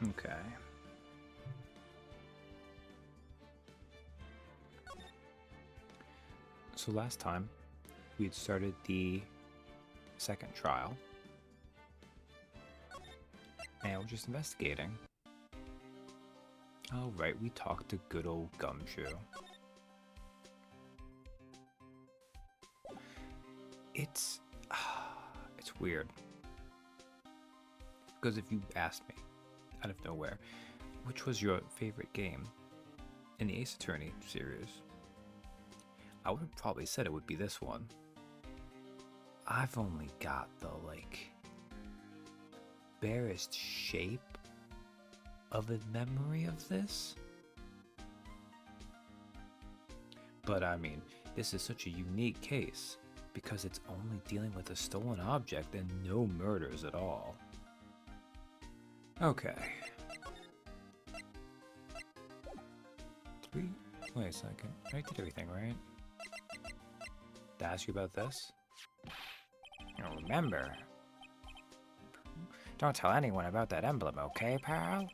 Okay. So last time, we had started the second trial, and we're just investigating. Oh, right, we talked to good old Gumshoe. It's weird. Because if you asked me, out of nowhere, which was your favorite game in the Ace Attorney series, I would have probably said it would be this one. I've only got the, barest shape of a memory of this. But I mean, this is such a unique case because it's only dealing with a stolen object and no murders at all. Okay. Wait a second. I did everything right. To ask you about this? Now remember, don't tell anyone about that emblem, okay, pal?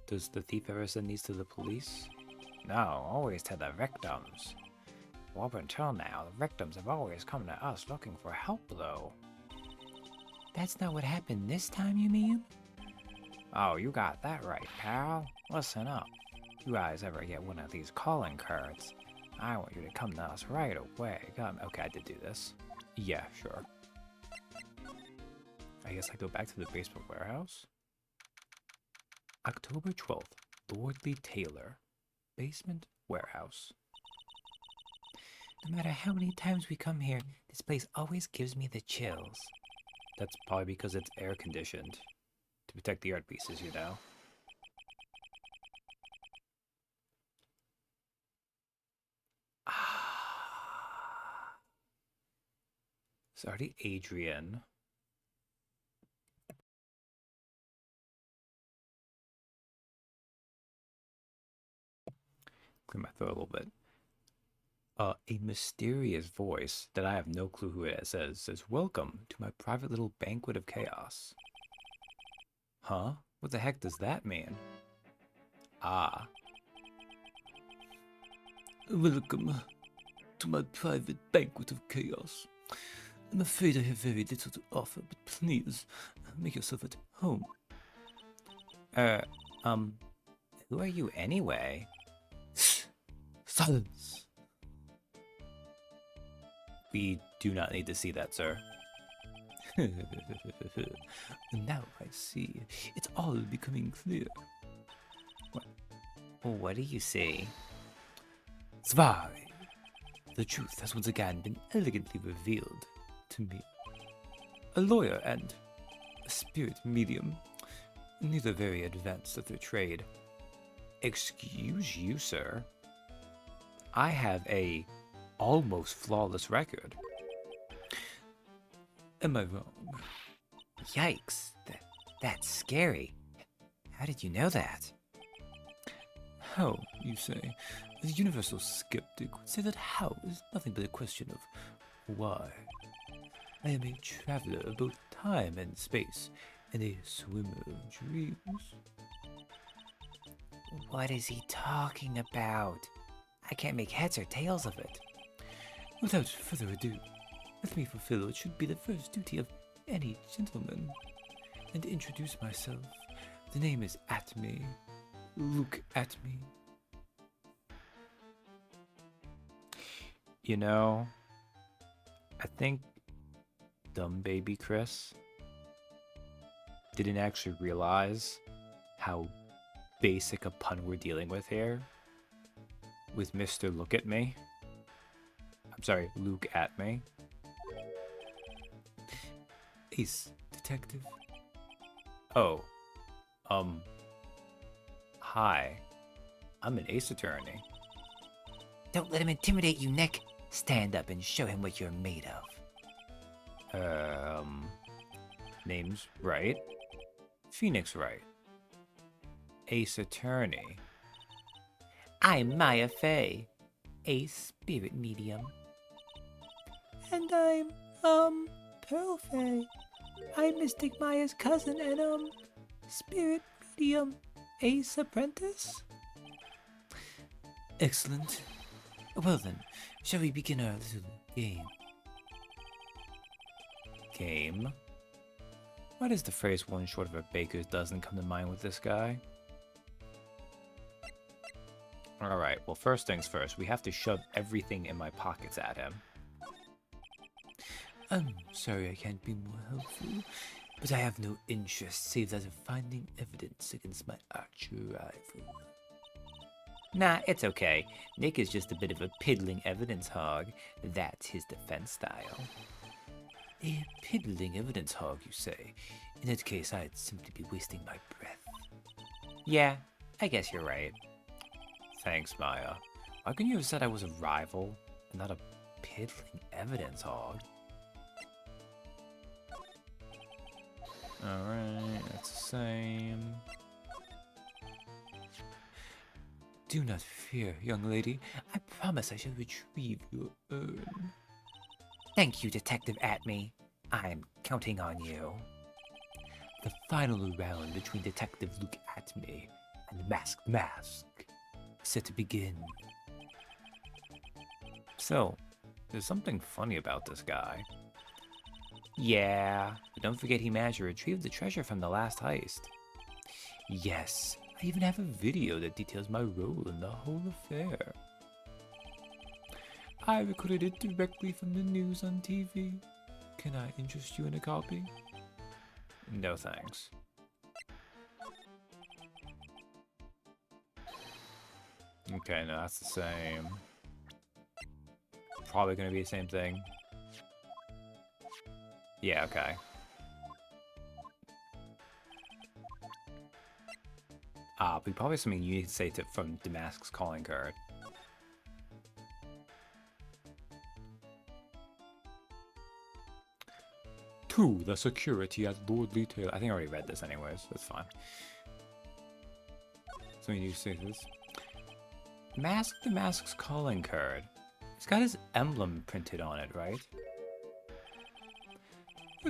Does the thief ever send these to the police? No, always to the victims. Well, up until now, the victims have always come to us looking for help, though. That's not what happened this time, you mean? Oh, you got that right, pal. Listen up. If you guys ever get one of these calling cards, I want you to come to us right away. Okay, I did do this. Yeah, sure. I guess I go back to the basement warehouse. October 12th, Lordly Taylor, basement warehouse. No matter how many times we come here, this place always gives me the chills. That's probably because it's air conditioned. To protect the art pieces, you know. Ah. Sorry, Adrian. Clear my throat a little bit. A mysterious voice that I have no clue who it is says, "Welcome to my private little banquet of chaos." Huh? What the heck does that mean? Ah. Welcome to my private banquet of chaos. I'm afraid I have very little to offer, but please, make yourself at home. Who are you anyway? Silence! We do not need to see that, sir. Now I see. It's all becoming clear. What do you see? Zwei! The truth has once again been elegantly revealed to me. A lawyer and a spirit medium, neither very advanced at their trade. Excuse you, sir. I have a almost flawless record. Am I wrong? Yikes. That's scary. How did you know that? How, you say? The universal skeptic would say that how is nothing but a question of why. I am a traveler of both time and space, and a swimmer of dreams. What is he talking about? I can't make heads or tails of it. Without further ado, let me fulfill what should be the first duty of any gentleman, and introduce myself. The name is Atme. Look at me. You know, I think dumb baby Chris didn't actually realize how basic a pun we're dealing with here. With Mr. Look at Me. I'm sorry, Luke at me. Ace detective. Oh, hi. I'm an ace attorney. Don't let him intimidate you, Nick. Stand up and show him what you're made of. Name's Wright. Phoenix Wright. Ace attorney. I'm Maya Fey, a spirit medium. And I'm, Pearl Fay. I'm Mystic Maya's cousin and, spirit the, Ace Apprentice? Excellent. Well then, shall we begin our little game? Game? Why does the phrase one short of a baker's dozen come to mind with this guy? Alright, well first things first, we have to shove everything in my pockets at him. I'm sorry I can't be more helpful, but I have no interest save that of finding evidence against my arch rival. Nah, it's okay. Nick is just a bit of a piddling evidence hog. That's his defense style. A piddling evidence hog, you say? In that case, I'd simply be wasting my breath. Yeah, I guess you're right. Thanks, Maya. Why couldn't you have said I was a rival and not a piddling evidence hog? Alright, that's the same. Do not fear, young lady. I promise I shall retrieve your urn. Thank you, Detective Atme. I'm counting on you. The final round between Detective Luke Atme and Masked Mask is set to begin. So, there's something funny about this guy. Yeah, but don't forget he managed to retrieve the treasure from the last heist. Yes, I even have a video that details my role in the whole affair. I recorded it directly from the news on TV. Can I interest you in a copy? No thanks. Okay, no, that's the same. Probably gonna be the same thing. Yeah, okay. But probably something you need to say from Damask's calling card. To the security at Lord Taylor. I think I already read this anyways. That's fine. So you need to say this. Damask's calling card. It's got his emblem printed on it, right?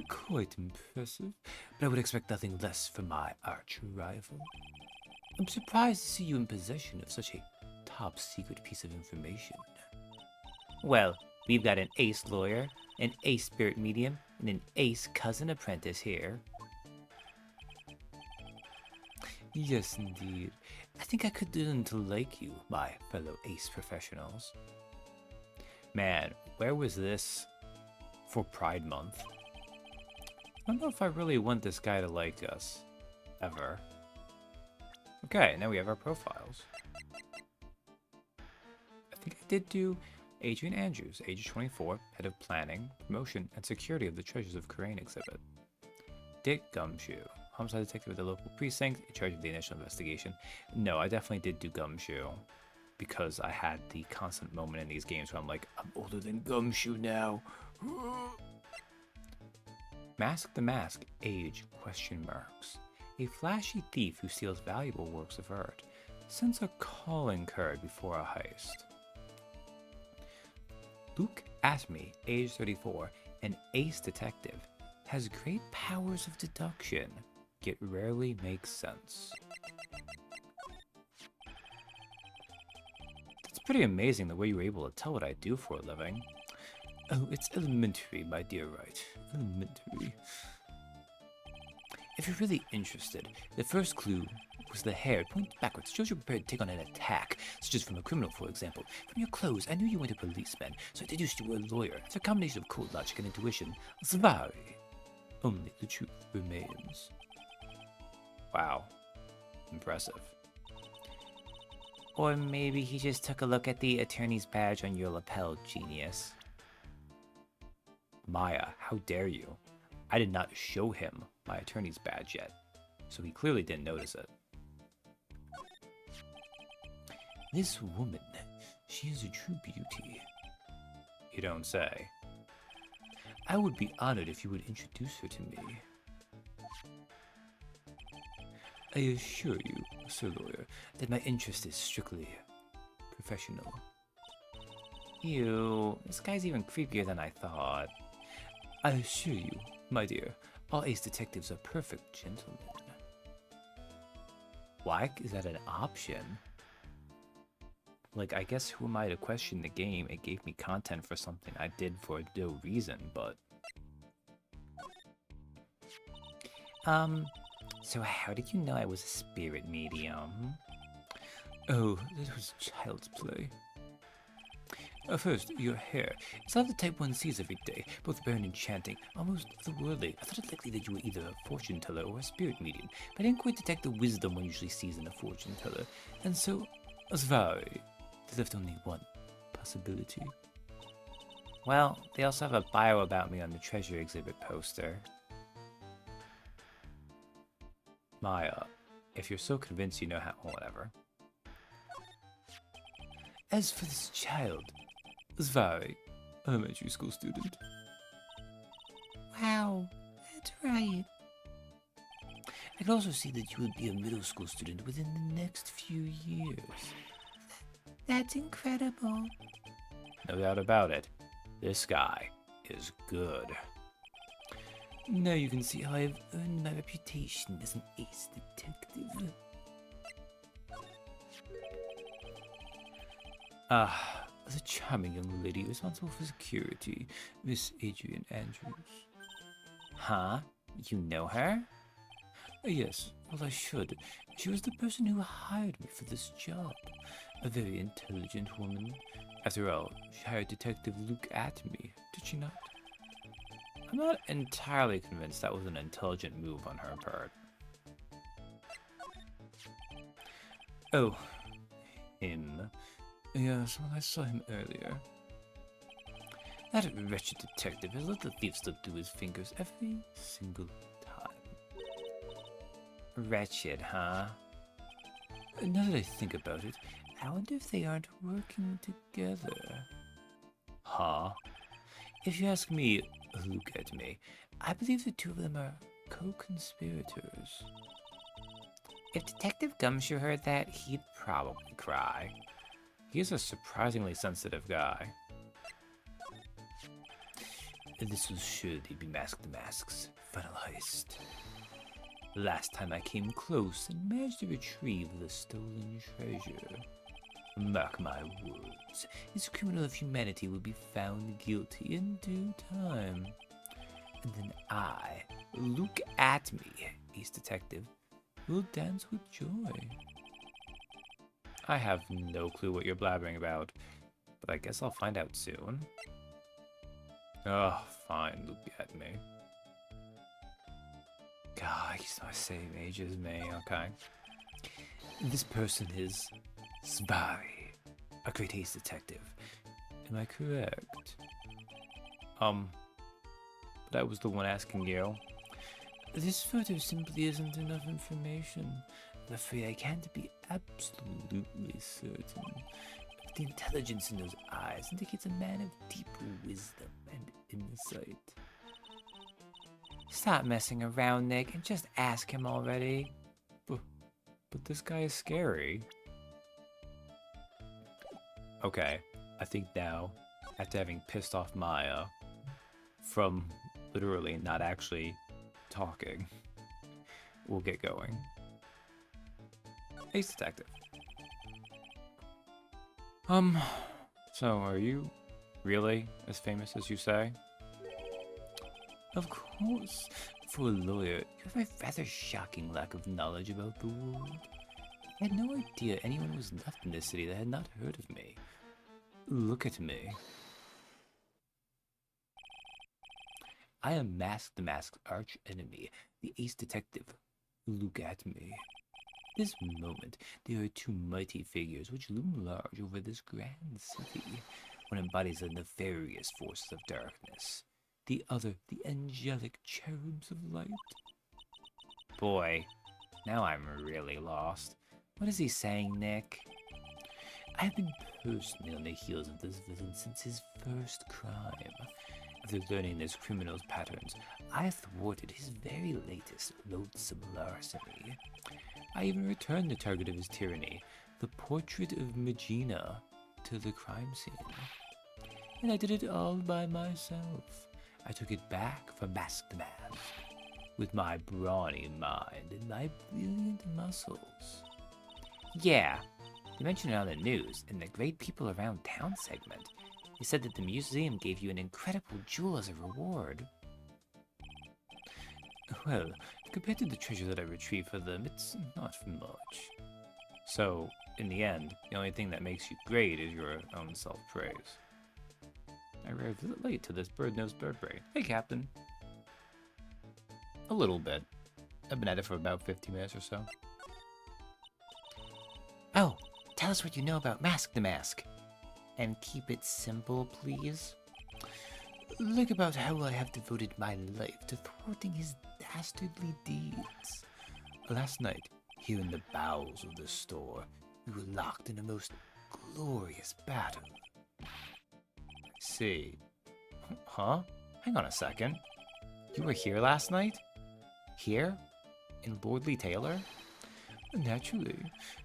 Quite impressive, but I would expect nothing less from my arch rival. I'm surprised to see you in possession of such a top-secret piece of information. Well, we've got an ace lawyer, an ace spirit medium, and an ace cousin apprentice here. Yes, indeed. I think I could learn to like you, my fellow ace professionals. Man, where was this for Pride Month? I don't know if I really want this guy to like us. Ever. Okay, now we have our profiles. I think I did do Adrian Andrews, age 24, head of planning, promotion, and security of the Treasures of Crane exhibit. Dick Gumshoe, homicide detective at the local precinct, in charge of the initial investigation. No, I definitely did do Gumshoe. Because I had the constant moment in these games where I'm like, I'm older than Gumshoe now. Mask the Mask, age, question marks. A flashy thief who steals valuable works of art. Sends a calling card before a heist. Luke Atme, age 34, an ace detective. Has great powers of deduction, yet rarely makes sense. It's pretty amazing the way you were able to tell what I do for a living. Oh, it's elementary, my dear Wright. Elementary. If you're really interested, the first clue was the hair pointed backwards. Shows you're prepared to take on an attack, such as from a criminal, for example. From your clothes, I knew you weren't a policeman, so I deduced you were a lawyer. It's a combination of cold logic and intuition. Sorry. Only the truth remains. Wow. Impressive. Or maybe he just took a look at the attorney's badge on your lapel, genius. Maya, how dare you? I did not show him my attorney's badge yet, so he clearly didn't notice it. This woman, she is a true beauty. You don't say. I would be honored if you would introduce her to me. I assure you, Sir Lawyer, that my interest is strictly professional. Ew, this guy's even creepier than I thought. I assure you, my dear, all ace detectives are perfect gentlemen. Why is that an option? Like, I guess who am I to question the game? It gave me content for something I did for no reason, but... So how did you know I was a spirit medium? Oh, that was child's play. First, your hair. It's not the type one sees every day, both bare and enchanting, almost otherworldly. I thought it likely that you were either a fortune teller or a spirit medium, but I didn't quite detect the wisdom one usually sees in a fortune teller, and so, Asvari, there left only one possibility. Well, they also have a bio about me on the treasure exhibit poster. Maya, if you're so convinced you know how, whatever. As for this child, Asvari, elementary school student. Wow, that's right. I can also see that you would be a middle school student within the next few years. That's incredible. No doubt about it. This guy is good. Now you can see how I've earned my reputation as an ace detective. The charming young lady responsible for security, Miss Adrian Andrews. Huh? You know her? Yes, well I should. She was the person who hired me for this job. A very intelligent woman. After all, she hired Detective Luke at me, did she not? I'm not entirely convinced that was an intelligent move on her part. Oh, him. Yes, well I saw him earlier. That wretched detective has let the thief slip through his fingers every single time. Wretched, huh? Now that I think about it, I wonder if they aren't working together. Huh? If you ask me, look at me, I believe the two of them are co-conspirators. If Detective Gumshoe heard that, he'd probably cry. He's a surprisingly sensitive guy. This will surely be Mask the Mask's final heist. Last time I came close and managed to retrieve the stolen treasure. Mark my words, this criminal of humanity will be found guilty in due time. And then I, look at me, Ace Detective, will dance with joy. I have no clue what you're blabbering about, but I guess I'll find out soon. Oh, fine, look at me. God, he's not the same age as me, okay. This person is Svari, a great ace detective. Am I correct? But I was the one asking you. This photo simply isn't enough information. I'm afraid I can't be absolutely certain. But the intelligence in those eyes indicates a man of deep wisdom and insight. Stop messing around, Nick, and just ask him already. But this guy is scary. Okay, I think now, after having pissed off Maya, from literally not actually talking, we'll get going. Ace Detective. So are you really as famous as you say? Of course. For a lawyer, you have a rather shocking lack of knowledge about the world. I had no idea anyone was left in this city that had not heard of me. Look at me. I am Mask the Mask's arch enemy, the Ace Detective. Look at me. This moment, there are two mighty figures which loom large over this grand city. One embodies the nefarious forces of darkness, the other the angelic cherubs of light. Boy, now I'm really lost. What is he saying, Nick? I have been personally on the heels of this villain since his first crime. After learning this criminal's patterns, I thwarted his very latest loathsome larceny. I even returned the target of his tyranny, the portrait of Magina, to the crime scene. And I did it all by myself. I took it back from Mask the Mask, with my brawny mind and my brilliant muscles. Yeah, they mentioned it on the news in the Great People Around Town segment. They said that the museum gave you an incredible jewel as a reward. Well, compared to the treasure that I retrieved for them, it's not much. So, in the end, the only thing that makes you great is your own self-praise. I arrived a little late to this bird-nosed bird parade. Hey, Captain. A little bit. I've been at it for about 50 minutes or so. Oh, tell us what you know about Mask the Mask. And keep it simple, please. Like about how I have devoted my life to thwarting his dastardly deeds. Last night, here in the bowels of the store, we were locked in a most glorious battle. See. Huh? Hang on a second. You were here last night? Here? In Lordly Taylor? Naturally,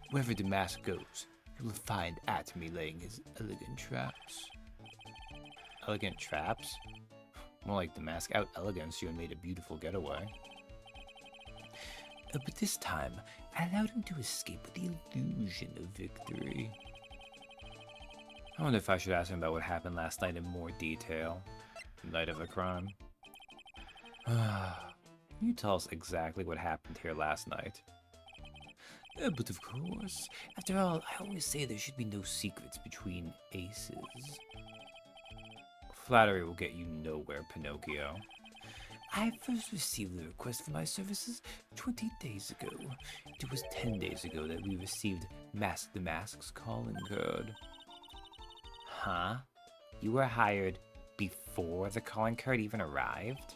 wherever the mask goes, you will find Atomy laying his elegant traps. Elegant traps? More like the mask out-elegance you and made a beautiful getaway. But this time, I allowed him to escape with the illusion of victory. I wonder if I should ask him about what happened last night in more detail. Night of the crime. Can you tell us exactly what happened here last night? But of course, after all, I always say there should be no secrets between aces. Flattery will get you nowhere, Pinocchio. I first received the request for my services 20 days ago. It was 10 days ago that we received Mask the Mask's calling card. Huh? You were hired before the calling card even arrived?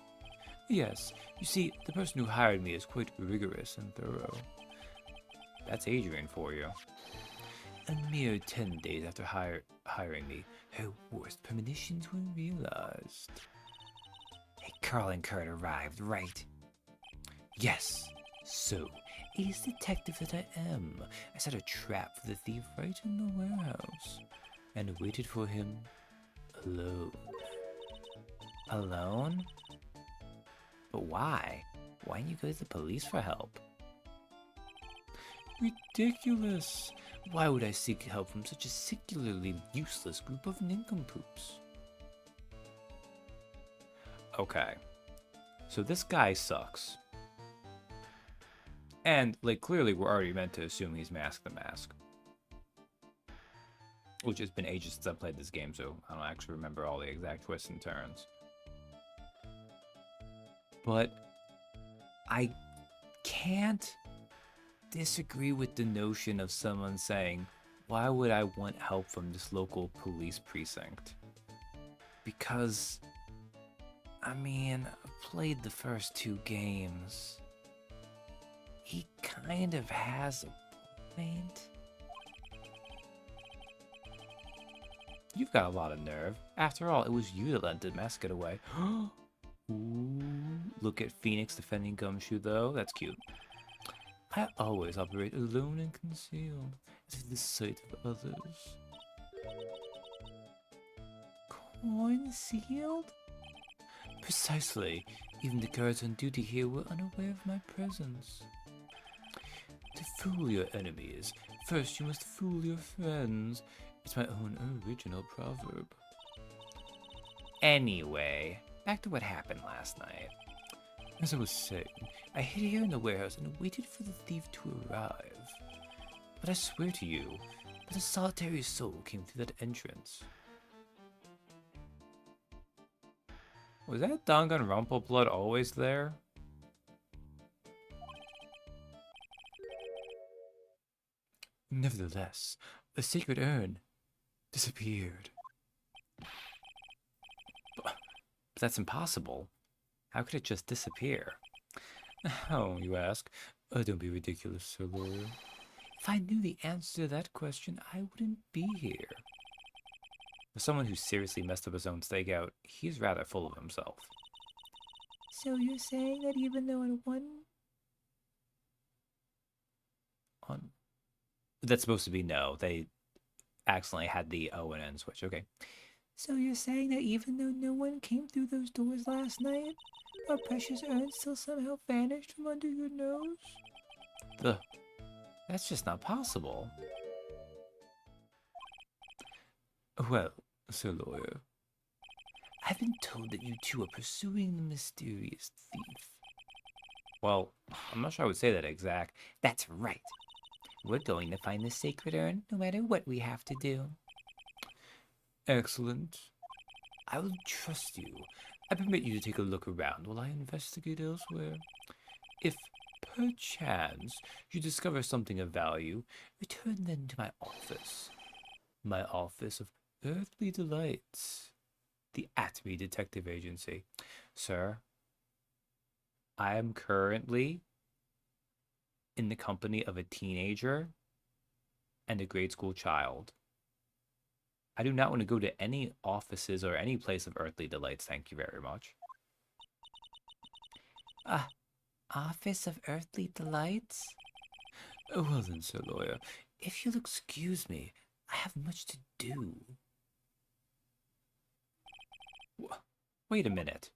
Yes, you see, the person who hired me is quite rigorous and thorough. That's Adrian for you. A mere 10 days after hiring me, her worst premonitions were realized. A calling card arrived, right? Yes. So, as detective that I am, I set a trap for the thief right in the warehouse, and waited for him alone. Alone? But why? Why didn't you go to the police for help? Ridiculous! Why would I seek help from such a singularly useless group of nincompoops? Okay. So this guy sucks. And, like, clearly we're already meant to assume he's Mask the Mask. Which has been ages since I played this game, so I don't actually remember all the exact twists and turns. But I can't disagree with the notion of someone saying, why would I want help from this local police precinct? Because, I mean, I've played the first 2 games. He kind of has a point. You've got a lot of nerve. After all, it was you that let the mask get away. Ooh, look at Phoenix defending Gumshoe, though. That's cute. I always operate alone and concealed, as if the sight of others. Concealed? Precisely. Even the guards on duty here were unaware of my presence. To fool your enemies, first you must fool your friends. It's my own original proverb. Anyway, back to what happened last night. As I was saying, I hid here in the warehouse and waited for the thief to arrive. But I swear to you, not a solitary soul came through that entrance. Was that Danganronpa always there? Nevertheless, the sacred urn disappeared. But that's impossible. How could it just disappear? How, you ask? Don't be ridiculous, Sir Lawyer. If I knew the answer to that question, I wouldn't be here. For someone who seriously messed up his own stakeout, he's rather full of himself. So you're saying that even though That's supposed to be no. They accidentally had the O and N switch. Okay. So you're saying that even though no one came through those doors last night, our precious urn still somehow vanished from under your nose? That's That's just not possible. Well, Sir Lawyer, I've been told that you two are pursuing the mysterious thief. Well, I'm not sure I would say that exact. That's right. We're going to find the sacred urn no matter what we have to do. excellent. I will trust you. I permit you to take a look around while I investigate elsewhere. If perchance you discover something of value, return then to my office. My office of earthly delights. The Atme Detective Agency. Sir, I am currently in the company of a teenager and a grade school child. I do not want to go to any offices or any place of earthly delights, thank you very much. Office of Earthly Delights? Well then, Sir Lawyer, if you'll excuse me, I have much to do. Wait a minute.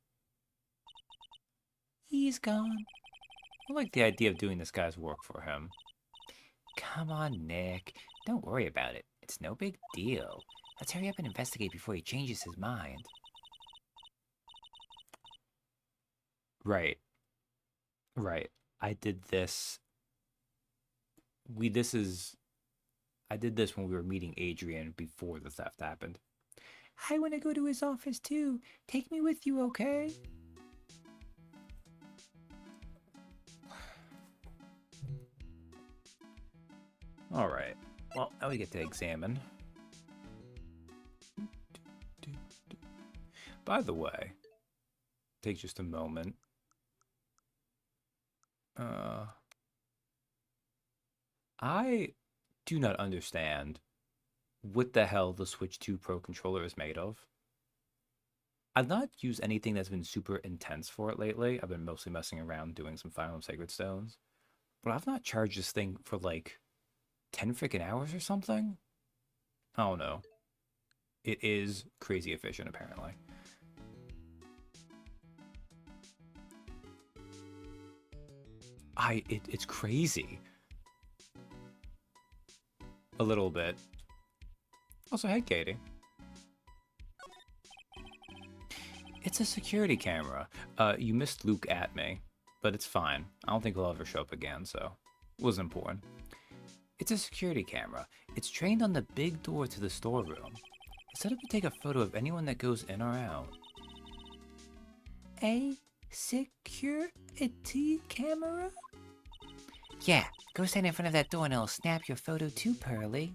He's gone. I like the idea of doing this guy's work for him. Come on, Nick. Don't worry about it. It's no big deal. Let's hurry up and investigate before he changes his mind. Right. Right. I did this. I did this when we were meeting Adrian before the theft happened. I want to go to his office too. Take me with you, okay? All right. Well, now we get to examine. By the way, take just a moment. I do not understand what the hell the Switch 2 Pro controller is made of. I've not used anything that's been super intense for it lately. I've been mostly messing around doing some Fire Emblem Sacred Stones. But I've not charged this thing for like 10 freaking hours or something. I don't know. It is crazy efficient, apparently. It's crazy. A little bit. Also, hey, Katie. It's a security camera. You missed Luke at me, but it's fine. I don't think he'll ever show up again, so it wasn't important. It's a security camera. It's trained on the big door to the storeroom. It's set up to take a photo of anyone that goes in or out. A security camera? Yeah, go stand in front of that door and it'll snap your photo too, Pearly.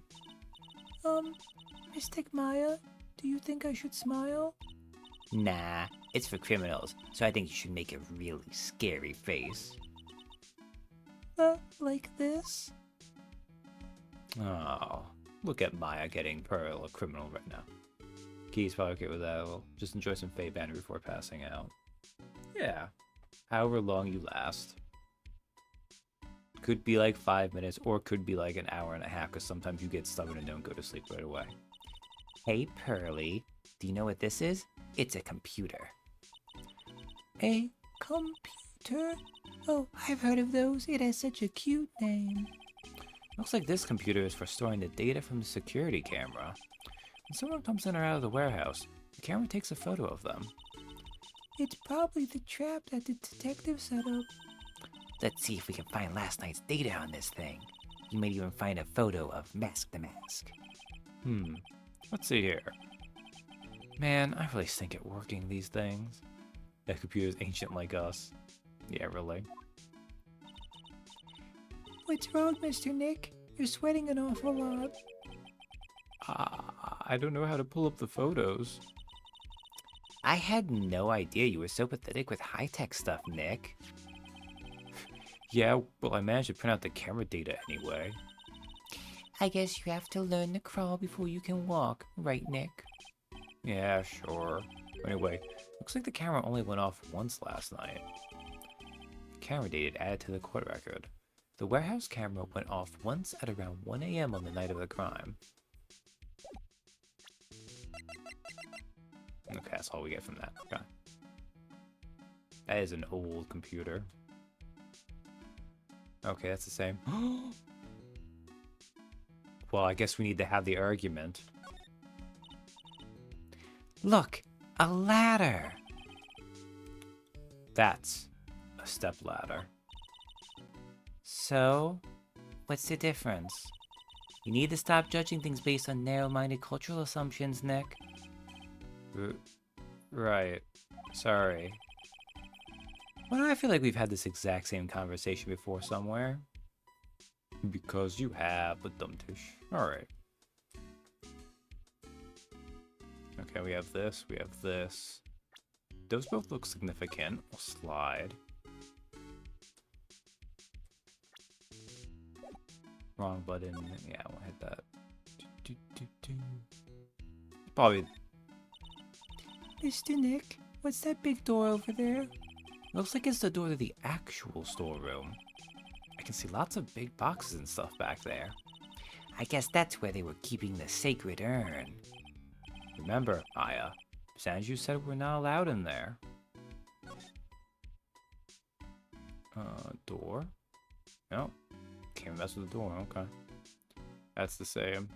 Mystic Maya, do you think I should smile? Nah, it's for criminals, so I think you should make a really scary face. Like this? Oh, look at Maya getting Pearl a criminal right now. Key's probably okay with that. We'll just enjoy some Fate Banner before passing out. Yeah, however long you last. Could be like 5 minutes, or could be like an hour and a half, because sometimes you get stubborn and don't go to sleep right away. Hey, Pearly, do you know what this is? It's a computer. A computer? Oh, I've heard of those. It has such a cute name. Looks like this computer is for storing the data from the security camera. When someone comes in or out of the warehouse, the camera takes a photo of them. It's probably the trap that the detective set up. Let's see if we can find last night's data on this thing. You might even find a photo of Mask the Mask. Let's see here. Man, I really stink at working these things. That computer's ancient like us. Yeah, really. What's wrong, Mr. Nick? You're sweating an awful lot. I don't know how to pull up the photos. I had no idea you were so pathetic with high-tech stuff, Nick. Yeah, well, I managed to print out the camera data anyway. I guess you have to learn to crawl before you can walk, right, Nick? Yeah, sure. Anyway, looks like the camera only went off once last night. Camera data added to the court record. The warehouse camera went off once at around 1 a.m. on the night of the crime. Okay, that's all we get from that. Okay. That is an old computer. Okay, that's the same. Well, I guess we need to have the argument. Look, a ladder. That's a step ladder. So, what's the difference? You need to stop judging things based on narrow-minded cultural assumptions, Nick. Right. Sorry. Why do I feel like we've had this exact same conversation before somewhere? Because you have, but dumb tish. Alright. Okay, we have this, we have this. Those both look significant. We'll slide. Wrong button. Yeah, I won't hit that. Probably. Mr. Nick, what's that big door over there? Looks like it's the door to the actual storeroom. I can see lots of big boxes and stuff back there. I guess that's where they were keeping the sacred urn. Remember, Aya, Sanju said we're not allowed in there. Door? No. Can't mess with the door, okay. That's the same.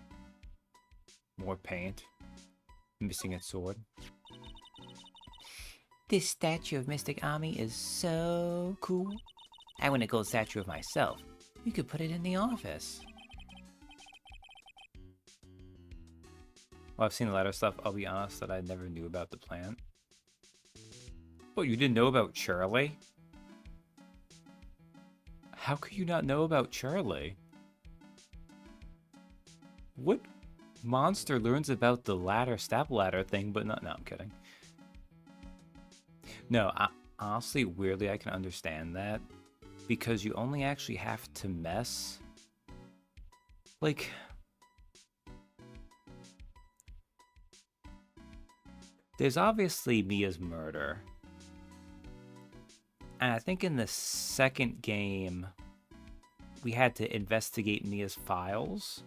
More paint. Missing its sword. This statue of Mystic Ami is so cool. I want a gold statue of myself. You could put it in the office. Well, I've seen a lot of stuff, I'll be honest, that I never knew about the plant. Oh, you didn't know about Charlie? How could you not know about Charlie? What monster learns about the ladder, step ladder thing, but not, no, I'm kidding. No, honestly, weirdly, I can understand that. Because you only actually have to mess. Like. There's obviously Mia's murder. And I think in the second game, we had to investigate Mia's files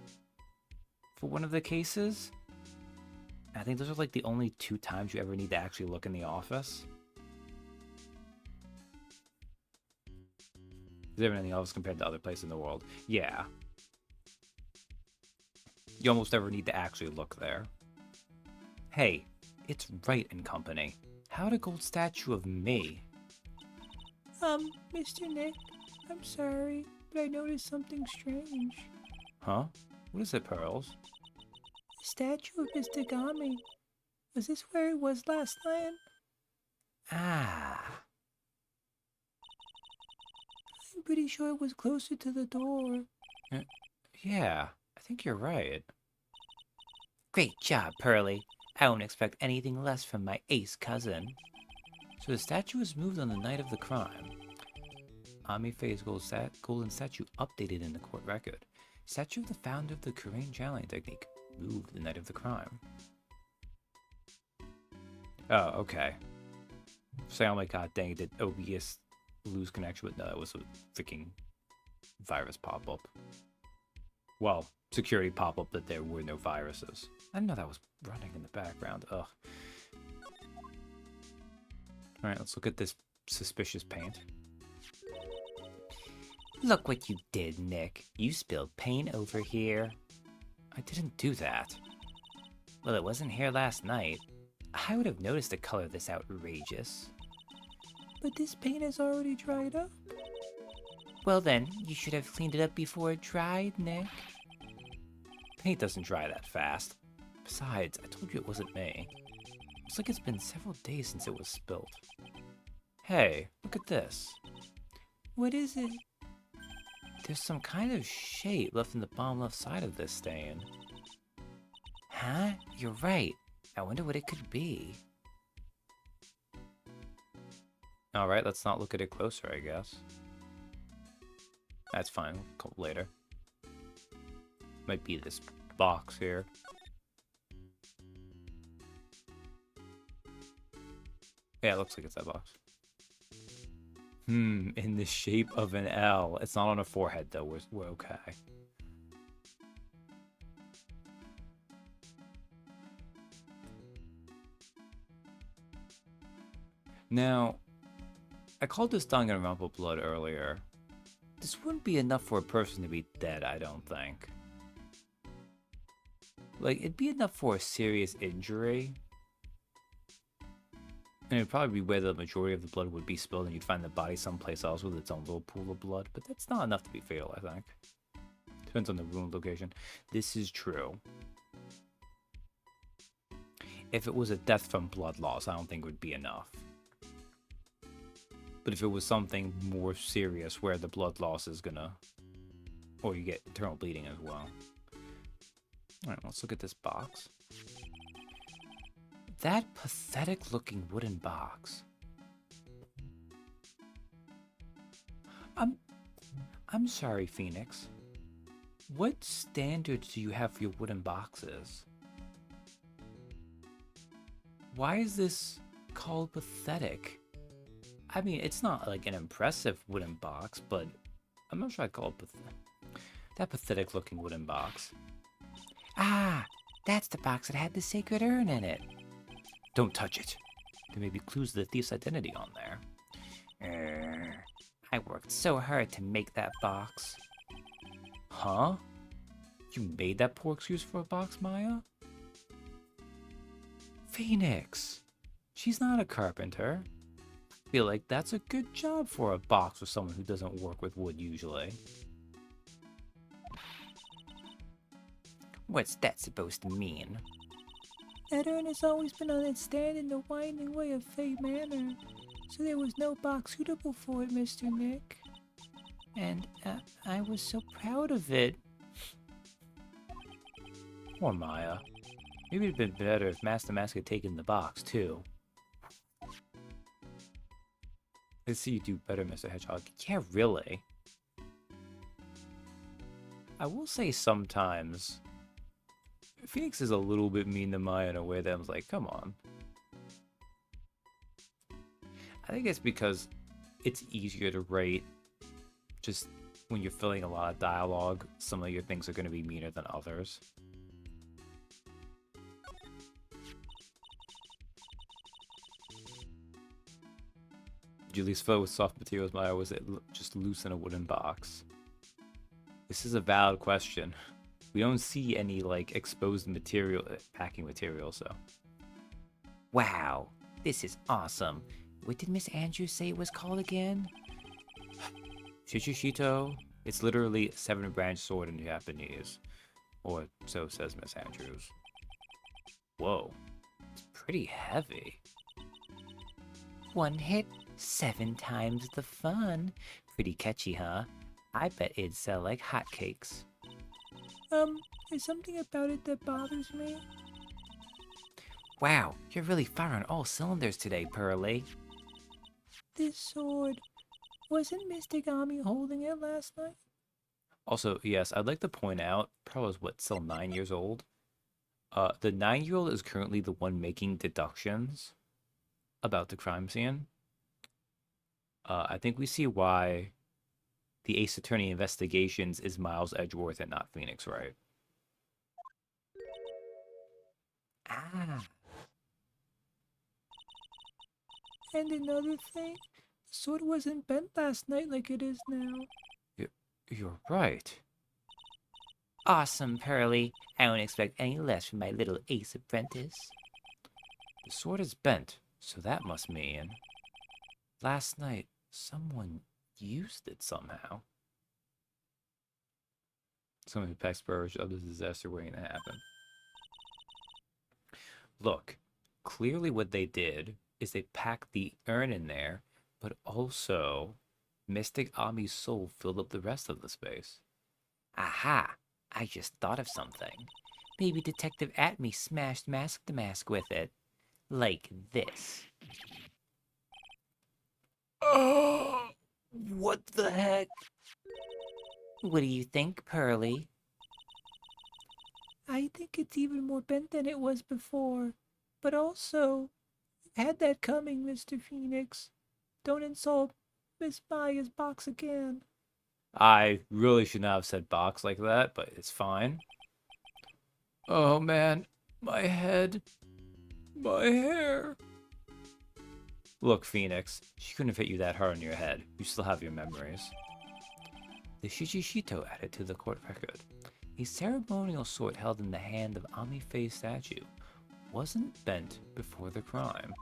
for one of the cases. I think those are like the only 2 times you ever need to actually look in the office. Is there anything else compared to other places in the world? Yeah. You almost never need to actually look there. Hey, it's Wright and Company. How'd a gold statue of me? Mr. Nick, I'm sorry, but I noticed something strange. Huh? What is it, Pearls? The statue of Mr. Gami. Was this where it was last night? Ah. I'm pretty sure it was closer to the door. Yeah, I think you're right. Great job, Pearly. I won't expect anything less from my ace cousin. So the statue was moved on the night of the crime. Ami Faye's golden statue updated in the court record. Statue of the founder of the Korean channeling technique moved the night of the crime. Oh, okay. Say, oh my god, dang, did OBS lose connection? But no, it was a freaking virus pop-up. Well, security pop-up that there were no viruses. I didn't know that was running in the background. Ugh. Alright, let's look at this suspicious paint. Look what you did, Nick. You spilled paint over here. I didn't do that. Well, it wasn't here last night. I would have noticed the color this outrageous. But this paint has already dried up. Well then, you should have cleaned it up before it dried, Nick. Paint doesn't dry that fast. Besides, I told you it wasn't me. Looks like it's been several days since it was spilt. Hey, look at this. What is it? There's some kind of shape left in the bottom left side of this stain. Huh? You're right. I wonder what it could be. Alright, let's not look at it closer, I guess. That's fine, we'll come later. Might be this box here. Yeah, it looks like it's that box. In the shape of an L. It's not on a forehead, though. We're okay. Now, I called this Danganronpa blood earlier. This wouldn't be enough for a person to be dead, I don't think. Like, it'd be enough for a serious injury. And it'd probably be where the majority of the blood would be spilled, and you'd find the body someplace else with its own little pool of blood. But that's not enough to be fatal, I think. Depends on the wound location. This is true. If it was a death from blood loss, I don't think it would be enough. But if it was something more serious where the blood loss is gonna... Or you get internal bleeding as well. Alright, let's look at this box. That pathetic looking wooden box. I'm sorry, Phoenix. What standards do you have for your wooden boxes? Why is this called pathetic? I mean, it's not like an impressive wooden box, but I'm not sure I'd call it pathetic. That pathetic looking wooden box. Ah, that's the box that had the sacred urn in it. Don't touch it. There may be clues to the thief's identity on there. I worked so hard to make that box. Huh? You made that poor excuse for a box, Maya? Phoenix! She's not a carpenter. I feel like that's a good job for a box for someone who doesn't work with wood usually. What's that supposed to mean? That urn has always been on its stand in the winding way of Fate Manor, so there was no box suitable for it, Mr. Nick. And I was so proud of it. Poor Maya. Maybe it'd been better if Master Mask had taken the box, too. Let's see you do better, Mr. Hedgehog. Yeah, really. I will say sometimes... Phoenix is a little bit mean to Maya in a way that I was like, come on. I think it's because it's easier to write just when you're filling a lot of dialogue. Some of your things are going to be meaner than others. Did you at least fill with soft materials, Maya, or was it just loose in a wooden box? This is a valid question. We don't see any, like, exposed material, packing material, so. Wow, this is awesome. What did Miss Andrews say it was called again? Shichishito. It's literally a 7-branch sword in Japanese. Or so says Miss Andrews. Whoa. It's pretty heavy. One hit, 7 times the fun. Pretty catchy, huh? I bet it'd sell like hotcakes. There's something about it that bothers me. Wow, you're really firing all cylinders today, Pearly. This sword. Wasn't Mystigami holding it last night? Also, yes, I'd like to point out, Pearl is what, still 9 years old? The 9-year-old is currently the one making deductions about the crime scene. I think we see why the Ace Attorney Investigations is Miles Edgeworth and not Phoenix Wright. Ah. And another thing, the sword wasn't bent last night like it is now. You're right. Awesome, Pearly. I don't expect any less from my little ace apprentice. The sword is bent, so that must mean... Last night, someone used it somehow. Someone who packs spurs of the disaster waiting to happen. Look, clearly what they did is they packed the urn in there, but also Mystic Ami's soul filled up the rest of the space. Aha! I just thought of something. Maybe Detective Atme smashed Mask to Mask with it. Like this. Oh! What the heck? What do you think, Pearly? I think it's even more bent than it was before. But also, you had that coming, Mr. Phoenix. Don't insult Miss Maya's box again. I really should not have said box like that, but it's fine. Oh man, my head. My hair. Look, Phoenix, she couldn't have hit you that hard on your head. You still have your memories. The Shishishito added to the court record. A ceremonial sword held in the hand of Ami-Faye's statue wasn't bent before the crime.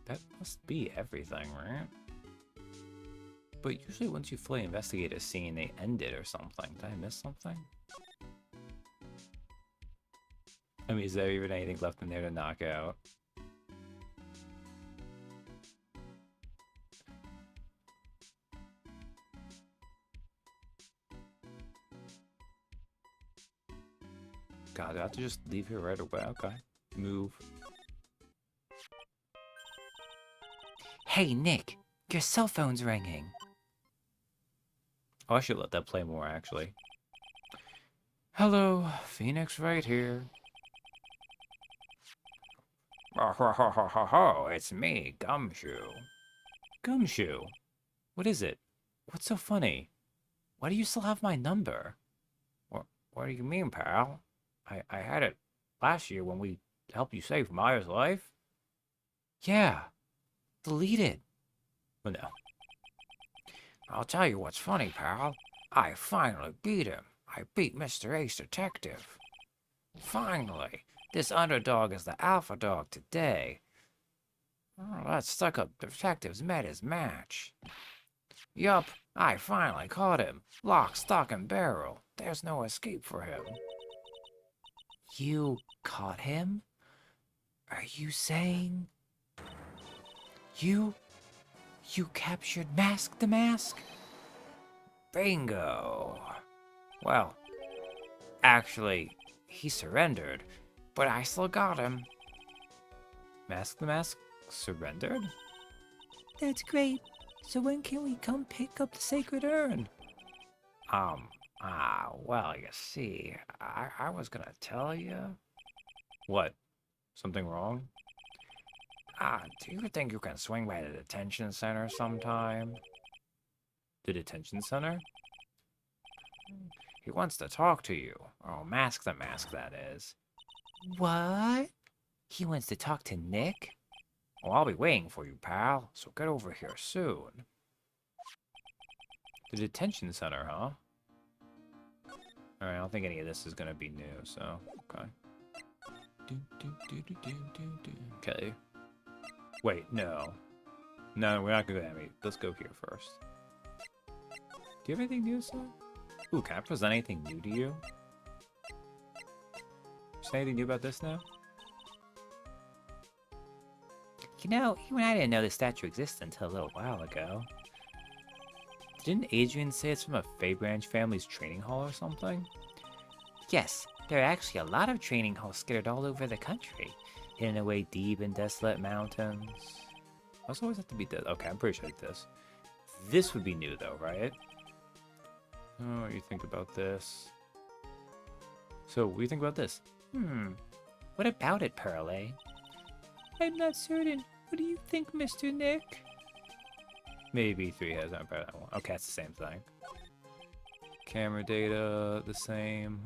That must be everything, right? But usually once you fully investigate a scene, they end it or something. Did I miss something? I mean, is there even anything left in there to knock out? God, do I have to just leave here right away? Okay. Move. Hey, Nick, your cell phone's ringing. Oh, I should let that play more, actually. Hello, Phoenix Wright here. Oh, ho, ho, ho, ho, ho, it's me, Gumshoe. Gumshoe. What is it? What's so funny? Why do you still have my number? What do you mean, pal? I had it last year when we helped you save Maya's life. Yeah. Delete it. Well, no. I'll tell you what's funny, pal. I finally beat him. I beat Mr. Ace Detective. Finally. This underdog is the alpha dog today. Oh, that stuck-up detective's met his match. Yup, I finally caught him. Lock, stock, and barrel. There's no escape for him. You caught him? Are you saying... You captured Mask the Mask? Bingo. Well, actually, he surrendered, but I still got him. Mask the Mask surrendered? That's great. So when can we come pick up the sacred urn? Well, you see, I was gonna tell you. What? Something wrong? Do you think you can swing by the detention center sometime? The detention center? He wants to talk to you. Oh, Mask the Mask, that is. What? He wants to talk to Nick? Well, I'll be waiting for you, pal, so get over here soon. The detention center, huh? Alright, I don't think any of this is gonna be new, so, okay. Okay. Wait, no. No, we're not gonna go that way. Let's go here first. Do you have anything new to say? Ooh, can I present anything new to you? Say anything new about this now? You know, even I didn't know the statue existed until a little while ago. Didn't Adrian say it's from a Fey Branch family's training hall or something? Yes, there are actually a lot of training halls scattered all over the country, hidden away deep in desolate mountains. Must always have to be dead. Okay, I'm pretty sure like this. This would be new though, right? Oh, what do you think about this? So, what do you think about this? What about it, Pearl, eh? I'm not certain. What do you think, Mr. Nick? Maybe 3 has not better than 1. Okay, it's the same thing. Camera data, the same.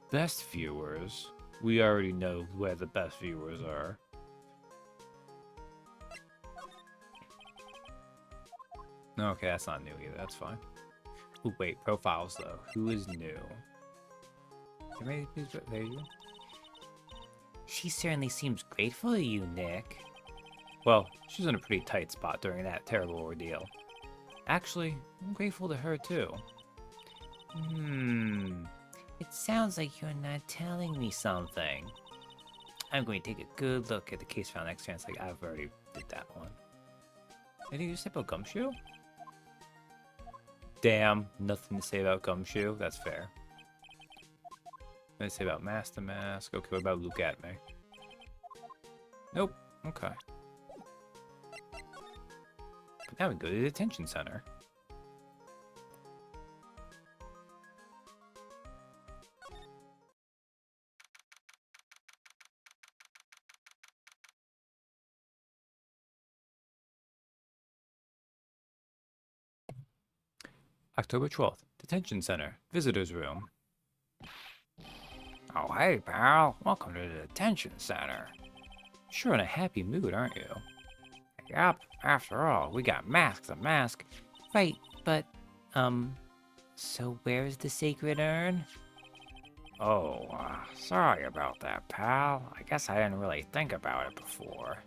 Best viewers. We already know where the best viewers are. Okay, that's not new either. That's fine. Ooh, wait, profiles though. Who is new? There you go. She certainly seems grateful to you, Nick. Well, she's in a pretty tight spot during that terrible ordeal. Actually, I'm grateful to her too. It sounds like you're not telling me something. I'm going to take a good look at the case file next chance. Like I've already did that one. Anything you say about Gumshoe? Damn, nothing to say about Gumshoe. That's fair. What did I say about Mask to Mask? Okay, what about Look at Me? Nope. Okay. But now we go to the detention center. October 12th, detention center, visitors room. Oh, hey, pal. Welcome to the detention center. Sure in a happy mood, aren't you? Yup, after all, we got masks to mask. Right, but, so where's the sacred urn? Oh, sorry about that, pal. I guess I didn't really think about it before.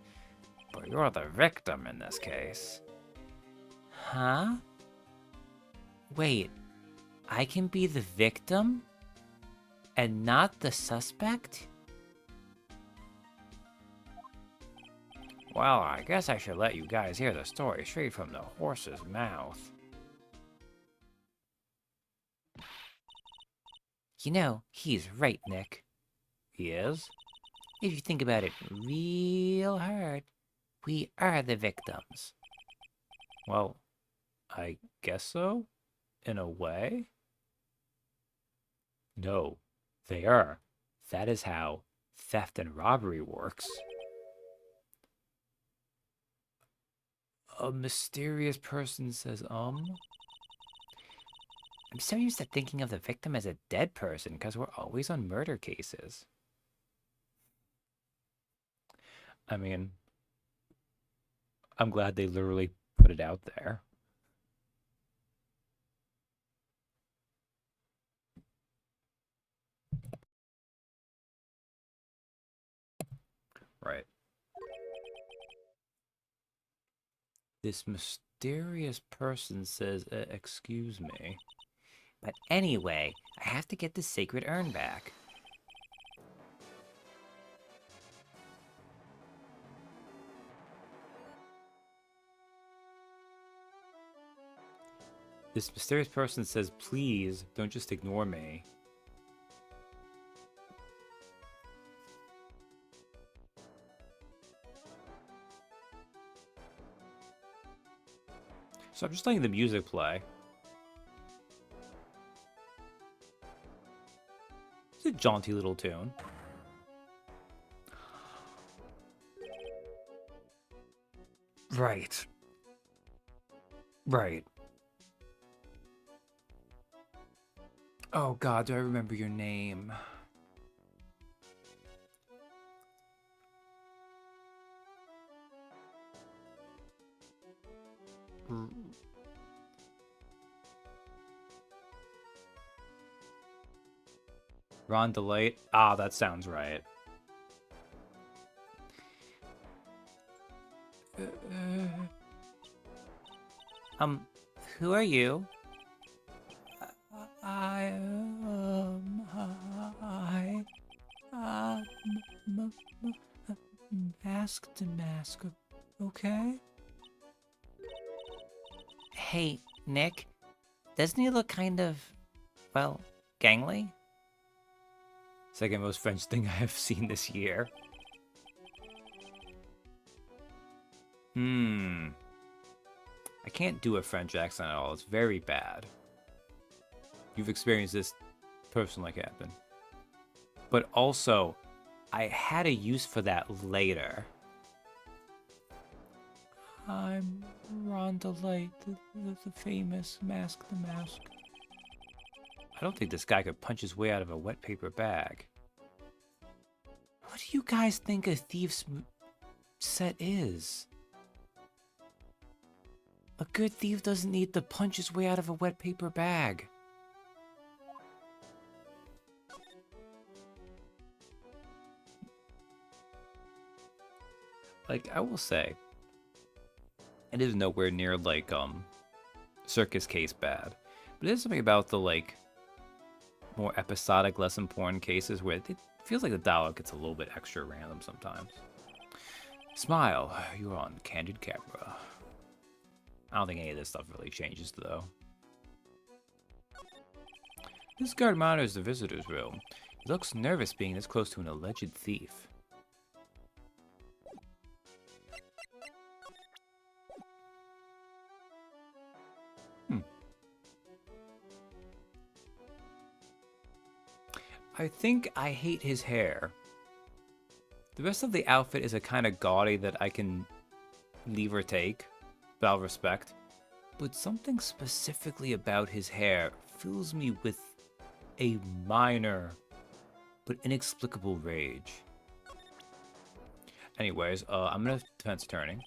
But you're the victim in this case. Huh? Wait, I can be the victim? And not the suspect? Well, I guess I should let you guys hear the story straight from the horse's mouth. You know, he's right, Nick. He is? If you think about it real hard, we are the victims. Well, I guess so, in a way. No, they are. That is how theft and robbery works. A mysterious person says, I'm so used to thinking of the victim as a dead person because we're always on murder cases. I mean, I'm glad they literally put it out there. Right. This mysterious person says, excuse me. But anyway, I have to get the sacred urn back. This mysterious person says, please, don't just ignore me. So I'm just letting the music play. It's a jaunty little tune. Right. Right. Oh God, do I remember your name? Ron Delight? Ah, that sounds right. Who are you? Mask to mask, okay? Hey, Nick. Doesn't he look kind of, well, gangly? Second most French thing I have seen this year. I can't do a French accent at all. It's very bad. You've experienced this personally, Captain. But also, I had a use for that later. I'm Ron Delight, the famous Mask to Mask. I don't think this guy could punch his way out of a wet paper bag. What do you guys think a thief's set is? A good thief doesn't need to punch his way out of a wet paper bag. Like, I will say, it is nowhere near, like, Circus Case bad. But there's something about the, like, more episodic, less important cases where it feels like the dialogue gets a little bit extra random sometimes. Smile, you're on candid camera. I don't think any of this stuff really changes, though. This guard monitors the visitor's room. He looks nervous being this close to an alleged thief. I think I hate his hair. The rest of the outfit is a kind of gaudy that I can leave or take, but I'll respect. But something specifically about his hair fills me with a minor but inexplicable rage. Anyways, I'm gonna defense attorney.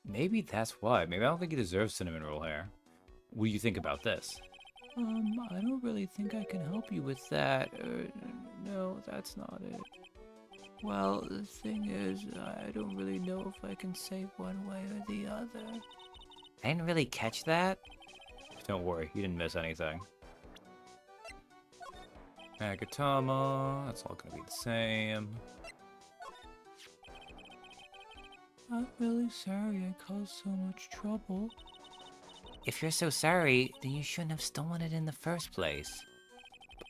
Maybe that's why. Maybe I don't think he deserves cinnamon roll hair. What do you think about this? I don't really think I can help you with that. No, that's not it. Well, the thing is, I don't really know if I can say one way or the other. I didn't really catch that. Don't worry, you didn't miss anything. Agatama, that's all gonna be the same. I'm really sorry I caused so much trouble. If you're so sorry, then you shouldn't have stolen it in the first place.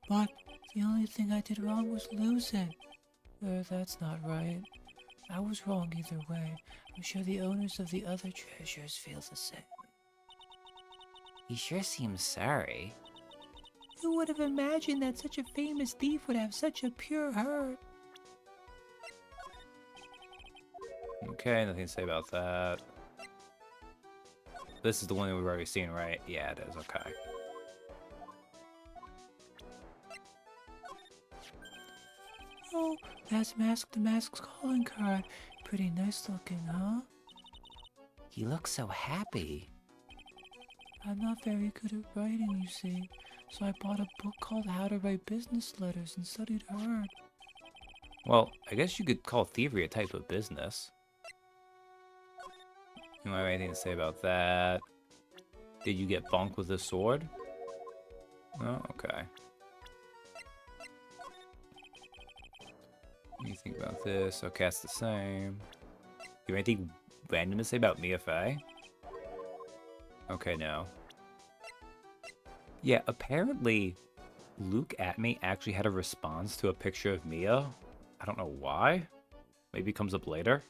But the only thing I did wrong was lose it. That's not right. I was wrong either way. I'm sure the owners of the other treasures feel the same. He sure seems sorry. Who would have imagined that such a famous thief would have such a pure heart? Okay, nothing to say about that. This is the one that we've already seen, right? Yeah, it is. Okay. Oh, that's Mask the Mask's calling card. Pretty nice looking, huh? He looks so happy. I'm not very good at writing, you see, so I bought a book called How to Write Business Letters and studied hard. Well, I guess you could call thievery a type of business. You might have anything to say about that? Did you get bonked with a sword? Oh, okay. What do you think about this? Okay, that's the same. You have anything random to say about Mia Fey? Okay, no. Yeah, apparently Luke at me actually had a response to a picture of Mia. I don't know why. Maybe it comes up later.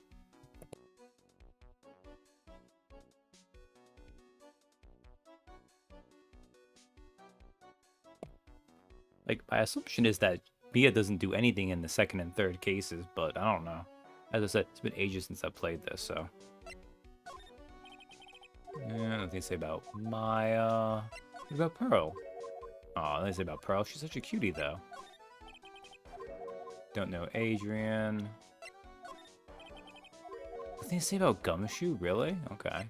Like, my assumption is that Mia doesn't do anything in the second and third cases, but I don't know. As I said, it's been ages since I played this, so. Yeah, nothing to say about Maya. What about Pearl? Oh, nothing to say about Pearl. She's such a cutie, though. Don't know Adrian. Nothing to say about Gumshoe, really? Okay.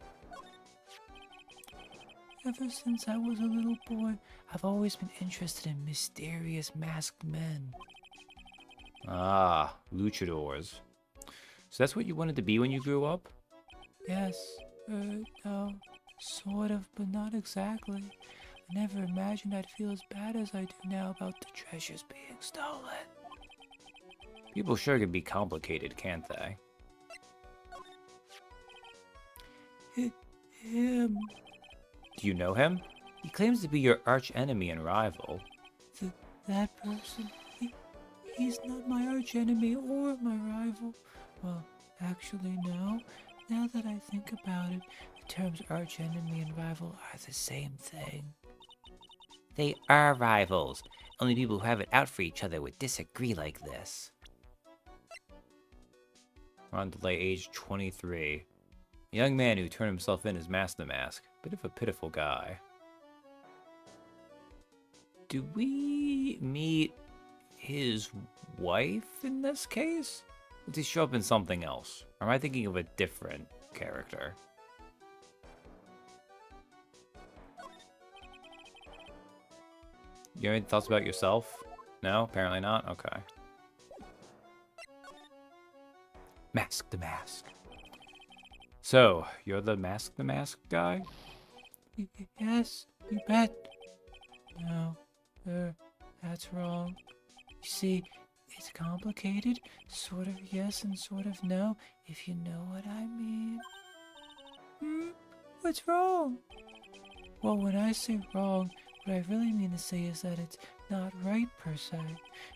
Ever since I was a little boy, I've always been interested in mysterious masked men. Ah, luchadors. So that's what you wanted to be when you grew up? Yes, no, sort of, but not exactly. I never imagined I'd feel as bad as I do now about the treasures being stolen. People sure can be complicated, can't they? Him, Do you know him? He claims to be your arch enemy and rival. that person, he's not my arch enemy or my rival. Well, actually, no. Now that I think about it, the terms arch enemy and rival are the same thing. They are rivals. Only people who have it out for each other would disagree like this. On delay age 23. A young man who turned himself in as Mask the Mask. Bit of a pitiful guy. Do we meet his wife in this case? Does he show up in something else? Or am I thinking of a different character? You have any thoughts about yourself? No? Apparently not? Okay. Mask the Mask. So, you're the Mask the Mask guy? Yes, you bet. No, that's wrong. You see, it's complicated. Sort of yes and sort of no, if you know what I mean. What's wrong? Well, when I say wrong, what I really mean to say is that it's not right per se.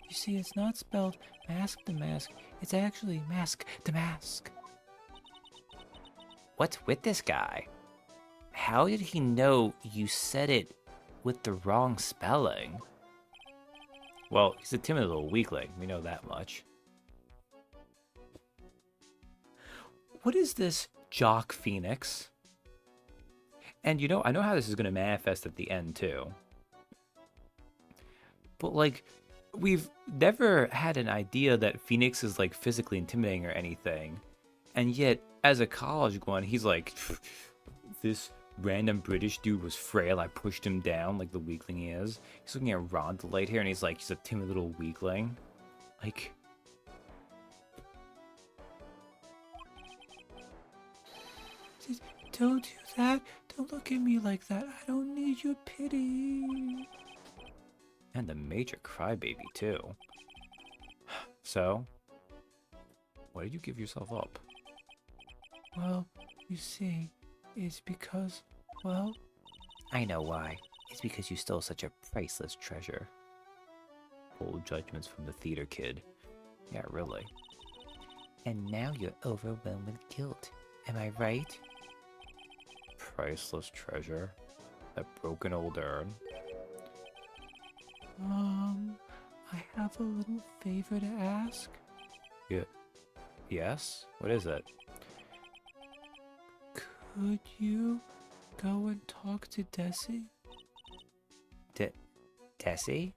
You see, it's not spelled mask the mask, it's actually mask the mask. What's with this guy? How did he know you said it with the wrong spelling? Well, he's a timid little weakling. We know that much. What is this Jock Phoenix? And you know, I know how this is going to manifest at the end, too. But, like, we've never had an idea that Phoenix is, like, physically intimidating or anything. And yet, as a college one, he's like, this random British dude was frail. I pushed him down like the weakling he is. He's looking at Ron the light here, and he's like, he's a timid little weakling. Like, Don't do that. Don't look at me like that. I don't need your pity. and the major crybaby too. So, why did you give yourself up? Well, you see, it's because, well, I know why. It's because you stole such a priceless treasure. Bold judgments from the theater kid. Yeah, really. And now you're overwhelmed with guilt. Am I right? Priceless treasure. That broken old urn. I have a little favor to ask. Yeah. Yes? What is it? Could you go and talk to Desi? Tessie?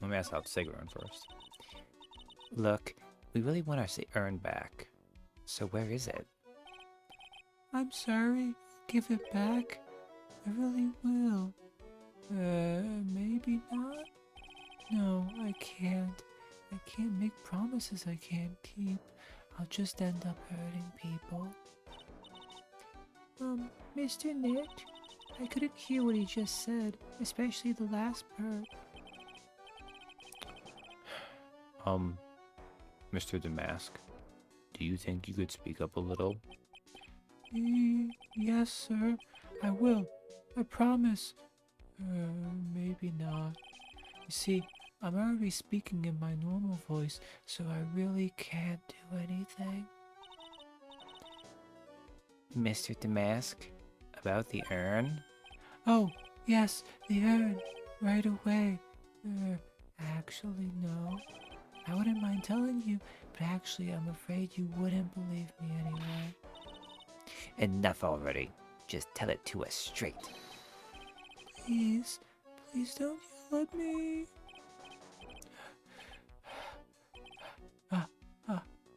Let me ask out the sacred urn first. Look, we really want our urn back. So where is it? I'm sorry. Give it back. I really will. Maybe not? No, I can't. I can't make promises I can't keep. I'll just end up hurting people. Mr. Nick, I couldn't hear what he just said, especially the last part. Mr. Damask, do you think you could speak up a little? Yes, sir. I will. I promise. Maybe not. You see, I'm already speaking in my normal voice, so I really can't do anything. Mr. Damask, about the urn? Oh, yes, the urn. Right away. Actually, no. I wouldn't mind telling you, but actually, I'm afraid you wouldn't believe me anyway. Enough already. Just tell it to us straight. Please, please don't yell at me.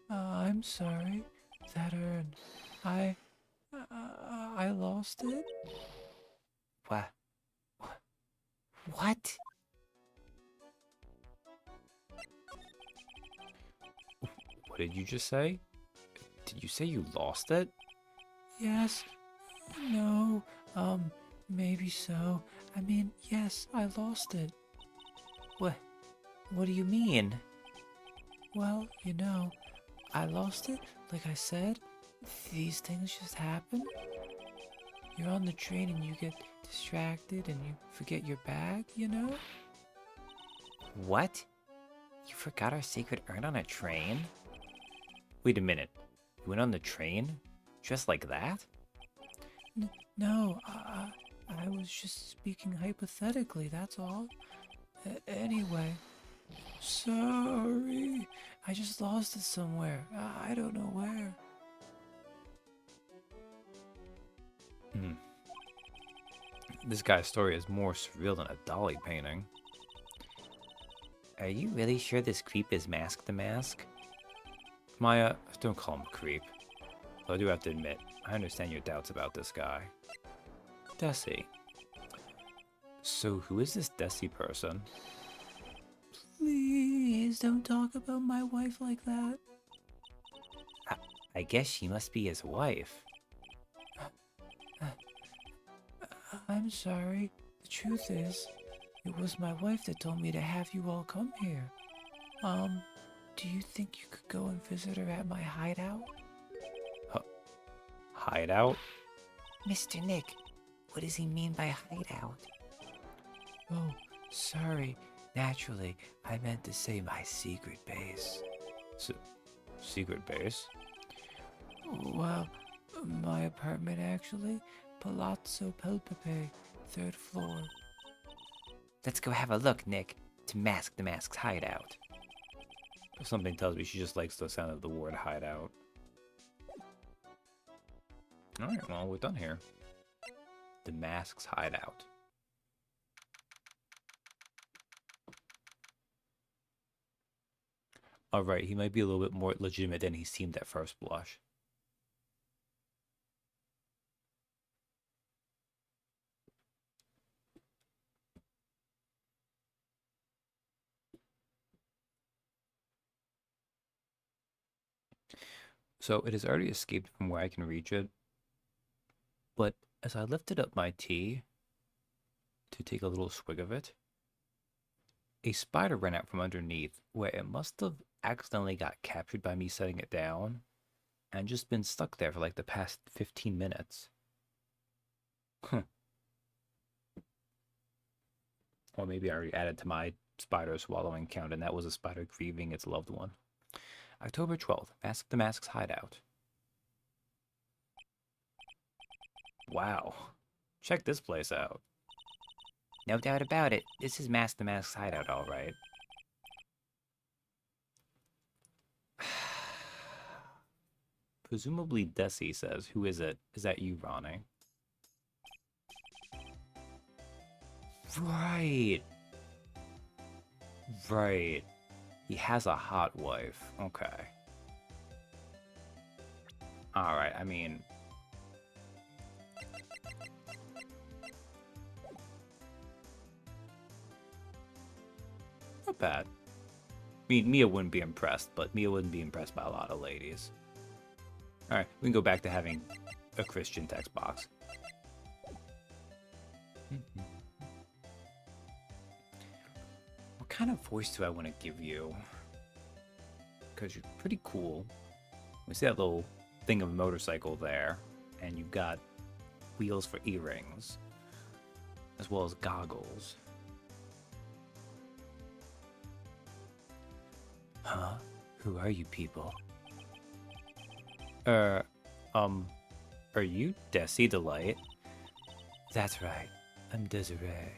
I'm sorry. That urn. I lost it. What? What? What did you just say? Did you say you lost it? Yes. No. Maybe so. I mean, yes, I lost it. What do you mean? Well, you know, I lost it, like I said. These things just happen. You're on the train and you get distracted and you forget your bag, you know? What? You forgot our sacred urn on a train? Wait a minute. You went on the train? Just like that? No, I was just speaking hypothetically, that's all. Anyway, sorry. I just lost it somewhere. I don't know where. This guy's story is more surreal than a Dolly painting. Are you really sure this creep is Mask the Mask? Maya, don't call him a creep. Though I do have to admit, I understand your doubts about this guy. Desi. So who is this Desi person? Please don't talk about my wife like that. I guess she must be his wife. I'm sorry. The truth is, it was my wife that told me to have you all come here. Do you think you could go and visit her at my hideout? Hideout? Mr. Nick, what does he mean by hideout? Oh, sorry. Naturally, I meant to say my secret base. Secret base? Well, my apartment actually. Palazzo Pelpepe, 3rd floor. Let's go have a look, Nick, to Mask the Mask's hideout. Something tells me she just likes the sound of the word hideout. Alright, well, we're done here. The Mask's hideout. Alright, he might be a little bit more legitimate than he seemed at first blush. So it has already escaped from where I can reach it, but as I lifted up my tea to take a little swig of it, a spider ran out from underneath where it must have accidentally got captured by me setting it down and just been stuck there for like the past 15 minutes. Huh. Or maybe I already added to my spider swallowing count and that was a spider grieving its loved one. October 12th, Mask the Mask's hideout. Wow. Check this place out. No doubt about it, this is Mask the Mask's hideout, all right. Presumably Desi says, who is it? Is that you, Ronnie? Right. Right. He has a hot wife. Okay. Alright, I mean... not bad. I mean, Mia wouldn't be impressed, but Mia wouldn't be impressed by a lot of ladies. Alright, we can go back to having a Christian text box. What kind of voice do I want to give you? Because you're pretty cool. We see that little thing of a motorcycle there, and you've got wheels for earrings, as well as goggles. Huh? Who are you people? Are you Desi Delight? That's right. I'm Desiree.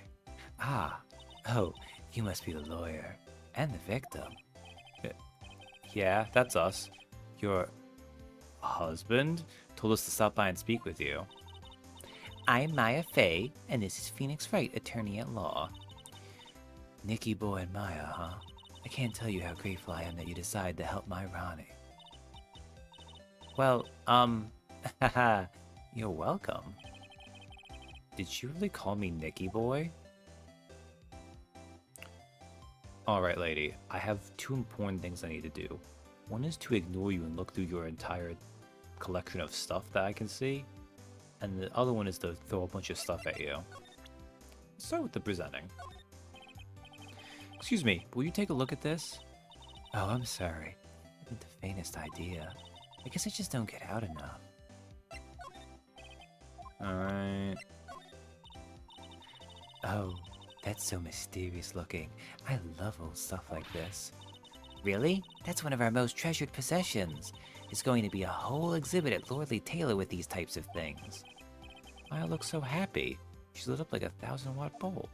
Ah, oh, you must be the lawyer. And the victim. Yeah, that's us. Your husband told us to stop by and speak with you. I'm Maya Fey, and this is Phoenix Wright, attorney at law. Nikki Boy and Maya, huh? I can't tell you how grateful I am that you decided to help my Ronnie. Well, Haha, you're welcome. Did you really call me Nicky Boy? Alright, lady, I have two important things I need to do. One is to ignore you and look through your entire collection of stuff that I can see, and the other one is to throw a bunch of stuff at you. Let's start with the presenting. Excuse me, will you take a look at this? Oh, I'm sorry. I haven't the faintest idea. I guess I just don't get out enough. Alright. Oh, that's so mysterious looking. I love old stuff like this. really? That's one of our most treasured possessions. It's going to be a whole exhibit at Lordly Taylor with these types of things. Maya looks so happy. She lit up like a 1,000-watt bulb.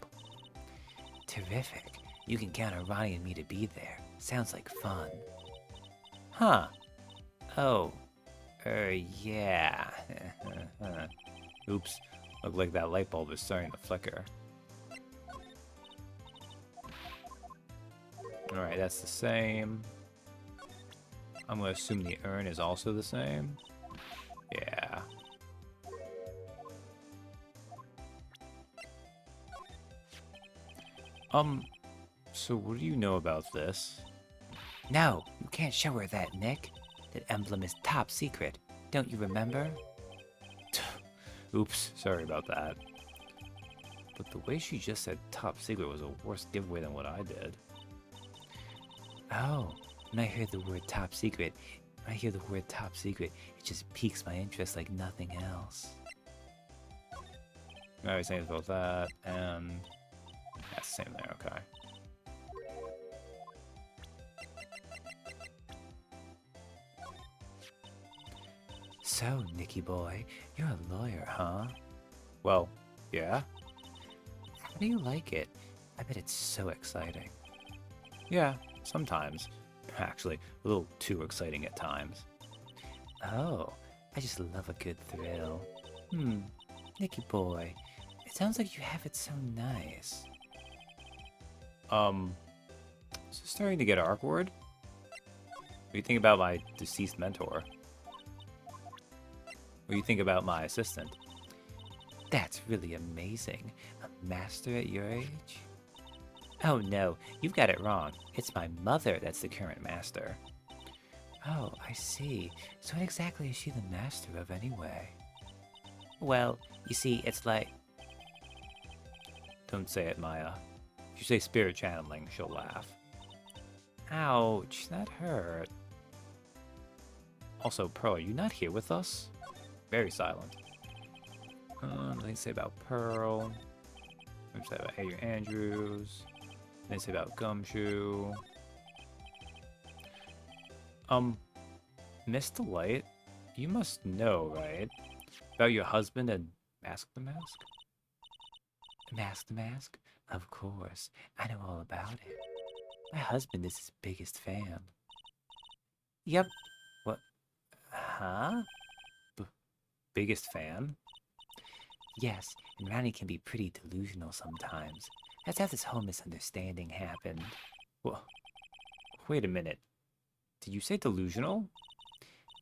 Terrific. You can count on Ronnie and me to be there. Sounds like fun. Huh. Oh. Yeah. Oops. Look like that light bulb is starting to flicker. Alright, that's the same. I'm gonna assume the urn is also the same. Yeah. So what do you know about this? No, you can't show her that, Nick. That emblem is top secret. Don't you remember? Oops, sorry about that. But the way she just said top secret was a worse giveaway than what I did. Oh, when I hear the word top secret, it just piques my interest like nothing else. Alright, same about that, and that's the same there, okay. So, Nicky boy, you're a lawyer, huh? Well, yeah? How do you like it? I bet it's so exciting. Yeah, sometimes. Actually, a little too exciting at times. Oh, I just love a good thrill. Nicky boy, it sounds like you have it so nice. Is it starting to get awkward? do you think about my deceased mentor? What do you think about my assistant? That's really amazing. A master at your age? Oh no, you've got it wrong. It's my mother that's the current master. Oh, I see. So what exactly is she the master of anyway? Well, you see, it's like... Don't say it, Maya. If you say spirit channeling, she'll laugh. Ouch, that hurt. Also, Pearl, are you not here with us? Very silent. Nothing to say about Pearl. Nothing to say about Adrian Andrews. Nothing to say about Gumshoe. Miss Delight, you must know, right? About your husband and Mask the Mask? Mask the Mask? Of course. I know all about it. My husband is his biggest fan. Yep. What? Huh? Biggest fan? Yes, and Ronnie can be pretty delusional sometimes. That's how this whole misunderstanding happened. Well, wait a minute. Did you say delusional?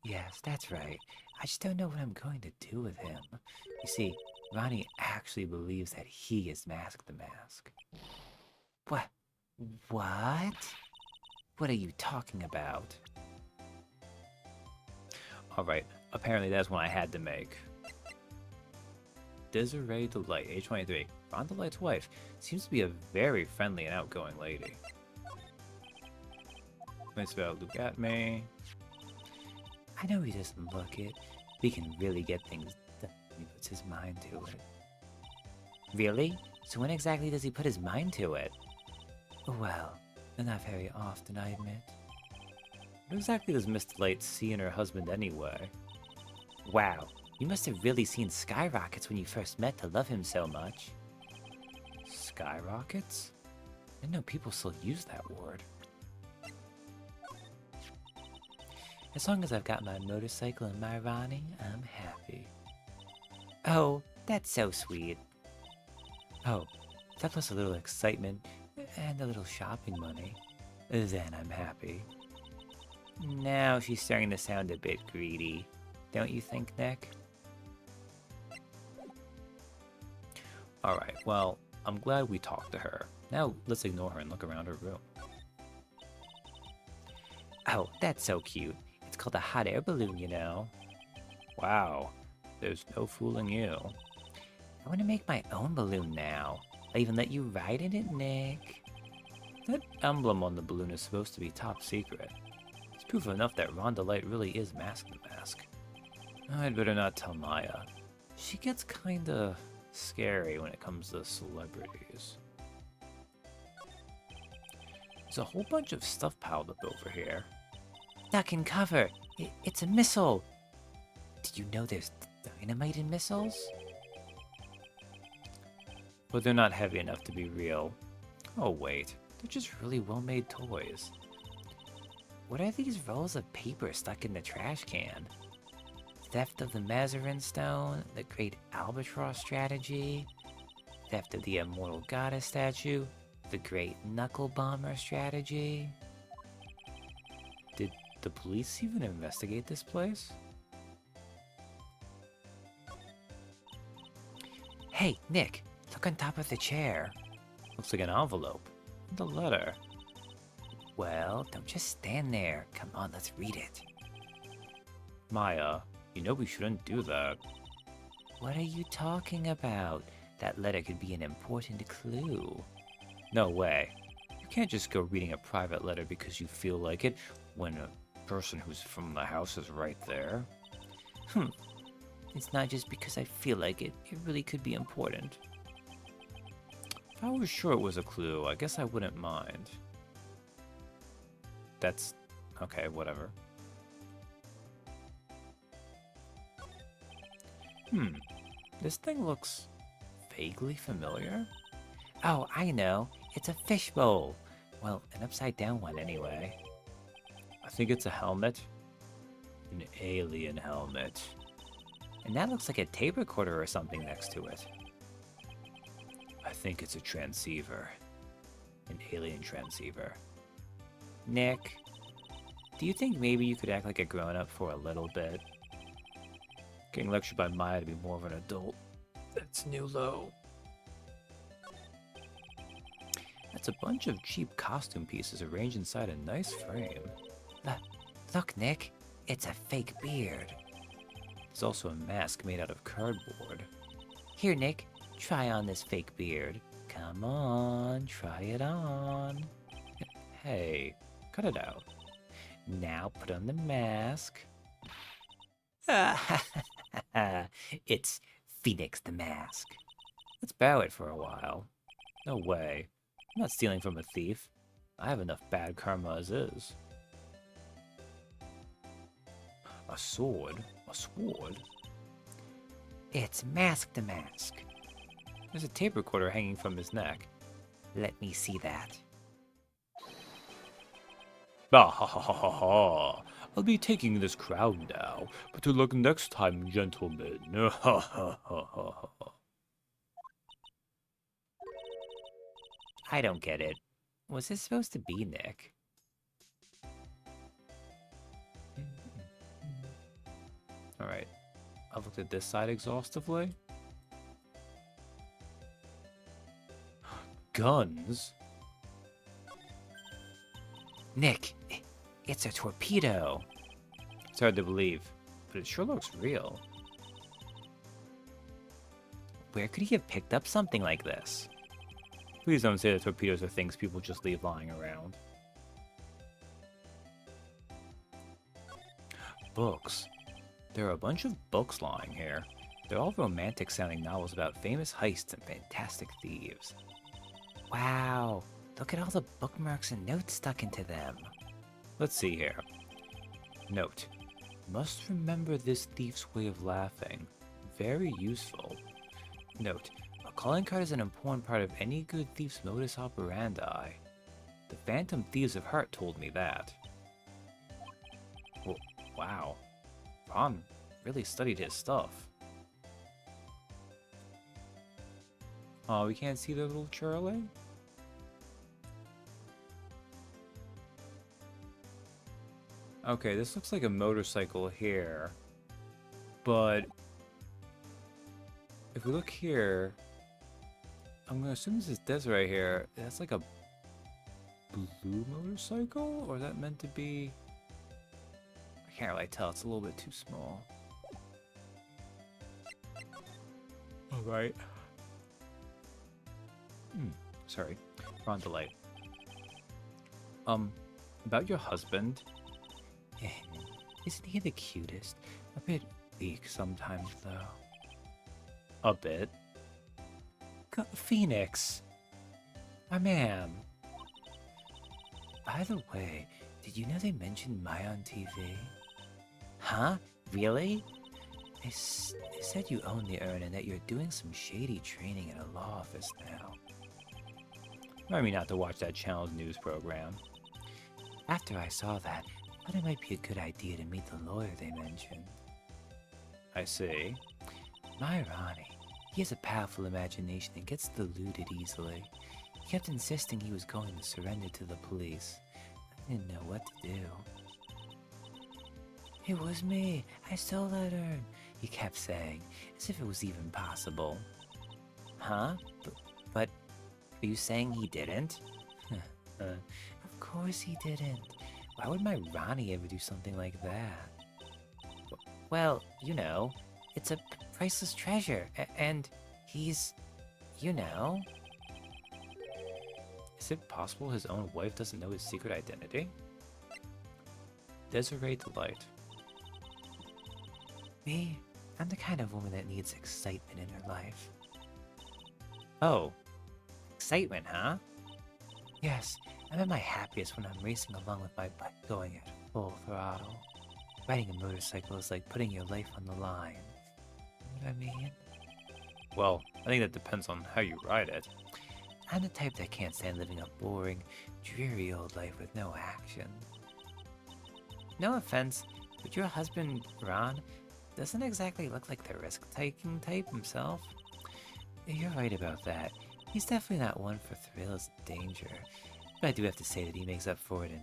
Yes, that's right. I just don't know what I'm going to do with him. You see, Ronnie actually believes that he is Mask the Mask. What? What? What are you talking about? Alright, apparently that's one I had to make. Desiree Delight, age 23. Ron Delight's wife. Seems to be a very friendly and outgoing lady. Nice about look at me. I know he doesn't look it, but he can really get things done when he puts his mind to it. Really? So when exactly does he put his mind to it? Well, not very often, I admit. What exactly does Miss Delight see in her husband anyway? Wow, you must have really seen skyrockets when you first met to love him so much. Skyrockets? I know people still use that word. As long as I've got my motorcycle and my Ronnie, I'm happy. Oh, that's so sweet. Oh, that plus a little excitement and a little shopping money. Then I'm happy. Now she's starting to sound a bit greedy. Don't you think, Nick? Alright, well, I'm glad we talked to her. Now let's ignore her and look around her room. Oh, that's so cute. It's called a hot air balloon, you know. Wow, there's no fooling you. I want to make my own balloon now. I'll even let you ride in it, Nick. That emblem on the balloon is supposed to be top secret. It's proof enough that Ron Delight really is Mask the Mask. I'd better not tell Maya. She gets kinda scary when it comes to celebrities. There's a whole bunch of stuff piled up over here. Duck and cover. It's a missile. Did you know there's dynamite in missiles? But they're not heavy enough to be real. Oh wait, they're just really well-made toys. What are these rolls of paper stuck in the trash can? Theft of the Mazarin Stone, the Great Albatross Strategy, theft of the Immortal Goddess Statue, the Great Knuckle Bomber Strategy. Did the police even investigate this place? Hey, Nick, look on top of the chair. Looks like an envelope. And a letter. Well, don't just stand there. Come on, let's read it. Maya, you know we shouldn't do that. What are you talking about? That letter could be an important clue. No way. You can't just go reading a private letter because you feel like it when a person who's from the house is right there. It's not just because I feel like it. It really could be important. If I was sure it was a clue, I guess I wouldn't mind. That's... okay, whatever. This thing looks vaguely familiar. Oh, I know. It's a fishbowl. Well, an upside down one anyway. I think it's a helmet. An alien helmet. And that looks like a tape recorder or something next to it. I think it's a transceiver. An alien transceiver. Nick, Do you think maybe you could act like a grown-up for a little bit? Getting lectured by Maya to be more of an adult. That's new low. That's a bunch of cheap costume pieces arranged inside a nice frame. Look, Nick. It's a fake beard. There's also a mask made out of cardboard. Here, Nick. Try on this fake beard. Come on, try it on. Hey, cut it out. Now put on the mask. It's Phoenix the Mask. Let's bow it for a while. No way. I'm not stealing from a thief. I have enough bad karma as is. A sword? A sword? It's Mask the Mask. There's a tape recorder hanging from his neck. Let me see that. Ah ha ha ha ha ha. I'll be taking this crown now. Better luck next time, gentlemen. Ha ha ha ha ha. I don't get it. Was this supposed to be Nick? Alright. I've looked at this side exhaustively. Guns? Nick, it's a torpedo. It's hard to believe, but it sure looks real. Where could he have picked up something like this? Please don't say that torpedoes are things people just leave lying around. Books. There are a bunch of books lying here. They're all romantic-sounding novels about famous heists and fantastic thieves. Wow, look at all the bookmarks and notes stuck into them. Let's see here. Note. Must remember this thief's way of laughing. Very useful. Note. A calling card is an important part of any good thief's modus operandi. The Phantom Thieves of Heart told me that. Wow. Ron really studied his stuff. Oh, we can't see the little Charlie? Okay, this looks like a motorcycle here. But if we look here, I'm gonna assume this is this right here. That's like a blue motorcycle? Or is that meant to be... I can't really tell, it's a little bit too small. Alright. Sorry. We're on delay. About your husband. Isn't he the cutest? A bit weak sometimes, though. A bit. Phoenix! My man! By the way, did you know they mentioned Maya on TV? Huh? Really? They said you own the urn and that you're doing some shady training in a law office now. Remind me not to watch that channel's news program. After I saw that, I thought it might be a good idea to meet the lawyer they mentioned. I see. My Ronnie. He has a powerful imagination and gets deluded easily. He kept insisting he was going to surrender to the police. I didn't know what to do. It was me. I stole that urn, he kept saying, as if it was even possible. Huh? But are you saying he didn't? Of course he didn't. Why would my Ronnie ever do something like that? Well, you know, it's a priceless treasure, and he's, you know... Is it possible his own wife doesn't know his secret identity? Desiree Delight. Me? I'm the kind of woman that needs excitement in her life. Oh. Excitement, huh? Yes, I'm at my happiest when I'm racing along with my bike going at full throttle. Riding a motorcycle is like putting your life on the line. You know what I mean? Well, I think that depends on how you ride it. I'm the type that can't stand living a boring, dreary old life with no action. No offense, but your husband, Ron, doesn't exactly look like the risk-taking type himself. You're right about that. He's definitely not one for thrills and danger. But I do have to say that he makes up for it in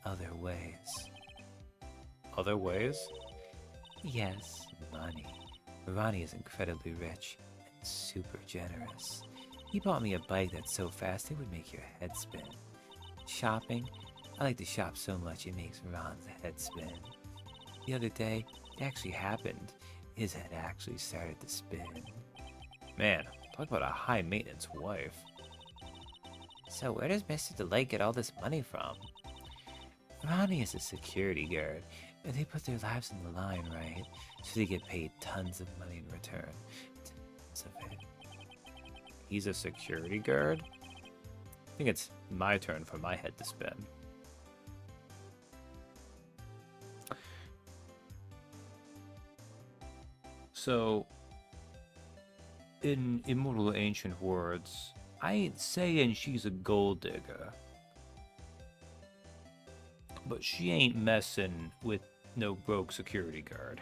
other ways. other ways? Yes, money. Ronnie is incredibly rich and super generous. He bought me a bike that's so fast it would make your head spin. Shopping? I like to shop so much it makes Ron's head spin. The other day, it actually happened. His head actually started to spin. Man, talk about a high-maintenance wife. So where does Mr. Delight get all this money from? Ronnie is a security guard, and they put their lives on the line, right? So they get paid tons of money in return. Tons of it. He's a security guard? I think it's my turn for my head to spin. So, in immortal ancient words, I ain't saying she's a gold digger, but she ain't messing with no broke security guard.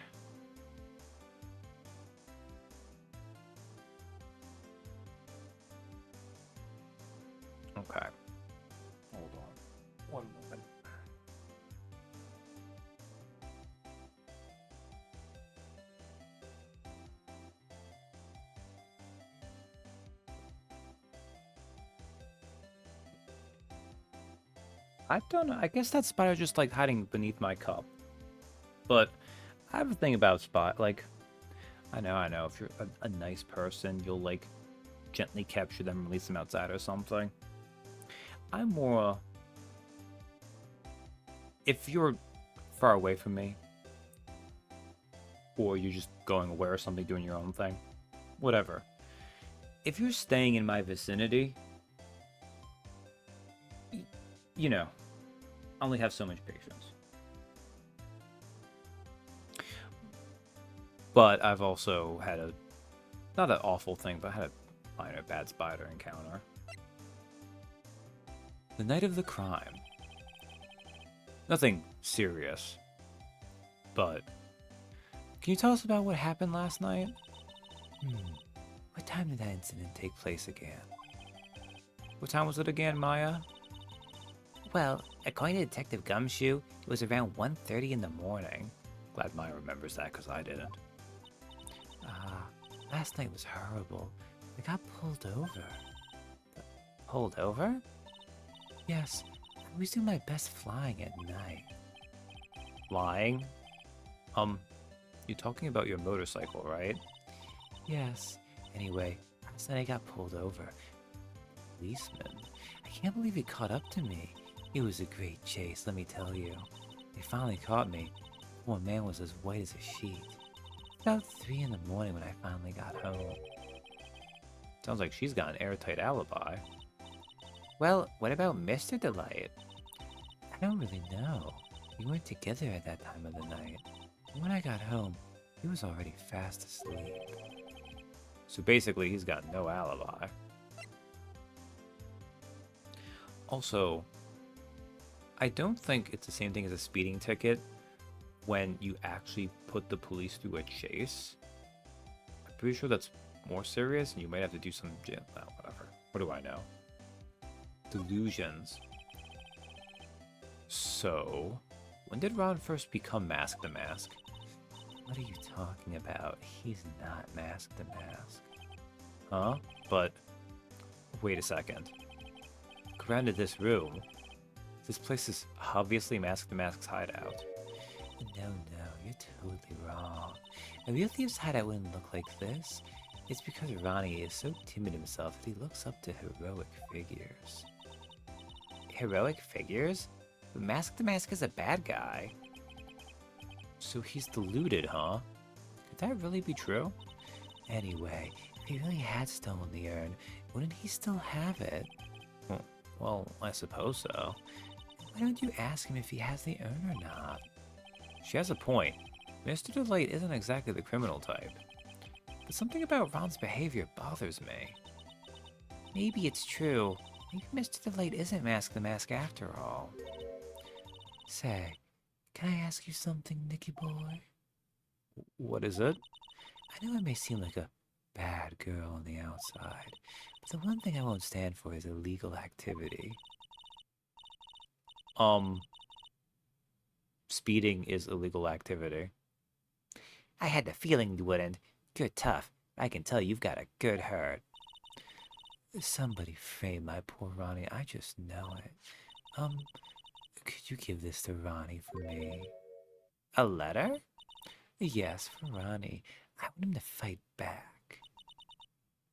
Okay. Hold on. One moment. I guess that spider just like hiding beneath my cup. But I have a thing about like, I know, if you're a nice person, you'll like gently capture them, release them outside or something. I'm more, if you're far away from me, or you're just going away or something, doing your own thing, whatever. If you're staying in my vicinity, you know, I only have so much patience. But I've also had not an awful thing, but I had a minor bad spider encounter. The night of the crime. Nothing serious. But can you tell us about what happened last night? What time did that incident take place again? What time was it again, Maya? Well, according to Detective Gumshoe, it was around 1:30 in the morning. Glad Maya remembers that, because I didn't. Last night was horrible. I got pulled over. Pulled over? Yes, I always do my best flying at night. Lying? You're talking about your motorcycle, right? Yes. Anyway, last night I got pulled over. Policeman. I can't believe he caught up to me. It was a great chase, let me tell you. They finally caught me. Poor man was as white as a sheet. About 3 in the morning when I finally got home. Sounds like she's got an airtight alibi. Well, what about Mr. Delight? I don't really know. We weren't together at that time of the night. When I got home, he was already fast asleep. So basically, he's got no alibi. Also, I don't think it's the same thing as a speeding ticket when you actually put the police through a chase. I'm pretty sure that's more serious, and you might have to do some jail. Oh, whatever. What do I know? Delusions. So, when did Ron first become Mask the Mask? What are you talking about? He's not Mask the Mask. Huh? But, wait a second. Grounded this room. This place is obviously Mask the Mask's hideout. No, you're totally wrong. A real thief's hideout wouldn't look like this. It's because Ronnie is so timid himself that he looks up to heroic figures. Heroic figures? But Mask the Mask is a bad guy. So he's deluded, huh? Could that really be true? Anyway, if he really had stolen the urn, wouldn't he still have it? Well, I suppose so. Why don't you ask him if he has the urn or not? She has a point. Mr. Delight isn't exactly the criminal type. But something about Ron's behavior bothers me. Maybe it's true. Maybe Mr. Delight isn't Mask the Mask after all. Say, can I ask you something, Nicky boy? What is it? I know I may seem like a bad girl on the outside, but the one thing I won't stand for is illegal activity. speeding is illegal activity. I had the feeling you wouldn't. You're tough. I can tell you've got a good heart. Somebody frame my poor Ronnie. I just know it. Could you give this to Ronnie for me? A letter? Yes, for Ronnie. I want him to fight back.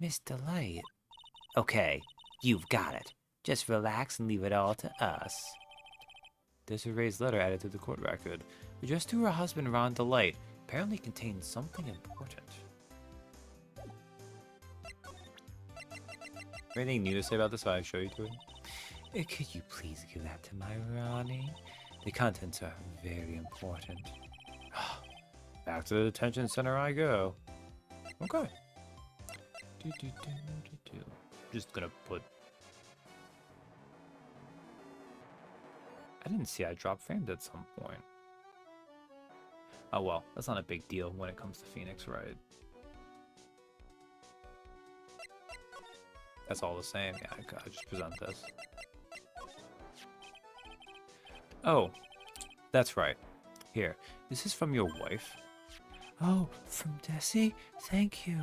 Mr. Light. Okay, you've got it. Just relax and leave it all to us. Desiree's letter added to the court record, addressed to her husband Ron DeLight, apparently contained something important. Anything new to say about this? I show you to it. Could you please give that to my Ronnie? The contents are very important. Back to the detention center I go. Okay. Just gonna put. I didn't see I dropped framed at some point. Oh well, that's not a big deal when it comes to Phoenix, right? That's all the same. Yeah, I just present this. Oh, that's right. Here, this is from your wife. Oh, from Desi? Thank you.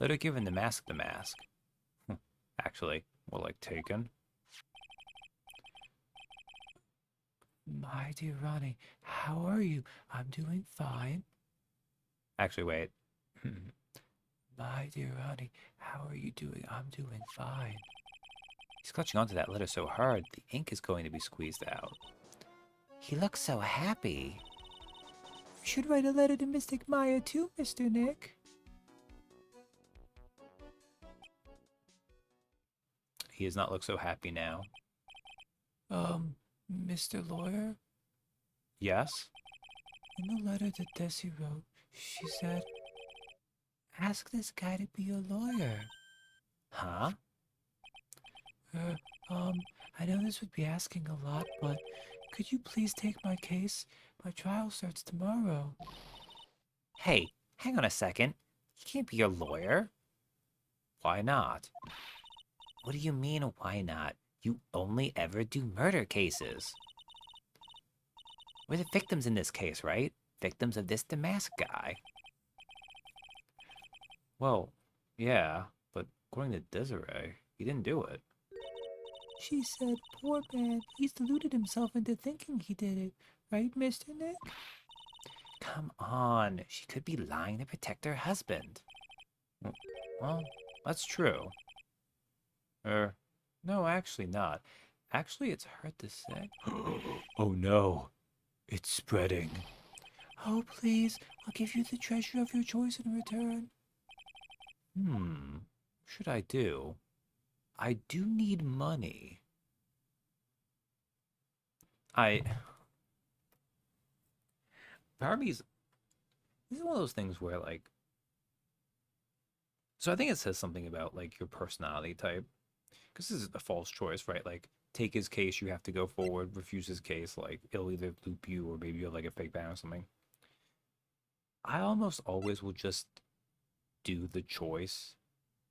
Let her give the mask. Actually, more like taken. My dear Ronnie, how are you? I'm doing fine. Actually, wait. My dear Ronnie, how are you doing? I'm doing fine. He's clutching onto that letter so hard, the ink is going to be squeezed out. He looks so happy. You should write a letter to Mystic Maya too, Mr. Nick. He does not look so happy now. Mr. Lawyer? Yes? In the letter that Desi wrote, she said, ask this guy to be a lawyer. Huh? I know this would be asking a lot, but could you please take my case? My trial starts tomorrow. Hey, hang on a second. He can't be your lawyer. Why not? What do you mean, why not? You only ever do murder cases. We're the victims in this case, right? Victims of this Damask guy. Well, yeah, but according to Desiree, he didn't do it. She said, poor man, he's deluded himself into thinking he did it. Right, Mr. Nick? Come on, she could be lying to protect her husband. Well, that's true. No, actually not. Actually, it's hard to say. Oh no, it's spreading. Oh, please, I'll give you the treasure of your choice in return. What should I do? I do need money. Part of me's... This is one of those things where, like... So I think it says something about, like, your personality type. Because this is a false choice, right? Like, take his case, you have to go forward. Refuse his case, like, it'll either loop you or maybe you have, like, a fake ban or something. I almost always will just do the choice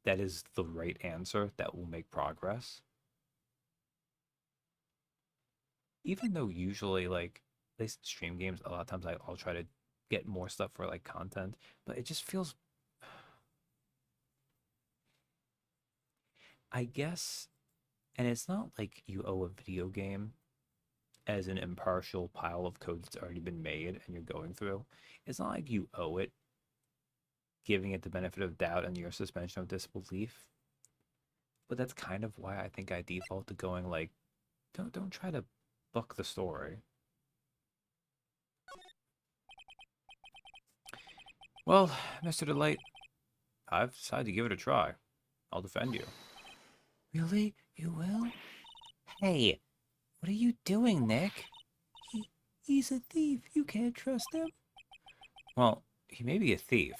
that is the right answer that will make progress. Even though usually, like, at least stream games, a lot of times I'll try to get more stuff for, like, content, but it just feels... I guess, and it's not like you owe a video game as an impartial pile of code that's already been made and you're going through. It's not like you owe it, giving it the benefit of doubt and your suspension of disbelief. But that's kind of why I think I default to going like, don't try to buck the story. Well, Mr. Delight, I've decided to give it a try. I'll defend you. Really? You will? Hey, what are you doing, Nick? He's a thief. You can't trust him. Well, he may be a thief,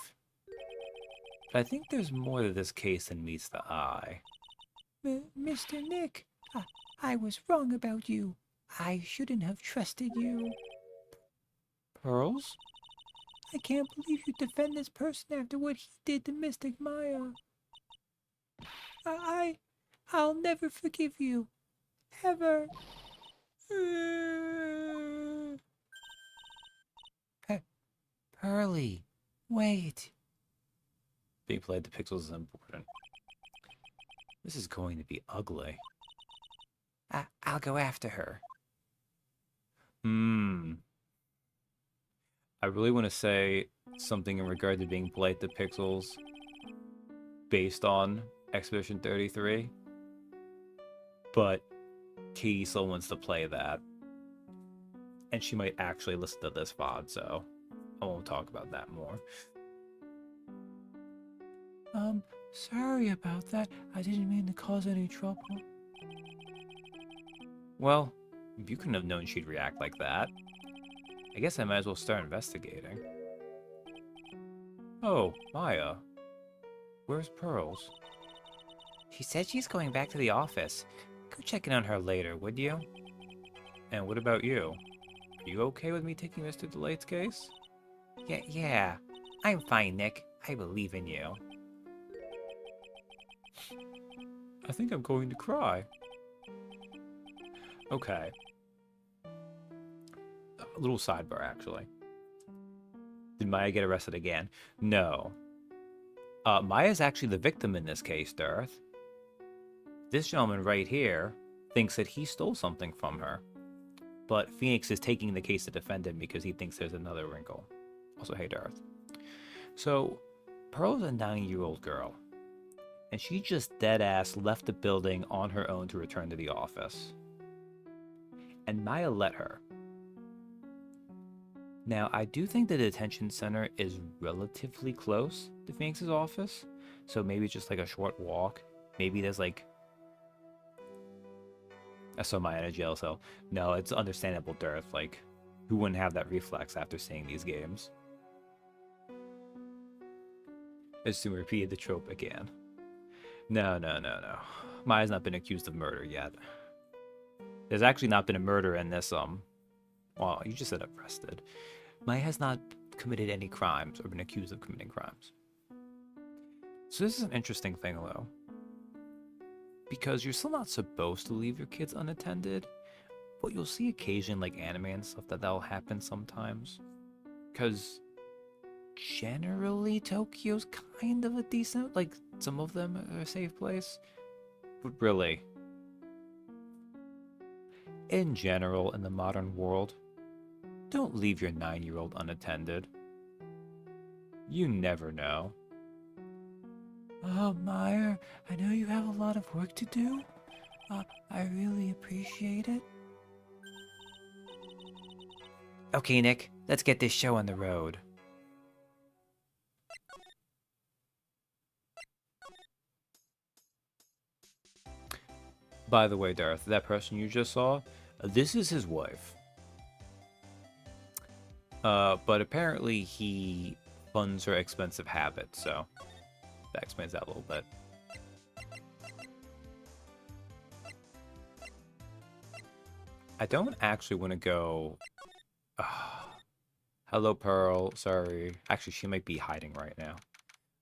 but I think there's more to this case than meets the eye. Mr. Nick, I was wrong about you. I shouldn't have trusted you. Pearls? I can't believe you defend this person after what he did to Mystic Maya. I'll never forgive you. Ever. Hurley, wait. Being played to pixels is important. This is going to be ugly. I'll go after her. I really want to say something in regard to being polite to pixels based on Expedition 33, but Katie still wants to play that. And she might actually listen to this VOD, so I won't talk about that more. Sorry about that. I didn't mean to cause any trouble. Well, you couldn't have known she'd react like that. I guess I might as well start investigating. Oh, Maya. Where's Pearls? She said she's going back to the office. Go check in on her later, would you? And what about you? Are you okay with me taking Mr. Delight's case? Yeah. I'm fine, Nick. I believe in you. I think I'm going to cry. Okay. A little sidebar, actually. Did Maya get arrested again? No. Maya's actually the victim in this case, Darth. This gentleman right here thinks that he stole something from her. But Phoenix is taking the case to defend him because he thinks there's another wrinkle. Also, hey, Darth. So, Pearl's a 9-year-old girl. And she just dead-ass left the building on her own to return to the office. And Maya let her. Now, I do think the detention center is relatively close to Phoenix's office. So maybe just like a short walk. Maybe there's like... I saw Maya in a jail cell. No, it's understandable, Darth. Like, who wouldn't have that reflex after seeing these games? Assume repeated the trope again. No. Maya's not been accused of murder yet. There's actually not been a murder in this, well, you just said arrested. Maya has not committed any crimes or been accused of committing crimes. So this is an interesting thing, though. Because you're still not supposed to leave your kids unattended, but you'll see occasion like anime and stuff that'll happen sometimes. Because generally Tokyo's kind of a decent, like some of them are a safe place. But really, in general, in the modern world, don't leave your 9-year-old unattended. You never know. Oh, Meyer, I know you have a lot of work to do. I really appreciate it. Okay, Nick, let's get this show on the road. By the way, Darth, that person you just saw, this is his wife. But apparently he funds her expensive habits, so that explains that a little bit. I don't actually want to go... Hello, Pearl. Sorry. Actually, she might be hiding right now.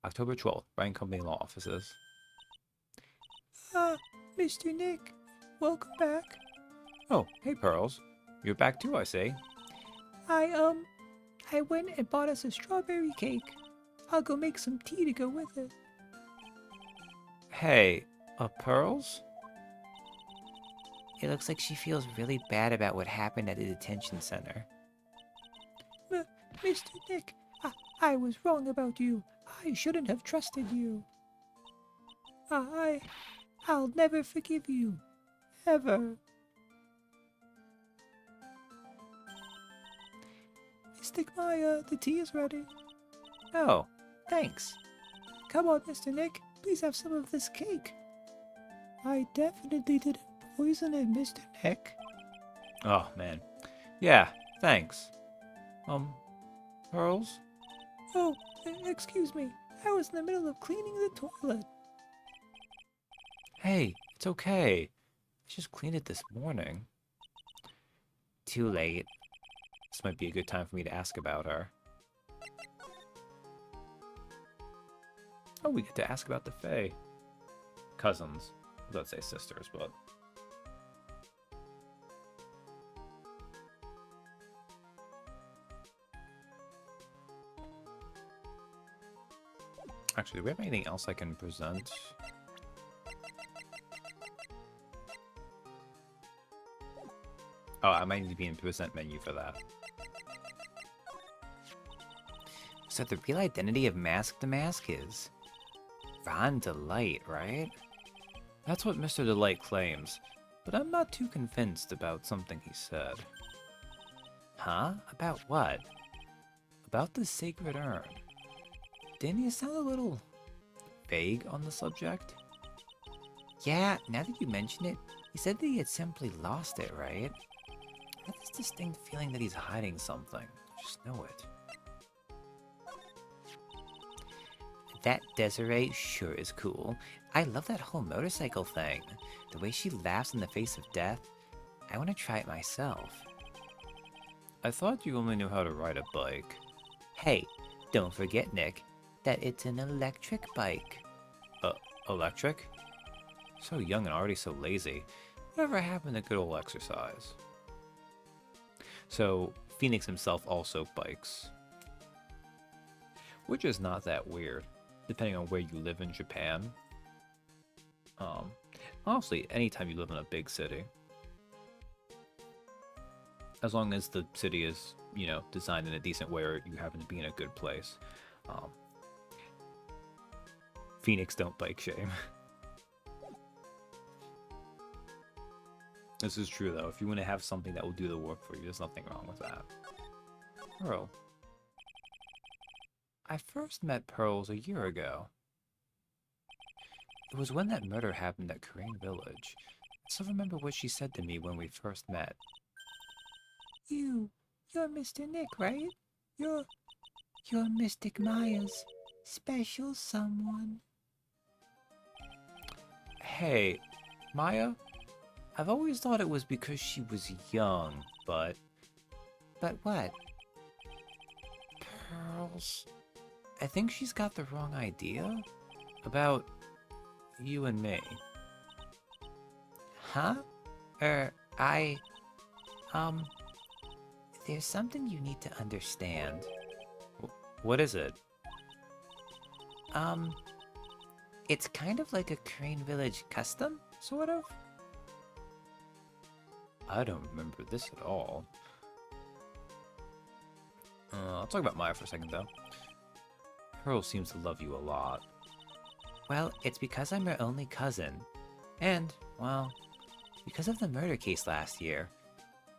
October 12th, Wright Company Law Offices. Mr. Nick, welcome back. Oh, hey, Pearls. You're back too, I see. I went and bought us a strawberry cake. I'll go make some tea to go with it. Hey, Pearls? It looks like she feels really bad about what happened at the detention center. Mr. Nick, I was wrong about you. I shouldn't have trusted you. I'll never forgive you. Ever. Mr. Maya, the tea is ready. Oh, thanks. Come on, Mr. Nick. Please have some of this cake. I definitely didn't poison it, Mr. Nick. Oh, man. Yeah, thanks. Pearls? Oh, excuse me. I was in the middle of cleaning the toilet. Hey, it's okay. I just cleaned it this morning. Too late. This might be a good time for me to ask about her. Oh, we get to ask about the Fae. Cousins. Let's say sisters, but... Actually, do we have anything else I can present? Oh, I might need to be in present menu for that. So the real identity of Mask the Mask is Ron Delight, right? That's what Mr. Delight claims, but I'm not too convinced about something he said. Huh? About what? About the sacred urn. Didn't he sound a little vague on the subject? Yeah, now that you mention it, he said that he had simply lost it, right? I have this distinct feeling that he's hiding something. I just know it. That Desiree sure is cool. I love that whole motorcycle thing. The way she laughs in the face of death. I want to try it myself. I thought you only knew how to ride a bike. Hey, don't forget, Nick, that it's an electric bike. Electric? So young and already so lazy. Whatever happened to good old exercise? So, Phoenix himself also bikes. Which is not that weird, depending on where you live in Japan. Honestly, anytime you live in a big city. As long as the city is, you know, designed in a decent way or you happen to be in a good place. Phoenix don't bike shame. This is true though. If you want to have something that will do the work for you, there's nothing wrong with that. Pearl. I first met Pearls a year ago. It was when that murder happened at Crane Village. I still remember what she said to me when we first met. You're Mr. Nick, right? You're Mystic Maya's special someone. Hey, Maya? I've always thought it was because she was young, but... But what? Pearls... I think she's got the wrong idea about you and me. Huh? There's something you need to understand. What is it? It's kind of like a Crane Village custom, sort of? I don't remember this at all. I'll talk about Maya for a second, though. Pearl seems to love you a lot. Well, it's because I'm her only cousin. And, well, because of the murder case last year,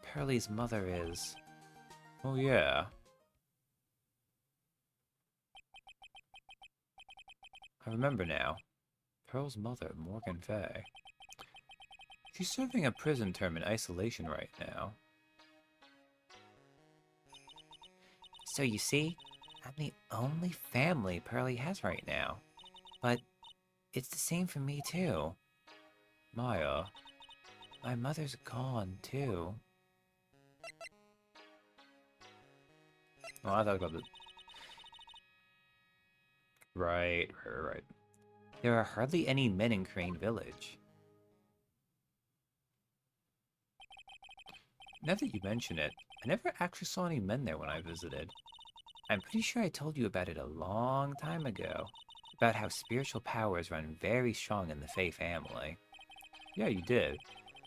Pearlie's mother is... Oh, yeah. I remember now. Pearl's mother, Morgan Fay. She's serving a prison term in isolation right now. So you see, I'm the only family Pearlie has right now. But it's the same for me too. Maya. My mother's gone too. Oh, I thought about it. Right. There are hardly any men in Crane Village. Now that you mention it, I never actually saw any men there when I visited. I'm pretty sure I told you about it a long time ago. About how spiritual powers run very strong in the Fey family. Yeah, you did.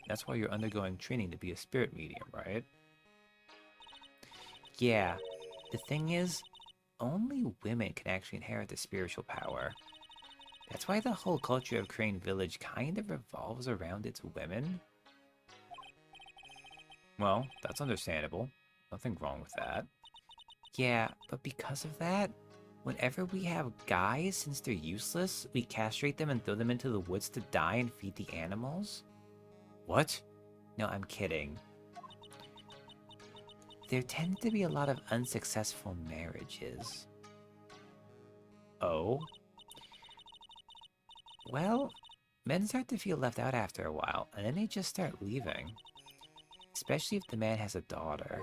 That's why you're undergoing training to be a spirit medium, right? Yeah. The thing is, only women can actually inherit the spiritual power. That's why the whole culture of Crane Village kind of revolves around its women. Well, that's understandable. Nothing wrong with that. Yeah, but because of that, whenever we have guys, since they're useless, we castrate them and throw them into the woods to die and feed the animals. What? No, I'm kidding. There tend to be a lot of unsuccessful marriages. Oh? Well, men start to feel left out after a while, and then they just start leaving. Especially if the man has a daughter.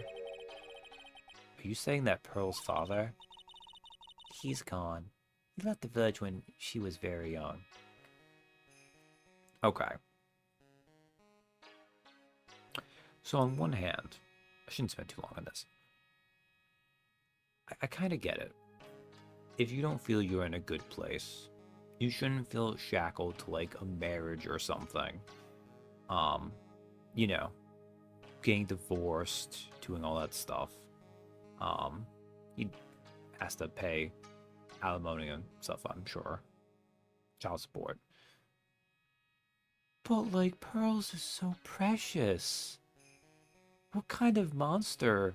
Are you saying that Pearl's father? He's gone. He left the village when she was very young. Okay. So on one hand, I shouldn't spend too long on this. I kind of get it. if you don't feel you're in a good place, you shouldn't feel shackled to like a marriage or something. You know, getting divorced, doing all that stuff. He has to pay alimony and stuff, I'm sure. Child support. But like, pearls are so precious. What kind of monster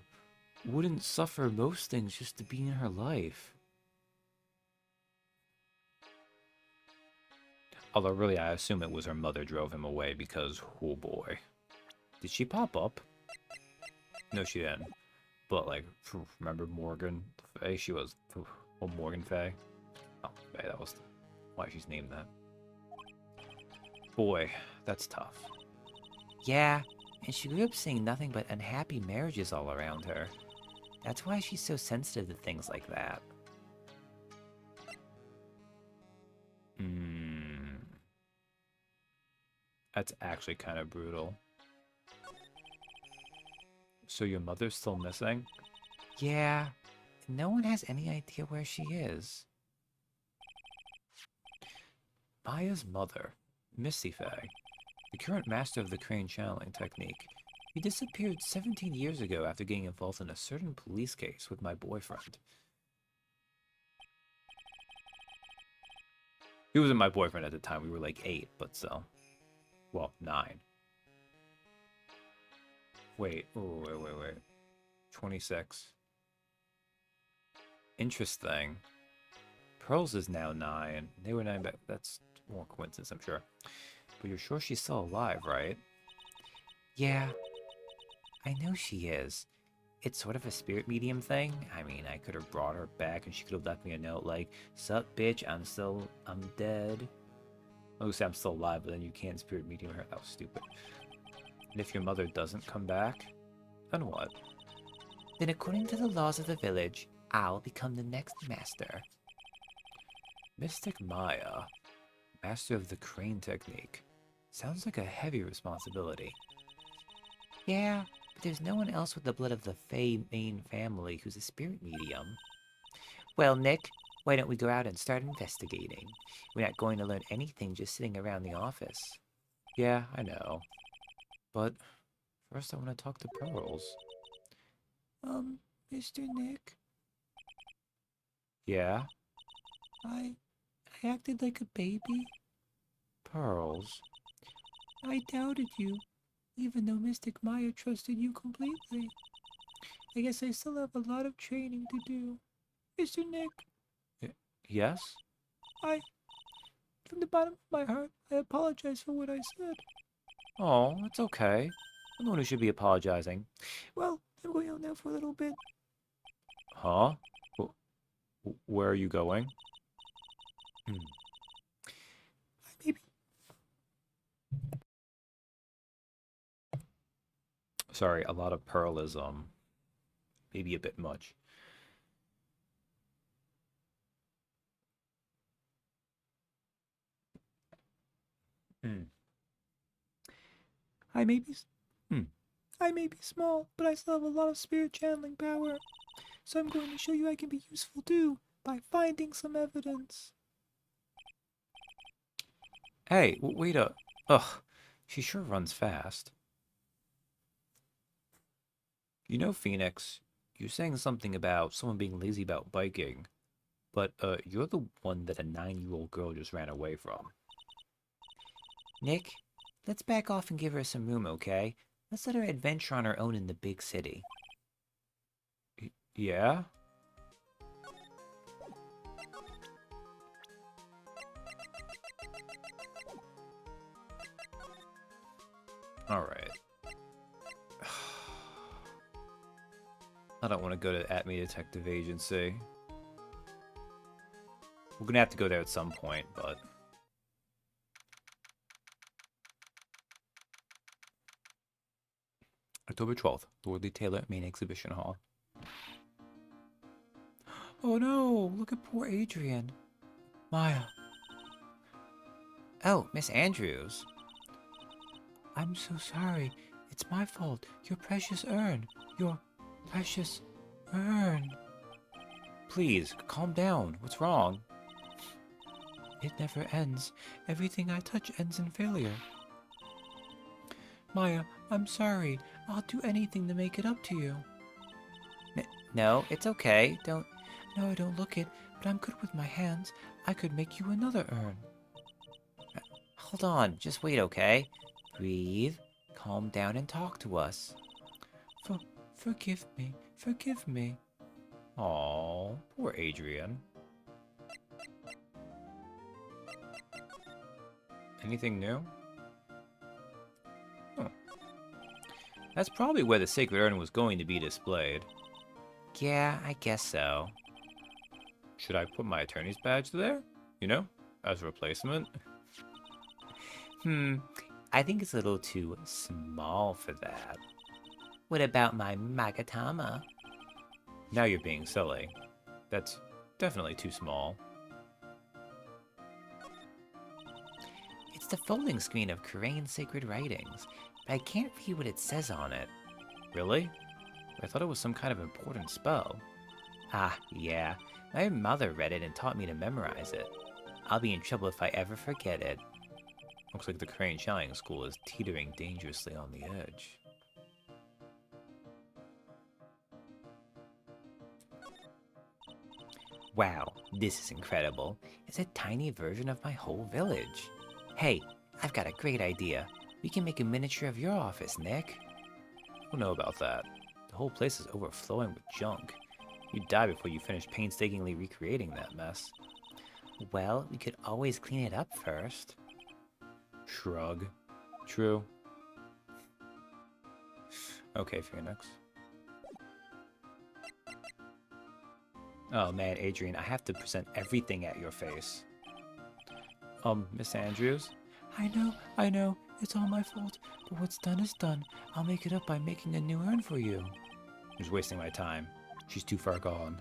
wouldn't suffer most things just to be in her life? Although really, I assume it was her mother drove him away because, oh boy. Did she pop up? No, she didn't. But like, remember Morgan Faye? She was, well, Morgan Faye. Oh, Faye, that was why she's named that. Boy, that's tough. Yeah, and she grew up seeing nothing but unhappy marriages all around her. That's why she's so sensitive to things like that. That's actually kind of brutal. So your mother's still missing? Yeah, no one has any idea where she is. Maya's mother, Misty Faye, the current master of the crane channeling technique. He disappeared 17 years ago after getting involved in a certain police case with my boyfriend. He wasn't my boyfriend at the time. We were like 8, but still. Well, 9. Wait. Ooh, wait. 26. Interesting. Pearls is now 9. They were 9 back. That's more coincidence, I'm sure. But you're sure she's still alive, right? Yeah, I know she is. It's sort of a spirit medium thing. I mean, I could have brought her back and she could have left me a note like, "Sup, bitch, I'm dead." I would say I'm still alive, but then you can't spirit medium her. That was stupid. And if your mother doesn't come back, then what? Then according to the laws of the village, I'll become the next master. Mystic Maya, master of the crane technique. Sounds like a heavy responsibility. Yeah, but there's no one else with the blood of the Fey main family who's a spirit medium. Well, Nick, why don't we go out and start investigating? We're not going to learn anything just sitting around the office. Yeah, I know. But first I want to talk to Pearls. Mr. Nick, Yeah? I acted like a baby. Pearls? I doubted you, even though Mystic Maya trusted you completely. I guess I still have a lot of training to do. Mr. Nick, Yes? from the bottom of my heart, I apologize for what I said. Oh, it's okay. I'm the one who should be apologizing. Well, I'm going out now for a little bit. Huh? Where are you going? Maybe. Sorry, a lot of Pearl is, maybe a bit much. I may be small, but I still have a lot of spirit channeling power. So I'm going to show you I can be useful too, by finding some evidence. Hey, wait up. Ugh, she sure runs fast. You know, Phoenix, you're saying something about someone being lazy about biking, but, you're the one that a 9-year-old girl just ran away from. Nick, let's back off and give her some room, okay? Let's let her adventure on her own in the big city. Yeah? Alright. I don't want to go to Atme Detective Agency. We're gonna have to go there at some point, but... October 12th, Lordly Taylor Main Exhibition Hall. Oh no, look at poor Adrian. Maya, Oh, Miss Andrews. I'm so sorry. It's my fault. Your precious urn. please, calm down. What's wrong? It never ends. Everything I touch ends in failure. Maya, I'm sorry. I'll do anything to make it up to you. No, it's okay. Don't. No, I don't look it, but I'm good with my hands. I could make you another urn. Hold on. Just wait, okay? Breathe. Calm down and talk to us. Forgive me. Forgive me. Aw, poor Adrian. Anything new? Oh. That's probably where the sacred urn was going to be displayed. Yeah, I guess so. Should I put my attorney's badge there? You know, as a replacement? I think it's a little too small for that. What about my Magatama? Now you're being silly. That's definitely too small. It's the folding screen of Korean sacred writings, but I can't read what it says on it. Really? I thought it was some kind of important spell. Ah, yeah. My mother read it and taught me to memorize it. I'll be in trouble if I ever forget it. Looks like the Korean Shining School is teetering dangerously on the edge. Wow, this is incredible. It's a tiny version of my whole village. Hey, I've got a great idea. We can make a miniature of your office, Nick. I don't know about that. The whole place is overflowing with junk. You'd die before you finish painstakingly recreating that mess. Well, we could always clean it up first. Shrug. True. Okay, Phoenix. Oh man, Adrian, I have to present everything at your face. Miss Andrews? I know. It's all my fault. But what's done is done. I'll make it up by making a new urn for you. She's wasting my time. She's too far gone.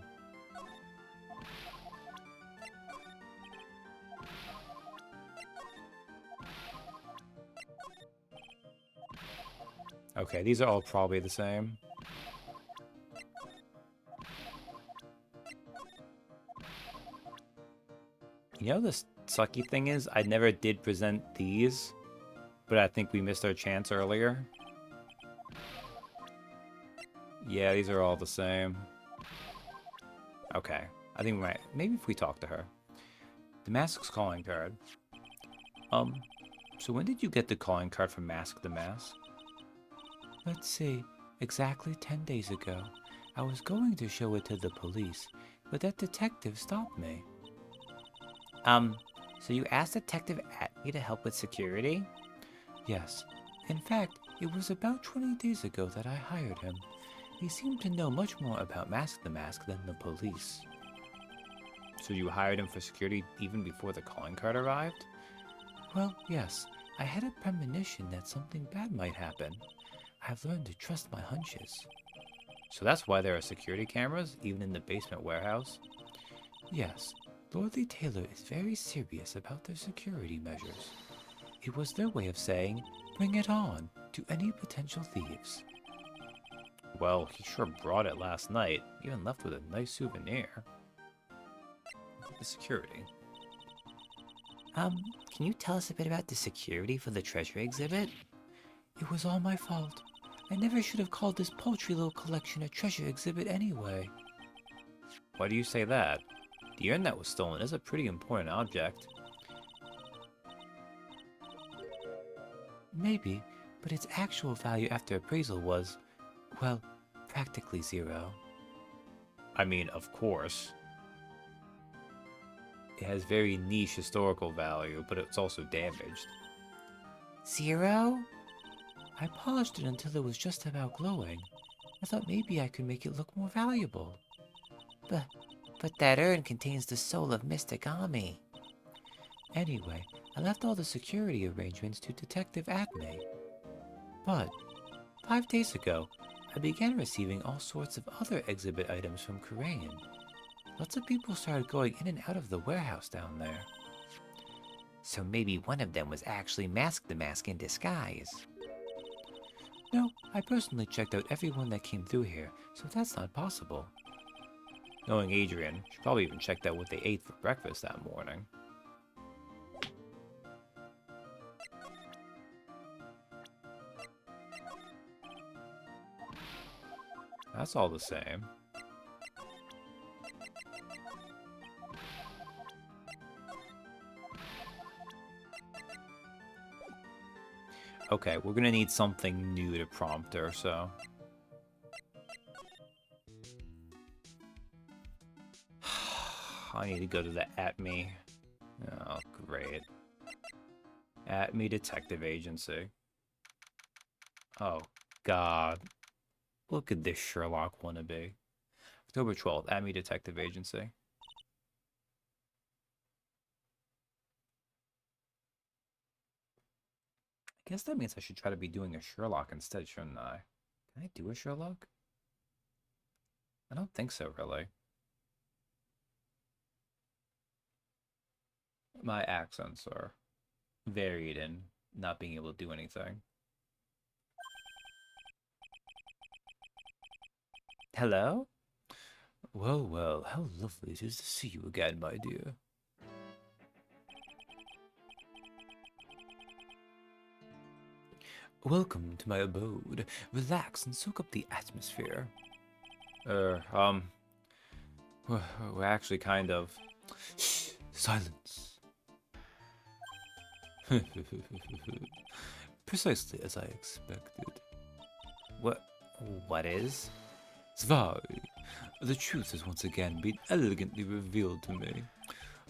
Okay, these are all probably the same. You know, the sucky thing is, I never did present these, but I think we missed our chance earlier. Yeah, these are all the same. Okay, I think we might, maybe if we talk to her. The Mask's calling card. So when did you get the calling card from Mask the Mask? Let's see. Exactly 10 days ago. I was going to show it to the police, but that detective stopped me. So you asked Detective Atney to help with security? Yes. In fact, it was about 20 days ago that I hired him. He seemed to know much more about Mask the Mask than the police. So you hired him for security even before the calling card arrived? Well, yes. I had a premonition that something bad might happen. I've learned to trust my hunches. So that's why there are security cameras, even in the basement warehouse? Yes. Lordly Taylor is very serious about their security measures. It was their way of saying, bring it on, to any potential thieves. Well, he sure brought it last night, even left with a nice souvenir. The security. Can you tell us a bit about the security for the treasure exhibit? It was all my fault. I never should have called this paltry little collection a treasure exhibit anyway. Why do you say that? The urn that was stolen is a pretty important object. Maybe, but its actual value after appraisal was, well, practically zero. I mean, of course. It has very niche historical value, but it's also damaged. Zero? I polished it until it was just about glowing. I thought maybe I could make it look more valuable. But that urn contains the soul of Mystic Ami. Anyway, I left all the security arrangements to Detective Atney. But 5 days ago, I began receiving all sorts of other exhibit items from Korean. Lots of people started going in and out of the warehouse down there. So maybe one of them was actually Mask the Mask in disguise. No, I personally checked out everyone that came through here, so that's not possible. Knowing Adrian, she probably even checked out what they ate for breakfast that morning. That's all the same. Okay, we're gonna need something new to prompt her, so... I need to go to the At Me. Oh, great. At Me Detective Agency. Oh, God. Look at this Sherlock wannabe. October 12th, At Me Detective Agency. I guess that means I should try to be doing a Sherlock instead, shouldn't I? Can I do a Sherlock? I don't think so, really. My accents are varied in not being able to do anything. Hello? Well, well, how lovely it is to see you again, my dear. Welcome to my abode. Relax and soak up the atmosphere. We're actually kind of... Shh! Silence. Precisely as I expected. What is? Svari, the truth has once again been elegantly revealed to me.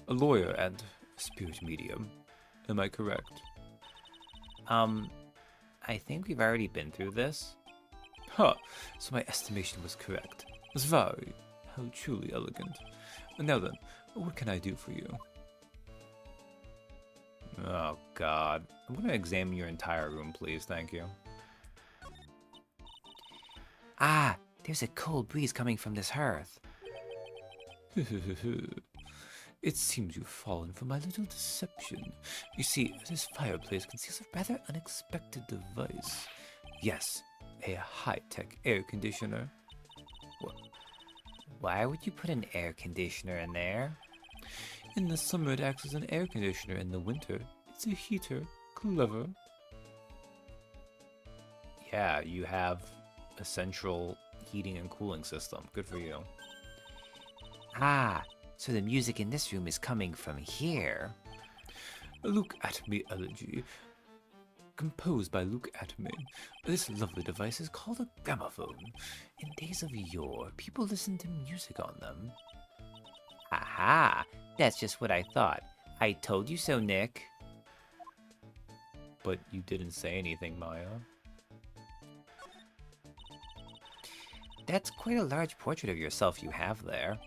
A lawyer and spirit medium. Am I correct? I think we've already been through this. Ha! So my estimation was correct. Svari, how truly elegant. Now then, what can I do for you? Oh, God. I'm going to examine your entire room, please. Thank you. Ah, there's a cold breeze coming from this hearth. It seems you've fallen for my little deception. You see, this fireplace conceals a rather unexpected device. Yes, a high-tech air conditioner. Why would you put an air conditioner in there? In the summer, it acts as an air conditioner. In the winter, it's a heater. Clever. Yeah, you have a central heating and cooling system. Good for you. Ah, so the music in this room is coming from here. Look at me, elegy. Composed by Luke Atme. This lovely device is called a gramophone. In days of yore, people listened to music on them. Aha, that's just what I thought. I told you so, Nick. But you didn't say anything, Maya. That's quite a large portrait of yourself you have there.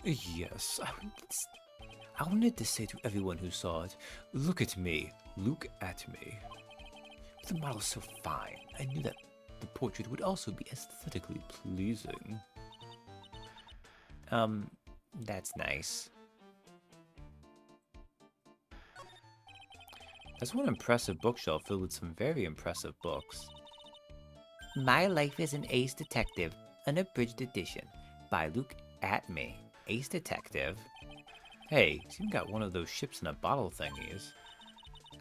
Yes, I wanted to say to everyone who saw it, look at me, look at me. The model is so fine, I knew that the portrait would also be aesthetically pleasing. That's nice. That's one impressive bookshelf filled with some very impressive books. My Life as an Ace Detective, unabridged edition, by Luke Atme. Ace Detective? Hey, he's even got one of those ships in a bottle thingies.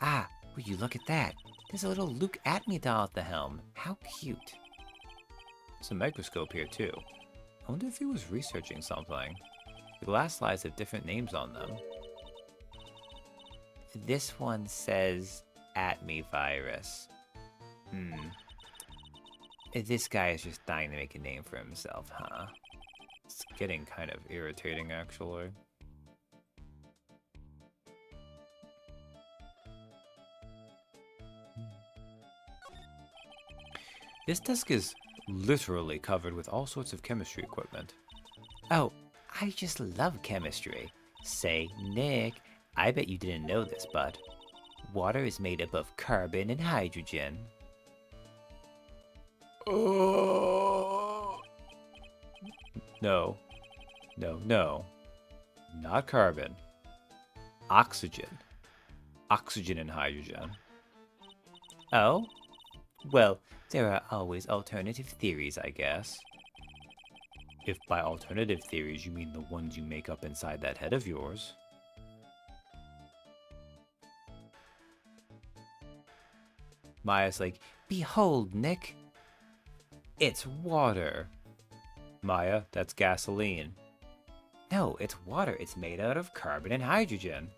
Ah, will you look at that? There's a little Luke Atme doll at the helm. How cute. There's a microscope here, too. I wonder if he was researching something. The glass slides have different names on them. This one says Atme virus. This guy is just dying to make a name for himself, huh? It's getting kind of irritating, actually. This desk is literally covered with all sorts of chemistry equipment. Oh, I just love chemistry. Say, Nick, I bet you didn't know this, but water is made up of carbon and hydrogen. No. No. Not carbon. Oxygen. Oxygen and hydrogen. Oh? Well, there are always alternative theories, I guess. If by alternative theories you mean the ones you make up inside that head of yours. Maya's like, behold, Nick. It's water. Maya, that's gasoline. No, it's water. It's made out of carbon and hydrogen.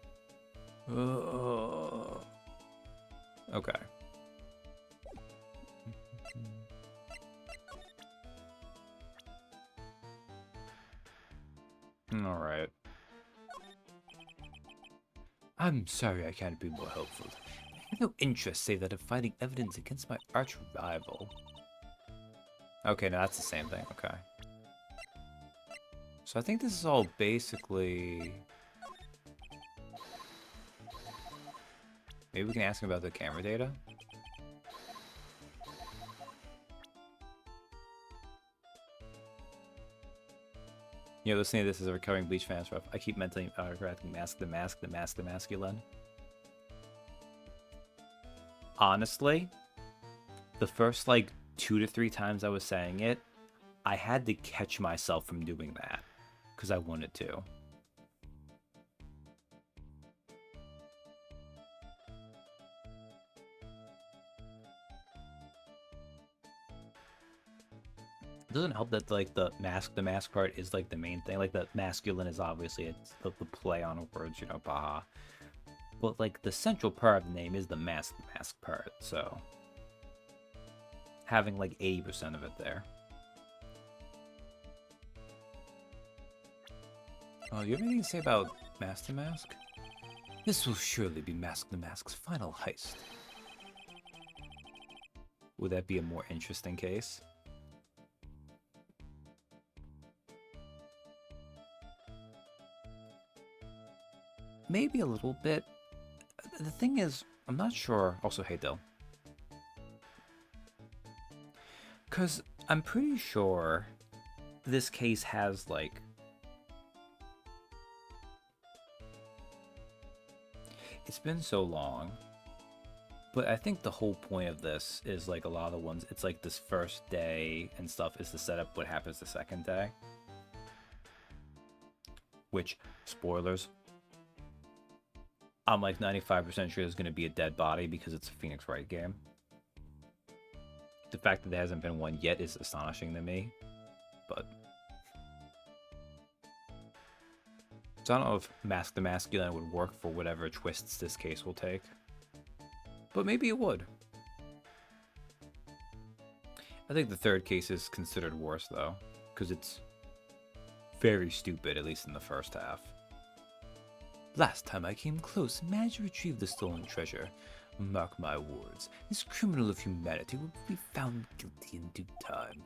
Okay. Alright. I'm sorry I can't be more helpful. I have no interest save that of finding evidence against my arch rival. Okay, no, that's the same thing. Okay. So I think this is all basically... Maybe we can ask him about the camera data? You know, listening to this as a recovering Bleach fan, rough. I keep mentally correcting the masculine. Honestly, the first, like, 2 to 3 times I was saying it, I had to catch myself from doing that. Because I wanted to. It doesn't help that, like, the mask part is, like, the main thing. Like, the masculine is obviously, it's the play on words, you know, baha. But, like, the central part of the name is the mask part, so... Having, like, 80% of it there. Oh, you have anything to say about Mask to Mask? This will surely be Mask to Mask's final heist. Would that be a more interesting case? Maybe a little bit. The thing is, I'm not sure. Also, hey, Dill. Because I'm pretty sure this case has, like... It's been so long. But I think the whole point of this is, like, a lot of the ones... It's like this first day and stuff is to set up what happens the second day. Which, spoilers... I'm like 95% sure there's going to be a dead body because it's a Phoenix Wright game. The fact that there hasn't been one yet is astonishing to me, but... So I don't know if Mask the Masculine would work for whatever twists this case will take. But maybe it would. I think the third case is considered worse though, because it's very stupid, at least in the first half. Last time I came close and managed to retrieve the stolen treasure. Mark my words, this criminal of humanity will be found guilty in due time.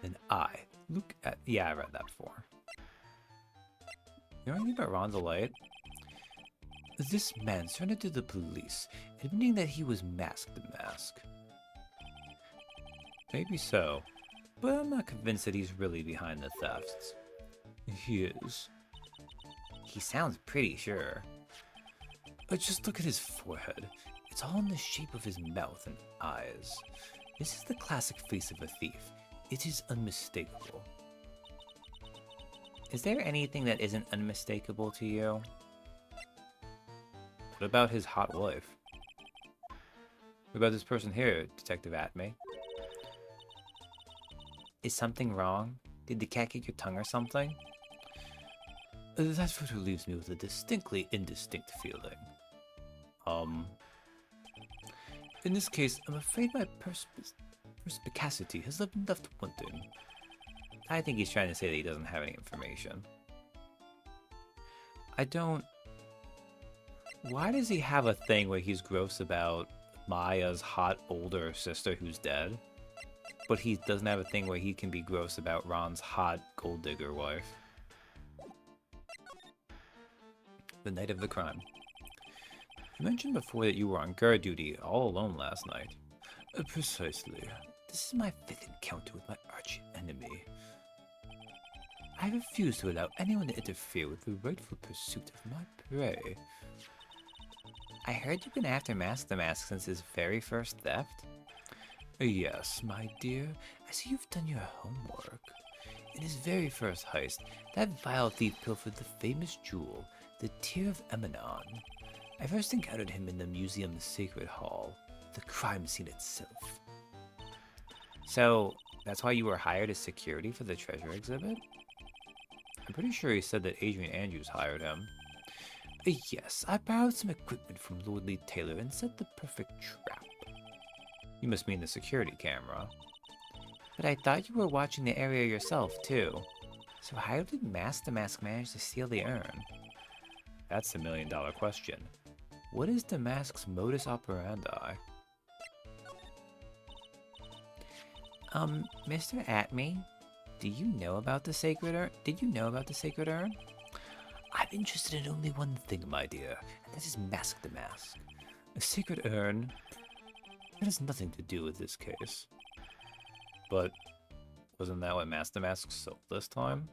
Then I look at... Yeah, I read that before. You know anything about Ron the Light? This man surrendered to the police, admitting that he was Mask the Mask. Maybe so, but I'm not convinced that he's really behind the thefts. He is. He sounds pretty sure. Just look at his forehead. It's all in the shape of his mouth and eyes. This is the classic face of a thief. It is unmistakable. Is there anything that isn't unmistakable to you? What about his hot wife? What about this person here, Detective Atme? Is something wrong? Did the cat get your tongue or something? That photo leaves me with a distinctly indistinct feeling. In this case, I'm afraid my perspicacity has been left wanting. I think he's trying to say that he doesn't have any information. I don't... Why does he have a thing where he's gross about Maya's hot older sister who's dead? But he doesn't have a thing where he can be gross about Ron's hot gold digger wife. The night of the crime. You mentioned before that you were on guard duty all alone last night. Precisely. This is my 5th encounter with my arch enemy. I refuse to allow anyone to interfere with the rightful pursuit of my prey. I heard you've been after Mask the Mask since his very first theft? Yes, my dear. I see you've done your homework. In his very first heist, that vile thief pilfered the famous jewel, the Tear of Emanon. I first encountered him in the museum's Sacred Hall, the crime scene itself. So, that's why you were hired as security for the treasure exhibit? I'm pretty sure he said that Adrian Andrews hired him. Yes, I borrowed some equipment from Lord Lee Taylor and set the perfect trap. You must mean the security camera. But I thought you were watching the area yourself, too. So how did Mask the Mask manage to steal the urn? That's the million-dollar question. What is the mask's modus operandi? Mr. Atme, do you know about the sacred urn? Did you know about the sacred urn? I'm interested in only one thing, my dear, and that is Mask the Mask. A sacred urn that has nothing to do with this case. But wasn't that what Mask the Mask sold this time?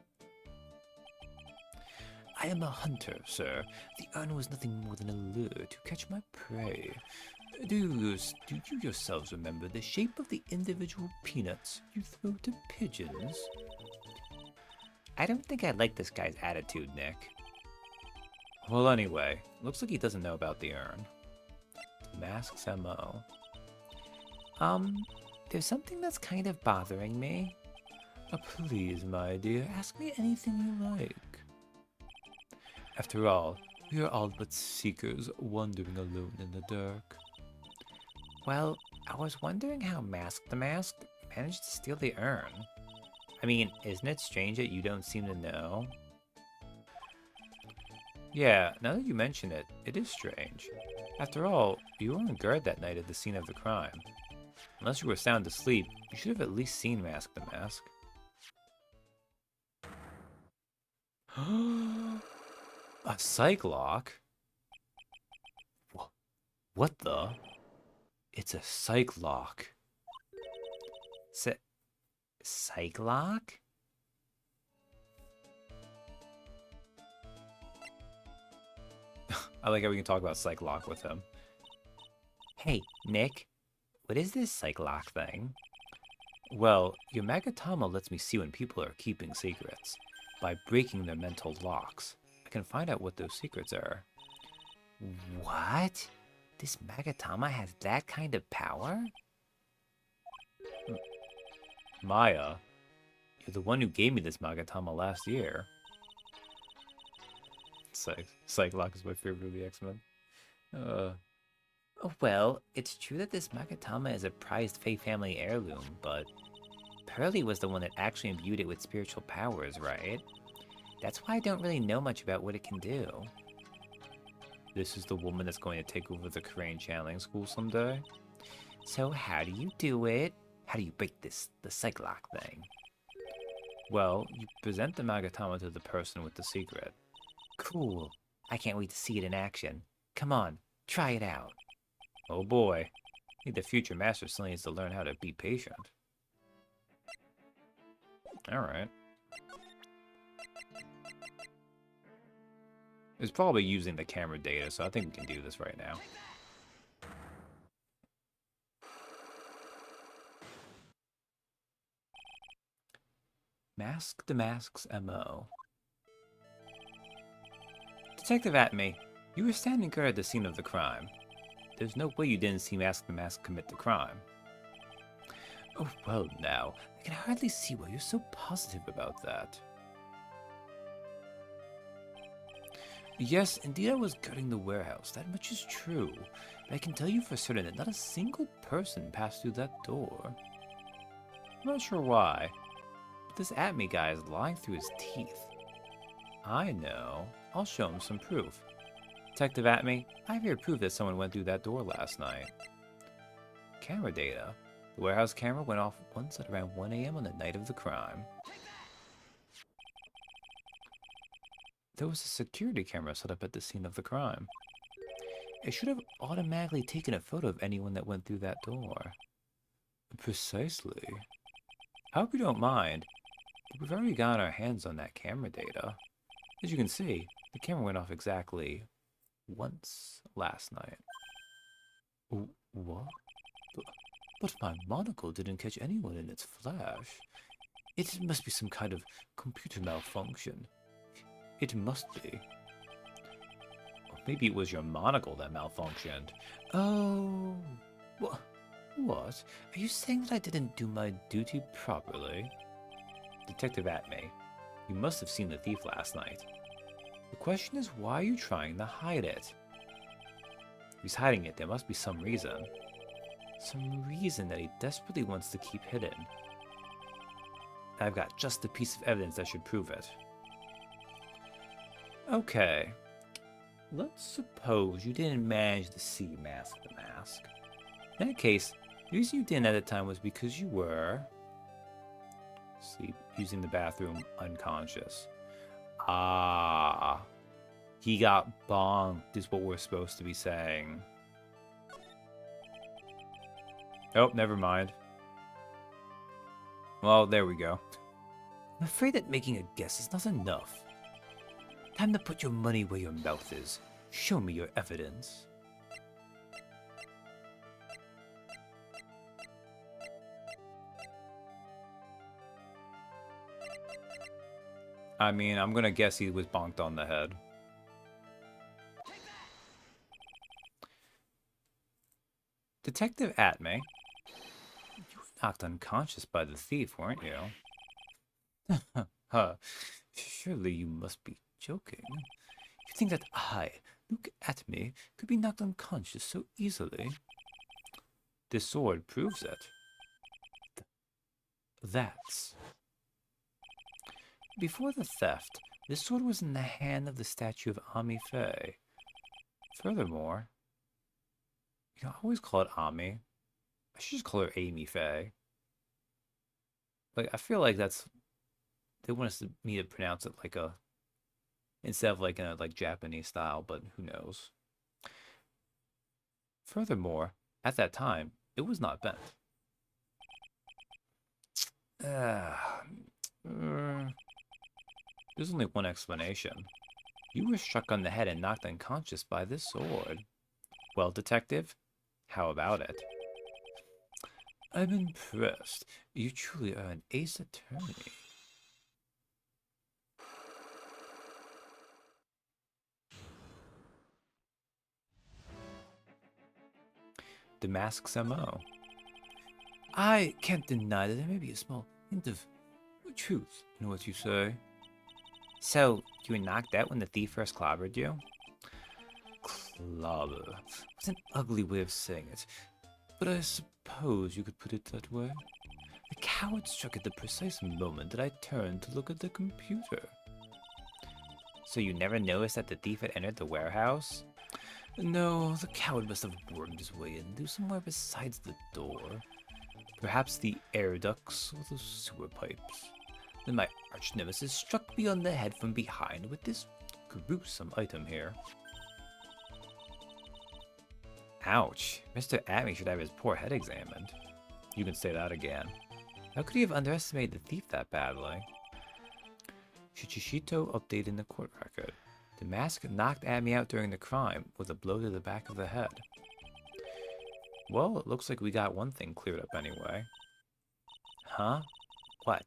I am a hunter, sir. The urn was nothing more than a lure to catch my prey. Do you yourselves remember the shape of the individual peanuts you throw to pigeons? I don't think I like this guy's attitude, Nick. Well, anyway, looks like he doesn't know about the urn. The mask's MO. There's something that's kind of bothering me. Please, my dear, ask me anything you like. After all, we are all but seekers wandering alone in the dark. Well, I was wondering how Mask the Mask managed to steal the urn. I mean, isn't it strange that you don't seem to know? Yeah, now that you mention it, it is strange. After all, you were on guard that night at the scene of the crime. Unless you were sound asleep, you should have at least seen Mask the Mask. A psych lock? What the? It's a psych lock. Psych lock? I like how we can talk about psych lock with him. Hey, Nick, what is this psych lock thing? Well, your Magatama lets me see when people are keeping secrets. By breaking their mental locks, I can find out what those secrets are. What? This Magatama has that kind of power? Maya, you're the one who gave me this Magatama last year. Psych Lock is my favorite of the X-Men. Well, it's true that this Magatama is a prized Fae family heirloom, but Pearly was the one that actually imbued it with spiritual powers, right? That's why I don't really know much about what it can do. This is the woman that's going to take over the Korean channeling school someday? So how do you do it? How do you break the psych lock thing? Well, you present the Magatama to the person with the secret. Cool. I can't wait to see it in action. Come on, try it out. Oh boy. I think the future master still needs to learn how to be patient. Alright. It's probably using the camera data, so I think we can do this right now. Mask the Mask's MO. Detective Atme, you were standing guard at the scene of the crime. There's no way you didn't see Mask the Mask commit the crime. Oh, well now, I can hardly see why you're so positive about that. Yes, indeed I was guarding the warehouse, that much is true. But I can tell you for certain that not a single person passed through that door. I'm not sure why, but this Atme guy is lying through his teeth. I know. I'll show him some proof. Detective Atme, I have here proof that someone went through that door last night. Camera data. The warehouse camera went off once at around 1 AM on the night of the crime. There was a security camera set up at the scene of the crime. It should have automatically taken a photo of anyone that went through that door. Precisely. I hope you don't mind, but we've already got our hands on that camera data. As you can see, the camera went off exactly once last night. What? But my monocle didn't catch anyone in its flash. It must be some kind of computer malfunction. It must be. Or maybe it was your monocle that malfunctioned. Oh, what? Are you saying that I didn't do my duty properly? Detective Atme, you must have seen the thief last night. The question is, why are you trying to hide it? If he's hiding it, there must be some reason. Some reason that he desperately wants to keep hidden. I've got just a piece of evidence that should prove it. Okay. Let's suppose you didn't manage to see Mask the Mask. In that case, the reason you didn't at the time was because you were... using the bathroom unconscious. Ah. He got bonked is what we're supposed to be saying. Oh, never mind. Well, there we go. I'm afraid that making a guess is not enough. Time to put your money where your mouth is. Show me your evidence. I mean, I'm gonna guess he was bonked on the head. Detective Atme, you were knocked unconscious by the thief, weren't you? Huh. Surely you must be joking. You think that I, Luke Atme, could be knocked unconscious so easily? This sword proves it. That's... Before the theft, this sword was in the hand of the statue of Ami Faye. Furthermore, I always call it Ami. I should just call her Amy Faye. Like, I feel like that's... They want me to pronounce it like a... Instead of like in a Japanese style, but who knows. Furthermore, at that time, it was not bent. There's only one explanation. You were struck on the head and knocked unconscious by this sword. Well, detective, how about it? I'm impressed. You truly are an ace attorney. The Mask's MO. I can't deny that there may be a small hint of truth in what you say. So, you were knocked out when the thief first clobbered you? Clobber. It's an ugly way of saying it, but I suppose you could put it that way. The coward struck at the precise moment that I turned to look at the computer. So you never noticed that the thief had entered the warehouse? No, the coward must have wormed his way in through somewhere besides the door. Perhaps the air ducts or the sewer pipes. Then my arch-nemesis struck me on the head from behind with this gruesome item here. Ouch. Mr. Atme should have his poor head examined. You can say that again. How could he have underestimated the thief that badly? Shichishito updated the court record. The mask knocked Atme out during the crime with a blow to the back of the head. Well, it looks like we got one thing cleared up anyway. Huh? What?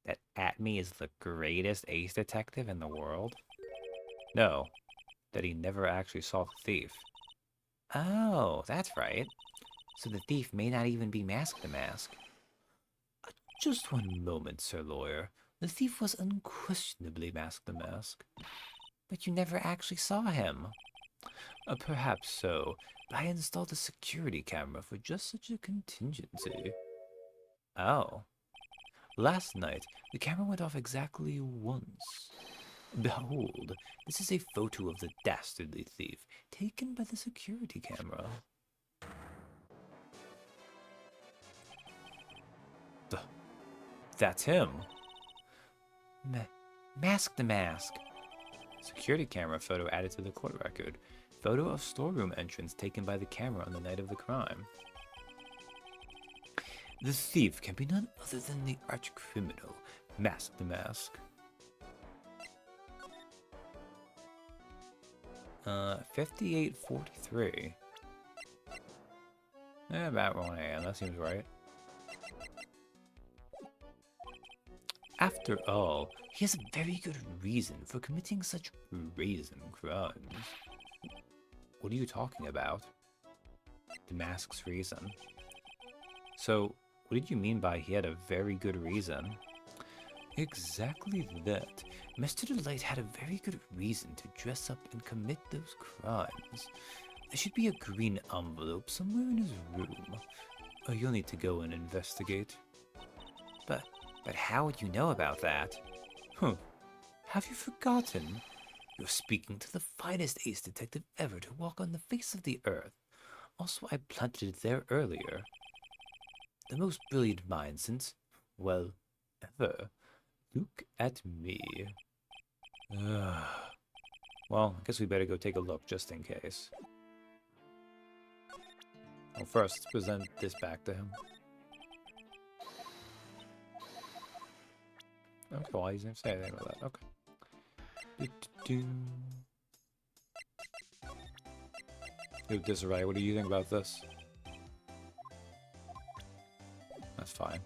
That Atme is the greatest ace detective in the world? No, that he never actually saw the thief. Oh, that's right. So the thief may not even be Mask the Mask. Just one moment, Sir Lawyer. The thief was unquestionably Mask the Mask. But you never actually saw him. Perhaps so, but I installed a security camera for just such a contingency. Oh. Last night, the camera went off exactly once. Behold, this is a photo of the dastardly thief, taken by the security camera. That's him. Mask the Mask. Security camera photo added to the court record. Photo of storeroom entrance taken by the camera on the night of the crime. The thief can be none other than the arch-criminal, Mask the Mask. 5843. About 1 AM, that seems right. After all, he has a very good reason for committing such brazen crimes. What are you talking about? The mask's reason. So, what did you mean by he had a very good reason? Exactly that. Mr. Delight had a very good reason to dress up and commit those crimes. There should be a green envelope somewhere in his room. Oh, you'll need to go and investigate. But how would you know about that? Huh. Have you forgotten? You're speaking to the finest ace detective ever to walk on the face of the earth. Also, I planted it there earlier. The most brilliant mind since, well, ever. Look at me. Well, I guess we better go take a look just in case. Well, first, let's present this back to him. Okay, well, he's gonna say anything about that. Okay. Dude, Disarray, what do you think about this? That's fine.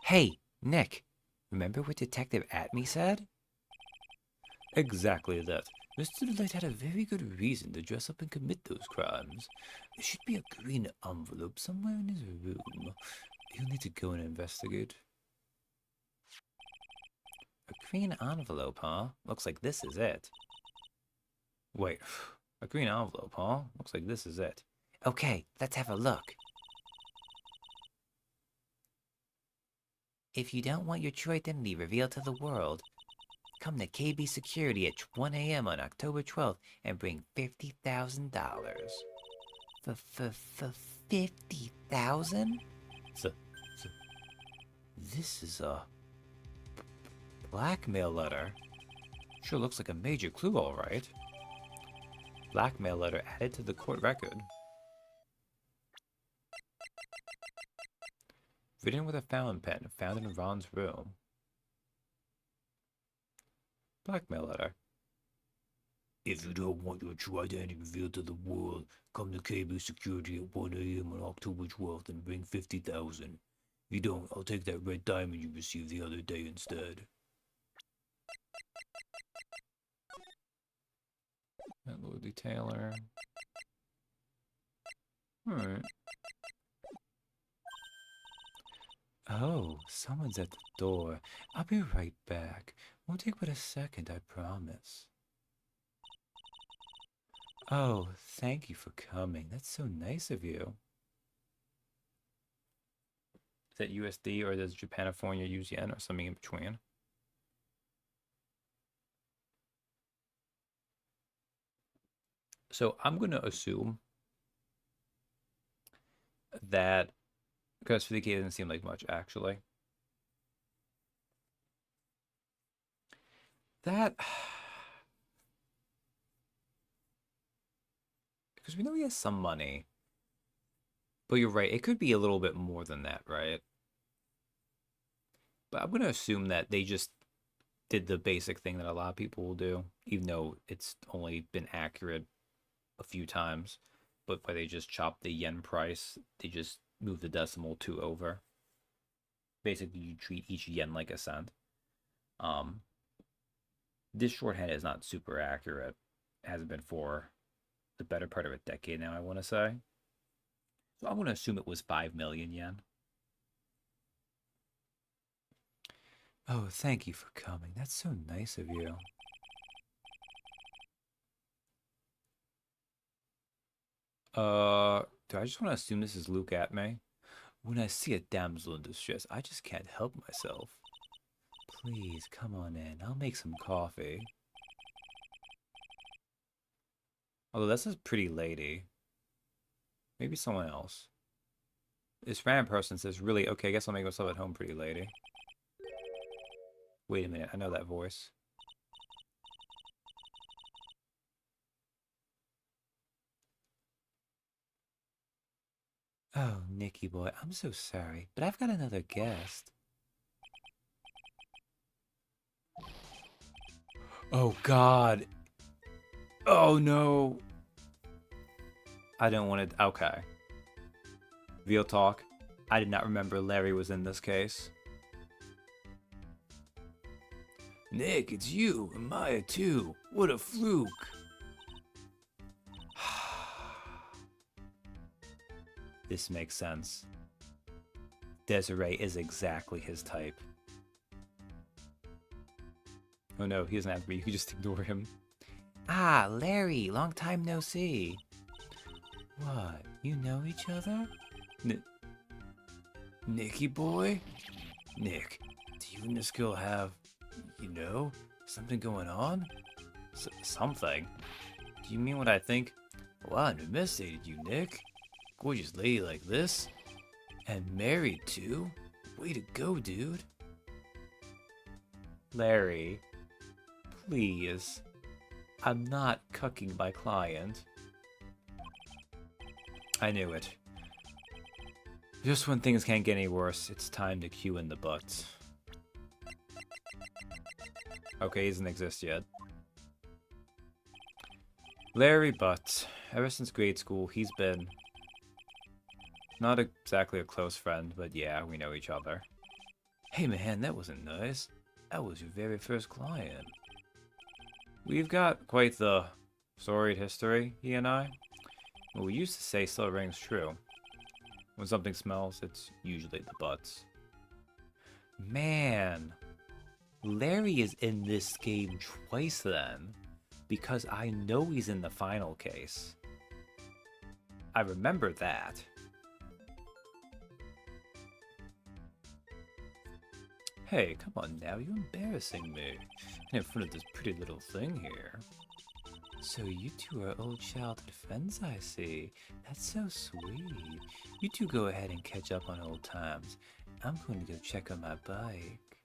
Hey, Nick, remember what Detective Atme said? Exactly that. Mr. Delight had a very good reason to dress up and commit those crimes. There should be a green envelope somewhere in his room. You'll need to go and investigate. A green envelope, huh? Looks like this is it. Wait, a green envelope, huh? Looks like this is it. Okay, let's have a look. If you don't want your true identity revealed to the world, come to KB Security at 1 a.m. on October 12th and bring $50,000. $50,000? This is a blackmail letter. Sure looks like a major clue, all right. Blackmail letter added to the court record. Written with a fountain pen found in Ron's room. Blackmail letter. If you don't want your true identity revealed to the world, come to KB Security at 1 a.m. on October 12th and bring 50,000. If you don't, I'll take that red diamond you received the other day instead. And Lord Taylor. Alright. Oh, someone's at the door. I'll be right back. Won't take but a second, I promise. Oh, thank you for coming. That's so nice of you. Is that USD or does Japanifornia use yen or something in between? So I'm going to assume that, because 50K doesn't seem like much actually, that, because we know he has some money, but you're right, it could be a little bit more than that, right? But I'm going to assume that they just did the basic thing that a lot of people will do, even though it's only been accurate a few times, but where they just chopped the yen price, they just moved the decimal 2 over. Basically, you treat each yen like a cent. This shorthand is not super accurate. It hasn't been for the better part of a decade now, I want to say. So I'm going to assume it was 5 million yen. Oh, thank you for coming. That's so nice of you. Do I just want to assume this is Luke Atme? When I see a damsel in distress, I just can't help myself. Please, come on in. I'll make some coffee. Although that's a pretty lady. Maybe someone else. This random person says, really, okay, I guess I'll make myself at home, pretty lady. Wait a minute, I know that voice. Oh, Nicky boy, I'm so sorry, but I've got another guest. Oh, God. Oh, no. I don't want to... Okay. Real talk. I did not remember Larry was in this case. Nick, it's you and Maya too. What a fluke. This makes sense. Desiree is exactly his type. Oh no, he doesn't have to be. You can just ignore him. Ah, Larry, long time no see. What? You know each other? Nicky boy? Nick, do you and this girl have, something going on? Something? Do you mean what I think? Well, I domesticated you, Nick. Gorgeous lady like this. And married too. Way to go, dude. Larry, please. I'm not cucking my client. I knew it. Just when things can't get any worse, it's time to cue in the butts. Okay, he doesn't exist yet. Larry Butt. Ever since grade school, he's been not exactly a close friend, but yeah, we know each other. Hey man, that wasn't nice. That was your very first client. We've got quite the storied history, he and I. What we used to say still rings true. When something smells, it's usually the butts. Man, Larry is in this game twice then, because I know he's in the final case. I remember that. Hey, come on now, you're embarrassing me. And in front of this pretty little thing here. So you two are old childhood friends, I see. That's so sweet. You two go ahead and catch up on old times. I'm going to go check on my bike.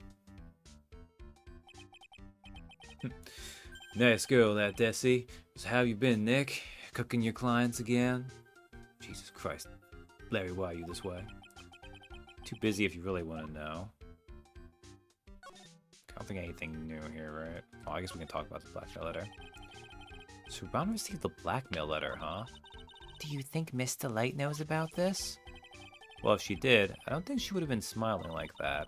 Nice girl, that Desi. So how you been, Nick? Cooking your clients again? Jesus Christ. Larry, why are you this way? Too busy if you really want to know. I don't think anything new here, right? Oh, I guess we can talk about the blackmail letter. So Ron received the blackmail letter, huh? Do you think Miss Delight knows about this? Well, if she did, I don't think she would have been smiling like that.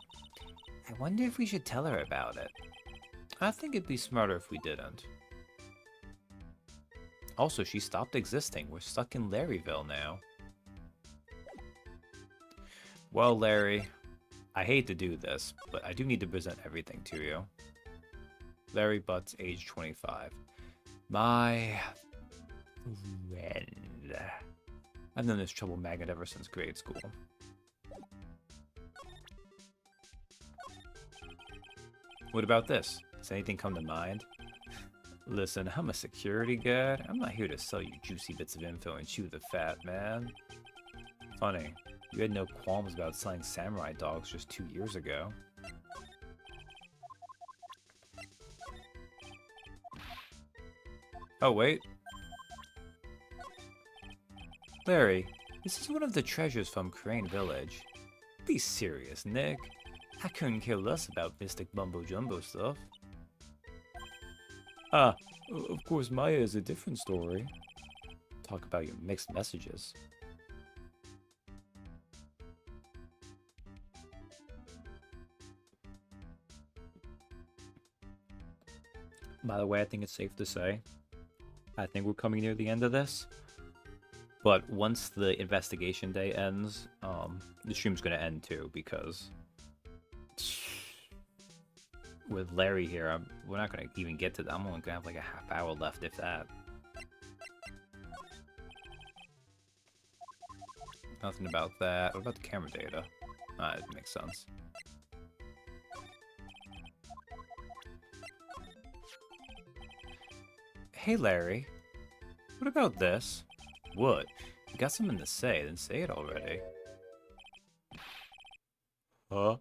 I wonder if we should tell her about it. I think it'd be smarter if we didn't. Also, she stopped existing. We're stuck in Larryville now. Well, Larry, I hate to do this, but I do need to present everything to you. Larry Butts, age 25. My friend. I've known this trouble magnet ever since grade school. What about this? Does anything come to mind? Listen, I'm a security guard. I'm not here to sell you juicy bits of info and chew the fat, man. Funny, you had no qualms about selling samurai dogs just 2 years ago. Oh, wait. Larry, this is one of the treasures from Crane Village. Be serious, Nick. I couldn't care less about mystic mumbo-jumbo stuff. Ah, of course Maya is a different story. Talk about your mixed messages. By the way, I think it's safe to say, I think we're coming near the end of this. But once the investigation day ends, the stream's gonna end too, because with Larry here, we're not gonna even get to that. I'm only gonna have like a half hour left, if that. Nothing about that. What about the camera data? Ah, it makes sense. Hey, Larry. What about this? What? You got something to say, then say it already. Huh?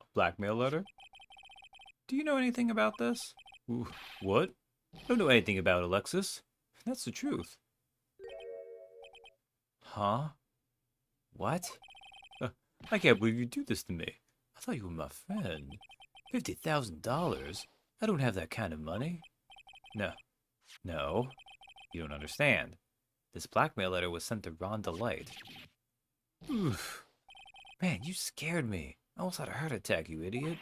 A blackmail letter? Do you know anything about this? Ooh, what? I don't know anything about Alexis. That's the truth. Huh? What? I can't believe you do this to me. I thought you were my friend. $50,000? I don't have that kind of money. No, you don't understand. This blackmail letter was sent to Ron Delight. Oof. Man, you scared me. I almost had a heart attack, you idiot.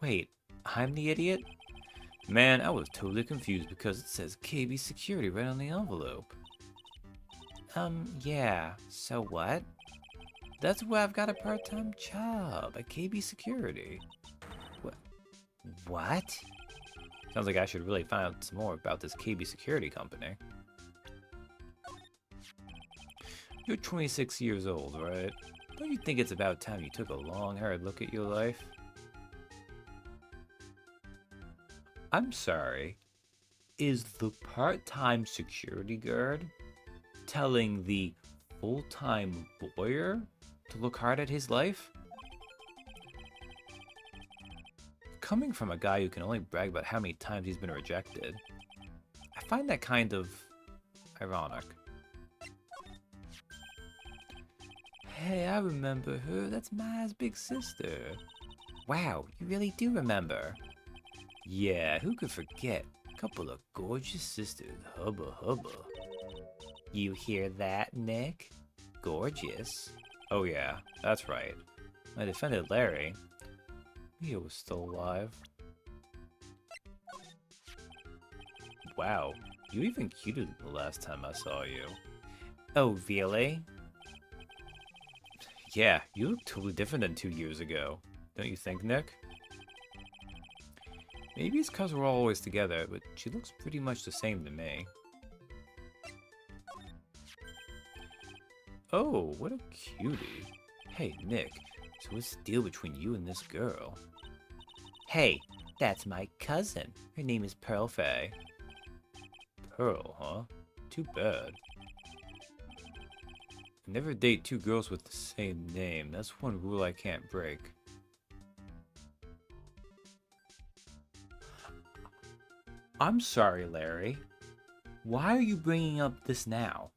Wait, I'm the idiot? Man, I was totally confused because it says KB Security right on the envelope. Yeah, so what? That's where I've got a part-time job at KB Security. What? Sounds like I should really find out some more about this KB Security company. You're 26 years old, right? Don't you think it's about time you took a long, hard look at your life? I'm sorry. Is the part-time security guard telling the full-time lawyer to look hard at his life? Coming from a guy who can only brag about how many times he's been rejected, I find that kind of ironic. Hey, I remember her. That's Maya's big sister. Wow, you really do remember. Yeah, who could forget? Couple of gorgeous sisters, hubba hubba. You hear that, Nick? Gorgeous. Oh yeah, that's right. I defended Larry. Mia was still alive. Wow, you even cuter than the last time I saw you. Oh, really? Yeah, you look totally different than 2 years ago. Don't you think, Nick? Maybe it's because we're always together, but she looks pretty much the same to me. Oh, what a cutie. Hey, Nick, so what's the deal between you and this girl? Hey, that's my cousin. Her name is Pearl Faye. Pearl, huh? Too bad. Never date two girls with the same name. That's one rule I can't break. I'm sorry, Larry. Why are you bringing up this now?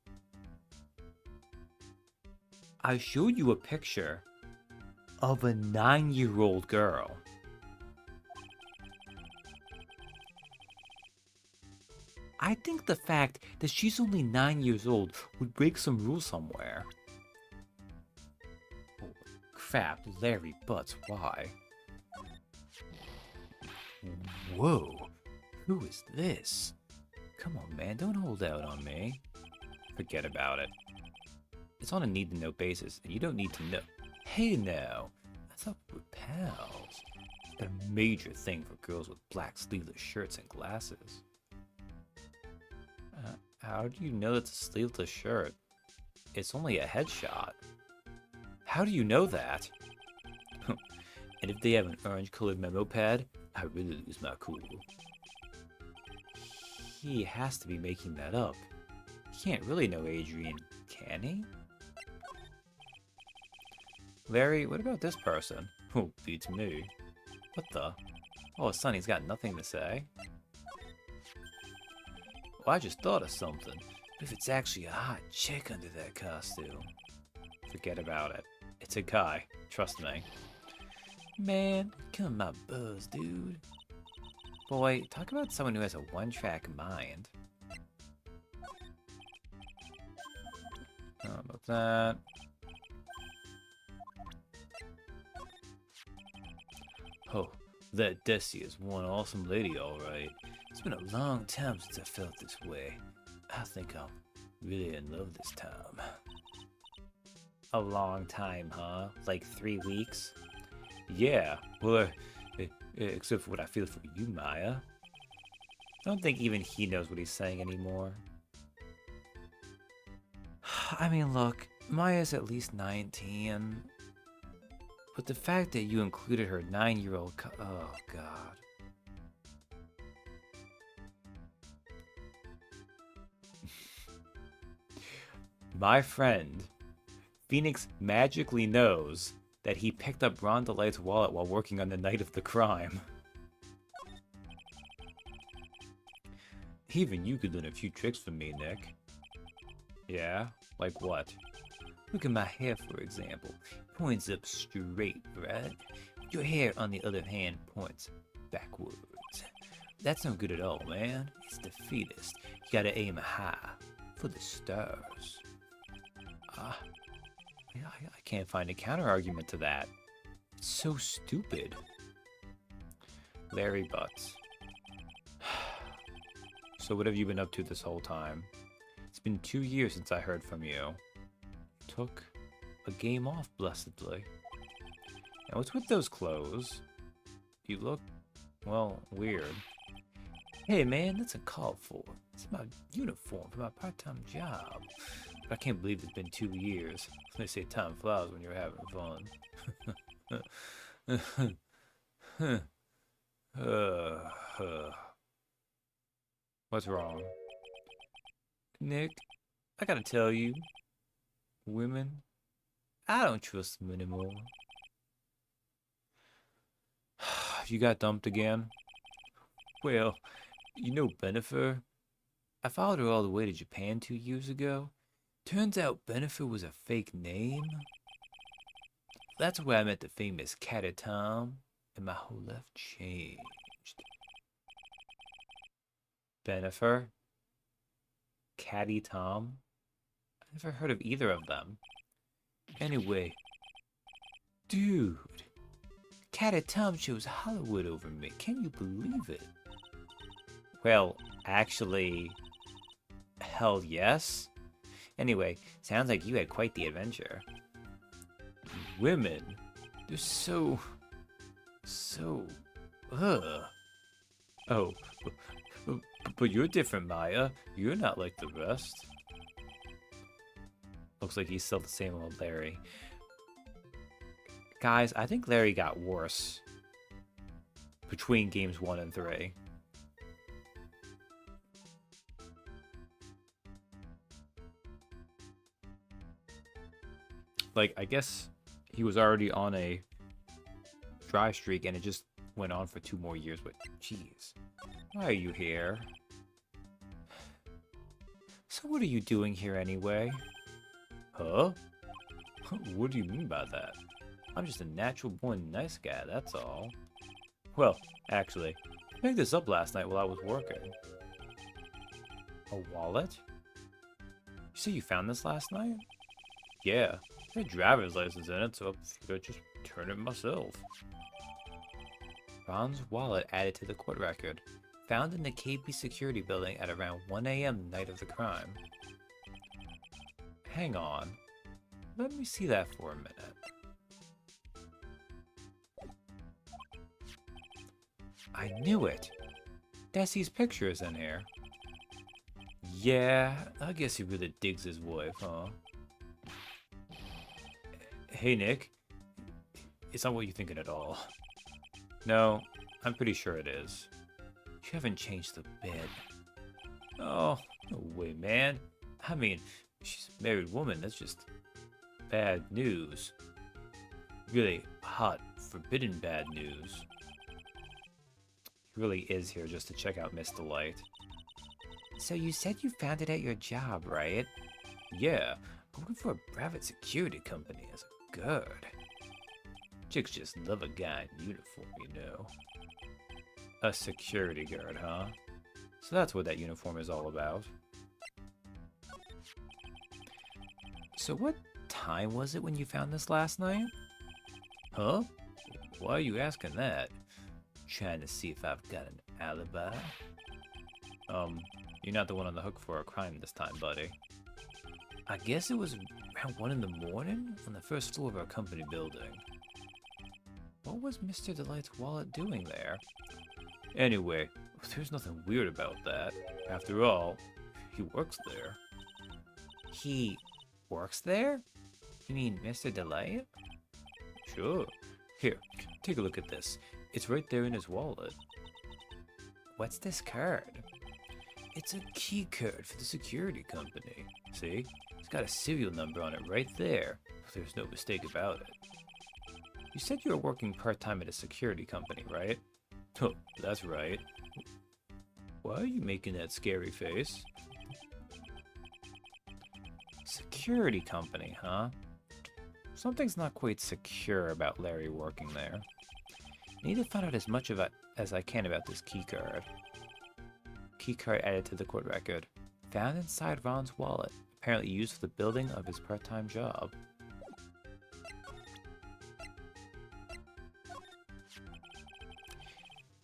I showed you a picture of a 9-year-old girl. I think the fact that she's only 9 years old would break some rules somewhere. Oh, crap, Larry Butts, why? Whoa, who is this? Come on, man, don't hold out on me. Forget about it. It's on a need-to-know basis, and you don't need to know. Hey now, I thought we were pals. It's a major thing for girls with black sleeveless shirts and glasses. How do you know it's a sleeveless shirt? It's only a headshot. How do you know that? And if they have an orange-colored memo pad, I really lose my cool. He has to be making that up. He can't really know Adrian, can he? Larry, what about this person? Oh, beats me. What the? Oh, Sonny's got nothing to say. Well, I just thought of something. If it's actually a hot chick under that costume. Forget about it. It's a guy. Trust me. Man, killing my buzz, dude. Boy, talk about someone who has a one-track mind. How about that? Oh, that Desi is one awesome lady, alright. It's been a long time since I felt this way. I think I'm really in love this time. A long time, huh? Like 3 weeks? Yeah, well, except for what I feel for you, Maya. I don't think even he knows what he's saying anymore. I mean, look, Maya's at least 19. But the fact that you included her 9-year-old oh, God. My friend, Phoenix magically knows that he picked up Ron DeLight's wallet while working on the night of the crime. Even you could learn a few tricks from me, Nick. Yeah? Like what? Look at my hair, for example. Points up straight, right? Your hair, on the other hand, points backwards. That's no good at all, man. It's defeatist. You gotta aim high for the stars. Ah, I can't find a counter argument to that. It's so stupid. Larry Butts. So what have you been up to this whole time? It's been 2 years since I heard from you. Took a game off, blessedly. And what's with those clothes? You look, well, weird. Hey man, that's uncalled for. It's my uniform for my part-time job. But I can't believe it's been 2 years. They say time flies when you're having fun. What's wrong? Nick, I gotta tell you, women, I don't trust them anymore. You got dumped again? Well, you know Bennifer? I followed her all the way to Japan 2 years ago. Turns out Bennifer was a fake name. That's where I met the famous Cat Tom, and my whole life changed. Bennifer? Caddy Tom? I never heard of either of them. Anyway, dude, Caddy Tom chose Hollywood over me. Can you believe it? Well, actually, hell yes. Anyway, sounds like you had quite the adventure. Women, they're so, ugh. Oh, but you're different, Maya. You're not like the rest. Looks like he's still the same old Larry. Guys, I think Larry got worse between games 1 and 3. Like, I guess he was already on a dry streak and it just went on for 2 more years, but jeez. Why are you here? So what are you doing here anyway? Huh? What do you mean by that? I'm just a natural born nice guy, that's all. Well, actually, I picked this up last night while I was working. A wallet? You say you found this last night? Yeah, I had a driver's license in it, so I figured I'd just turn it myself. Ron's wallet added to the court record. Found in the KP security building at around 1 a.m. the night of the crime. Hang on. Let me see that for a minute. I knew it. Desi's picture is in here. Yeah, I guess he really digs his wife, huh? Hey, Nick. It's not what you're thinking at all. No, I'm pretty sure it is. You haven't changed the bed. Oh, no way, man. I mean, she's a married woman. That's just bad news. Really hot, forbidden bad news. He really is here just to check out Miss Delight. So you said you found it at your job, right? Yeah, I'm working for a private security company as a guard. Chicks just love a guy in uniform, you know. A security guard, huh? So that's what that uniform is all about. So what time was it when you found this last night? Huh? Why are you asking that? Trying to see if I've got an alibi? You're not the one on the hook for a crime this time, buddy. I guess it was around 1 in the morning on the first floor of our company building. What was Mr. Delight's wallet doing there? Anyway, there's nothing weird about that. After all, he works there. He works there? You mean Mr. Delight? Sure. Here, take a look at this. It's right there in his wallet. What's this card? It's a key card for the security company. See? It's got a serial number on it right there. There's no mistake about it. You said you were working part-time at a security company, right? Oh, that's right. Why are you making that scary face? Security company, huh? Something's not quite secure about Larry working there. I need to find out as much of it as I can about this keycard. Keycard added to the court record. Found inside Ron's wallet. Apparently used for the building of his part-time job.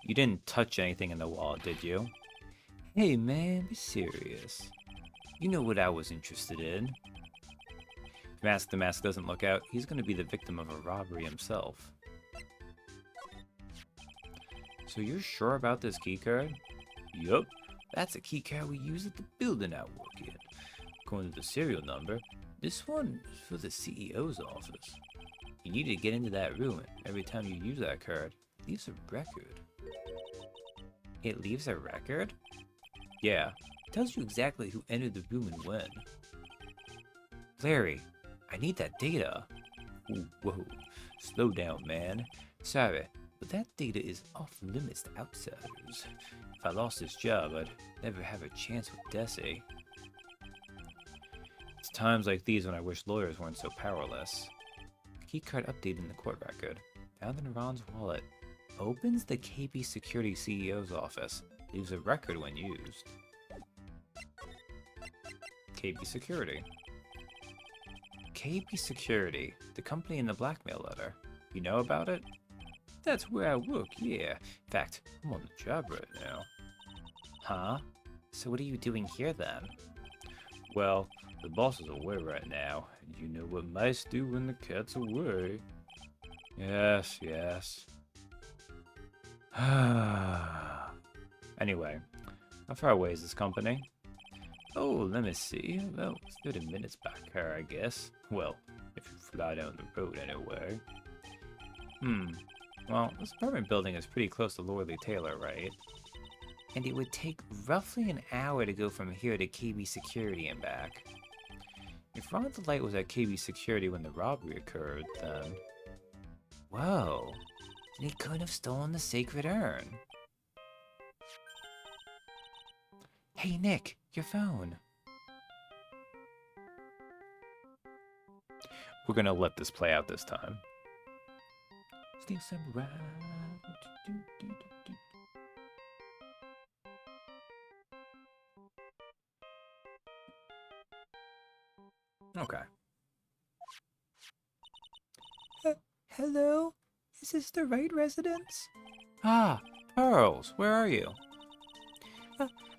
You didn't touch anything in the wallet, did you? Hey man, be serious. You know what I was interested in. If the mask doesn't look out, he's going to be the victim of a robbery himself. So you're sure about this keycard? Yup, that's a keycard we use at the building I work in. According to the serial number, this one is for the CEO's office. You need to get into that room, and every time you use that card, it leaves a record. It leaves a record? Yeah, it tells you exactly who entered the room and when. Larry, I need that data. Ooh, whoa, slow down, man. Sorry, but that data is off limits to outsiders. If I lost this job, I'd never have a chance with Desi. It's times like these when I wish lawyers weren't so powerless. Keycard updated in the court record. Found in Ron's wallet. Opens the KB Security CEO's office. Leaves a record when used. KB Security. KB Security, the company in the blackmail letter. You know about it? That's where I work, yeah. In fact, I'm on the job right now. Huh? So what are you doing here then? Well, the boss is away right now, and you know what mice do when the cat's away. Yes, yes. Anyway, how far away is this company? Oh, let me see. About 30 minutes back here, I guess. Well, if you fly down the road anyway. Well, this apartment building is pretty close to Lordly Taylor, right? And it would take roughly an hour to go from here to KB Security and back. If Ron the Light was at KB Security when the robbery occurred, then... Whoa, then he couldn't have stolen the sacred urn. Hey Nick, your phone. We're gonna let this play out this time. Steal some round. Okay. Hello? Is this the Wright residence? Ah, Pearls, where are you?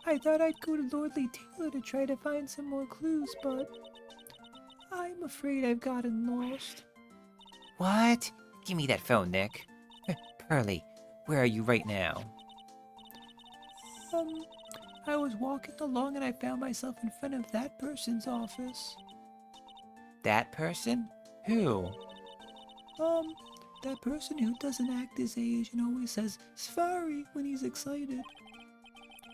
I thought I'd go to Lordly Taylor to try to find some more clues, but I'm afraid I've gotten lost. What? Give me that phone, Nick. Pearly, where are you right now? I was walking along and I found myself in front of that person's office. That person? Who? That person who doesn't act his age and always says "sorry" when he's excited.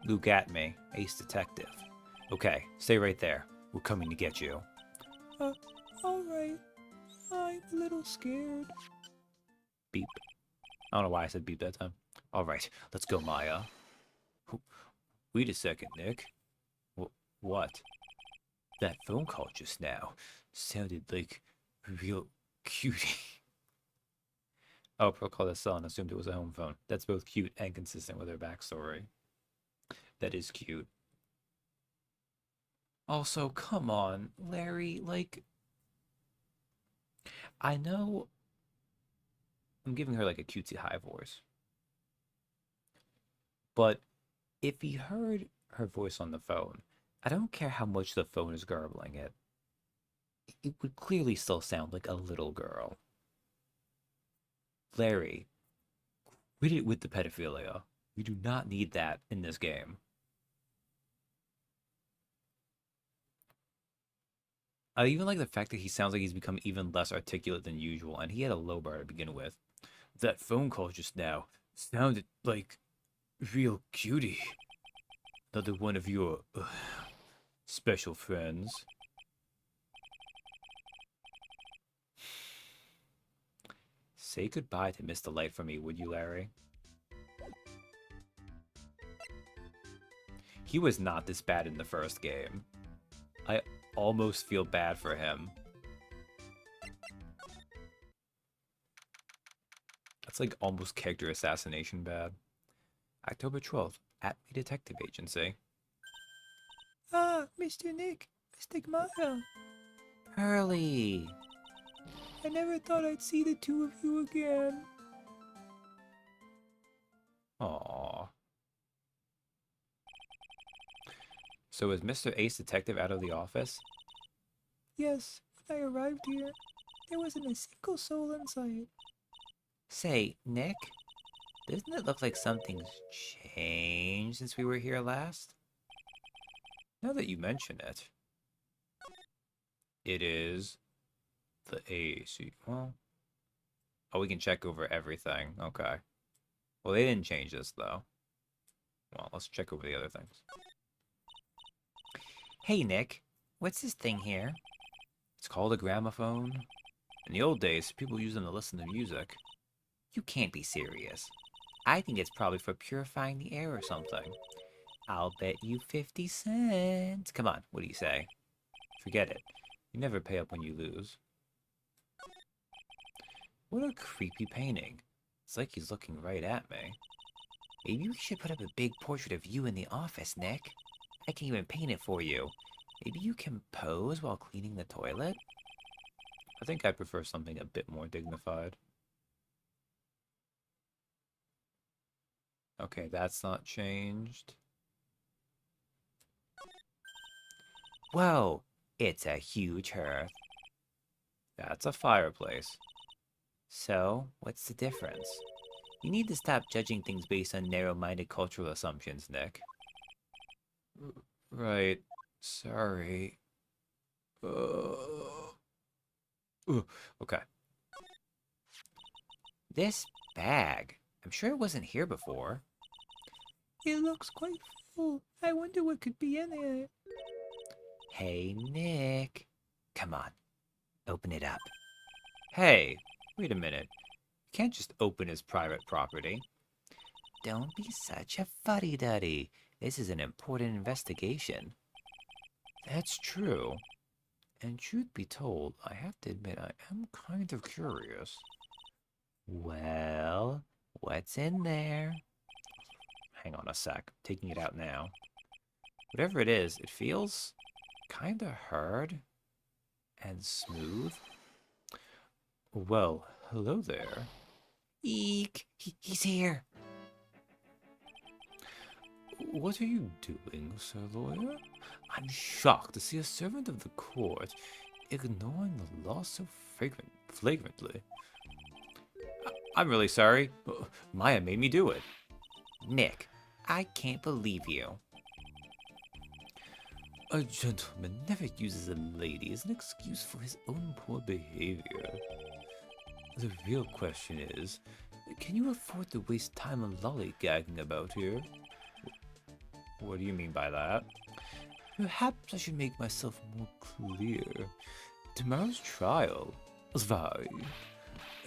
Luke at me, ace detective. Okay, stay right there. We're coming to get you. Alright. I'm a little scared. Beep. I don't know why I said beep that time. Alright, let's go, Maya. Wait a second, Nick. What? That phone call just now sounded like a real cutie. Oh, Pearl called us and assumed it was a home phone. That's both cute and consistent with her backstory. That is cute. Also, come on, Larry, like... I know I'm giving her like a cutesy high voice. But if he heard her voice on the phone, I don't care how much the phone is garbling it. It would clearly still sound like a little girl. Larry, quit it with the pedophilia. We do not need that in this game. I even like the fact that he sounds like he's become even less articulate than usual, and he had a low bar to begin with. That phone call just now sounded like real cutie. Another one of your special friends. Say goodbye to Mr. Light for me, would you, Larry? He was not this bad in the first game. I almost feel bad for him. That's like almost character assassination bad. October 12th, at the detective agency. Ah, Mr. Nick, Mr. Maya. Pearly. I never thought I'd see the two of you again. Aww. So is Mr. Ace Detective out of the office? Yes, when I arrived here, there wasn't a single soul in sight. Say, Nick, doesn't it look like something's changed since we were here last? Now that you mention it, it is the AC. Well, oh, we can check over everything. Okay. Well, they didn't change this, though. Well, let's check over the other things. Hey, Nick, what's this thing here? It's called a gramophone. In the old days, people used them to listen to music. You can't be serious. I think it's probably for purifying the air or something. I'll bet you 50 cents. Come on, what do you say? Forget it. You never pay up when you lose. What a creepy painting. It's like he's looking right at me. Maybe we should put up a big portrait of you in the office, Nick. I can even paint it for you. Maybe you can pose while cleaning the toilet? I think I prefer something a bit more dignified. Okay, that's not changed. Whoa, it's a huge hearth. That's a fireplace. So, what's the difference? You need to stop judging things based on narrow-minded cultural assumptions, Nick. Right. Sorry. Okay. This bag. I'm sure it wasn't here before. It looks quite full. I wonder what could be in it. Hey, Nick. Come on. Open it up. Hey, wait a minute. You can't just open his private property. Don't be such a fuddy-duddy. This is an important investigation. That's true. And truth be told, I have to admit I am kind of curious. Well, what's in there? Hang on a sec. Taking it out now. Whatever it is, it feels kind of hard and smooth. Well, hello there. Eek! He's here. What are you doing, Sir Lawyer? I'm shocked to see a servant of the court ignoring the law so flagrantly. I'm really sorry. Maya made me do it. Nick, I can't believe you. A gentleman never uses a lady as an excuse for his own poor behavior. The real question is, can you afford to waste time on lollygagging about here? What do you mean by that? Perhaps I should make myself more clear. Tomorrow's trial,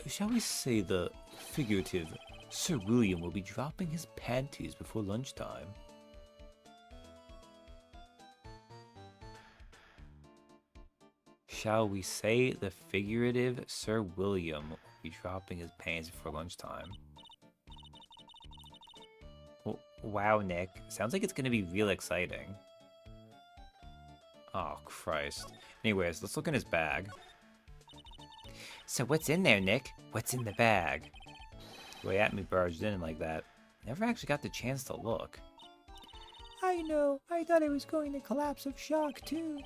shall we say the figurative Sir William will be dropping his panties before lunchtime. Shall we say the figurative Sir William will be dropping his pants before lunchtime? Wow, Nick. Sounds like it's going to be real exciting. Oh, Christ. Anyways, let's look in his bag. So what's in there, Nick? What's in the bag? The way at me barged in like that. Never actually got the chance to look. I know. I thought I was going to collapse of shock, too.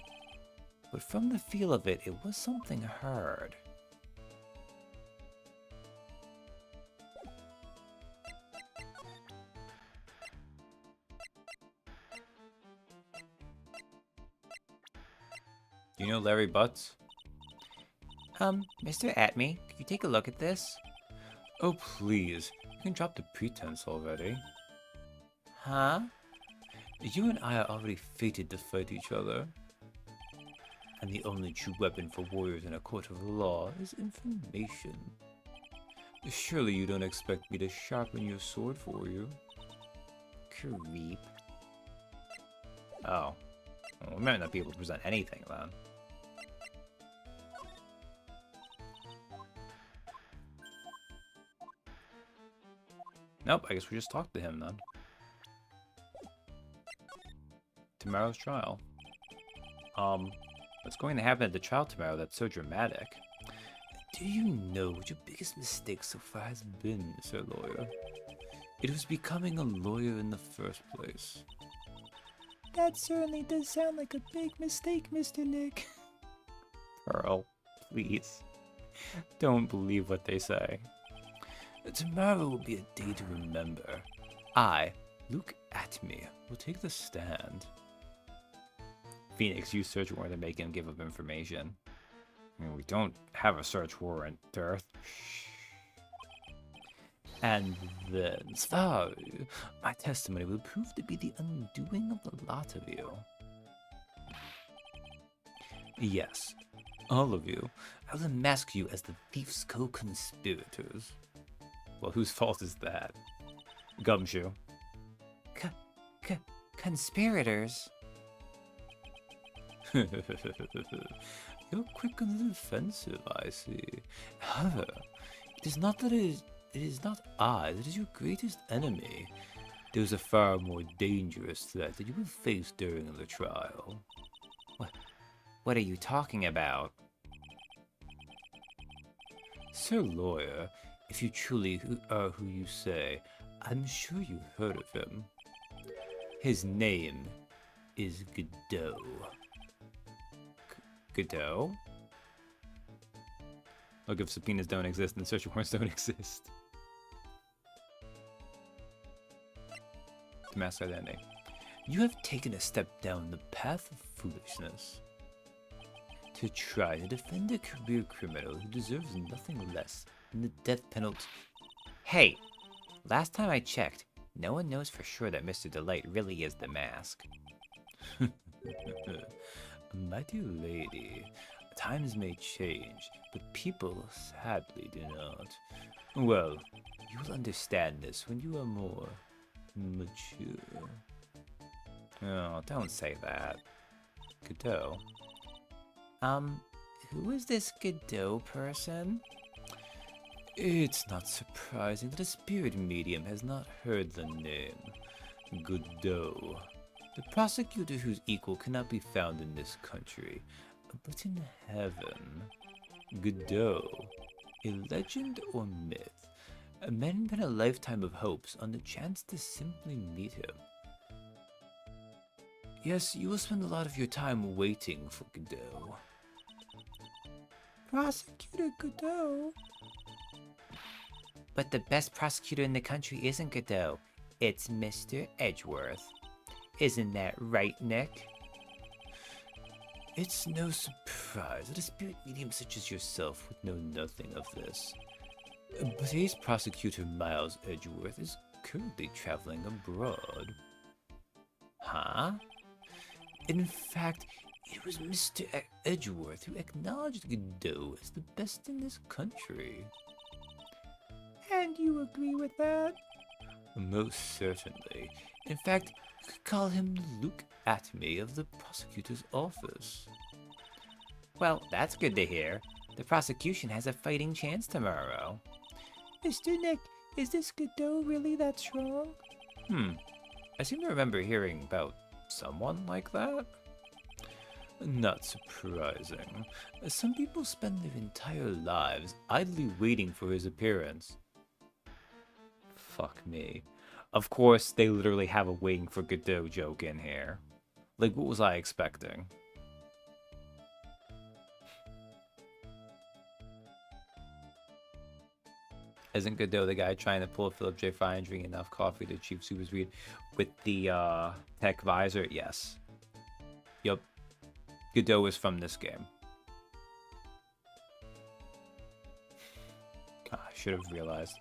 But from the feel of it, it was something hard. Do you know Larry Butts? Mr. Atme, could you take a look at this? Oh, please. You can drop the pretense already. Huh? You and I are already fated to fight each other. And the only true weapon for warriors in a court of law is information. Surely you don't expect me to sharpen your sword for you? Creep. Oh. Well, we might not be able to present anything then. Nope, I guess we just talked to him then. Tomorrow's trial. What's going to happen at the trial tomorrow that's so dramatic? Do you know what your biggest mistake so far has been, Sir Lawyer? It was becoming a lawyer in the first place. That certainly does sound like a big mistake, Mr. Nick. Pearl, please. Don't believe what they say. Tomorrow will be a day to remember. I, Luke Atme, will take the stand. Phoenix, use search warrant to make him give up information. I mean, we don't have a search warrant, Dirth. And then, Svaru, my testimony will prove to be the undoing of the lot of you. Yes, all of you. I will unmask you as the thief's co-conspirators. Well, whose fault is that? Gumshoe. Conspirators? You're quick on the defensive, I see. However, it is not I that is your greatest enemy. There is a far more dangerous threat that you will face during the trial. What are you talking about? Sir Lawyer, if you truly are who you say, I'm sure you've heard of him. His name is Godot. Godot? Look, if subpoenas don't exist, then search warrants don't exist. To mask identity. You have taken a step down the path of foolishness. To try to defend a career criminal who deserves nothing less than the death penalty. Hey, last time I checked, no one knows for sure that Mr. Delight really is the mask. My dear lady, times may change, but people sadly do not. Well, you will understand this when you are more mature. Oh, don't say that. Godot. Who is this Godot person? It's not surprising that a spirit medium has not heard the name. Godot. The prosecutor whose equal cannot be found in this country, but in heaven. Godot. A legend or myth. A man spent a lifetime of hopes on the chance to simply meet him. Yes, you will spend a lot of your time waiting for Godot. Prosecutor Godot? But the best prosecutor in the country isn't Godot. It's Mr. Edgeworth. Isn't that right, Nick? It's no surprise that a spirit medium such as yourself would know nothing of this. But ace prosecutor Miles Edgeworth is currently traveling abroad. Huh? In fact, it was Mr. Edgeworth who acknowledged Godot as the best in this country. And you agree with that? Most certainly. In fact, you could call him Luke Atme of the prosecutor's office. Well, that's good to hear. The prosecution has a fighting chance tomorrow. Mr. Nick, is this Godot really that strong? I seem to remember hearing about someone like that. Not surprising. Some people spend their entire lives idly waiting for his appearance. Fuck me. Of course, they literally have a waiting for Godot joke in here. Like, what was I expecting? Isn't Godot the guy trying to pull a Philip J. Fry and drink enough coffee to achieve super speed with the tech visor? Yes. Yup. Godot is from this game. I should have realized.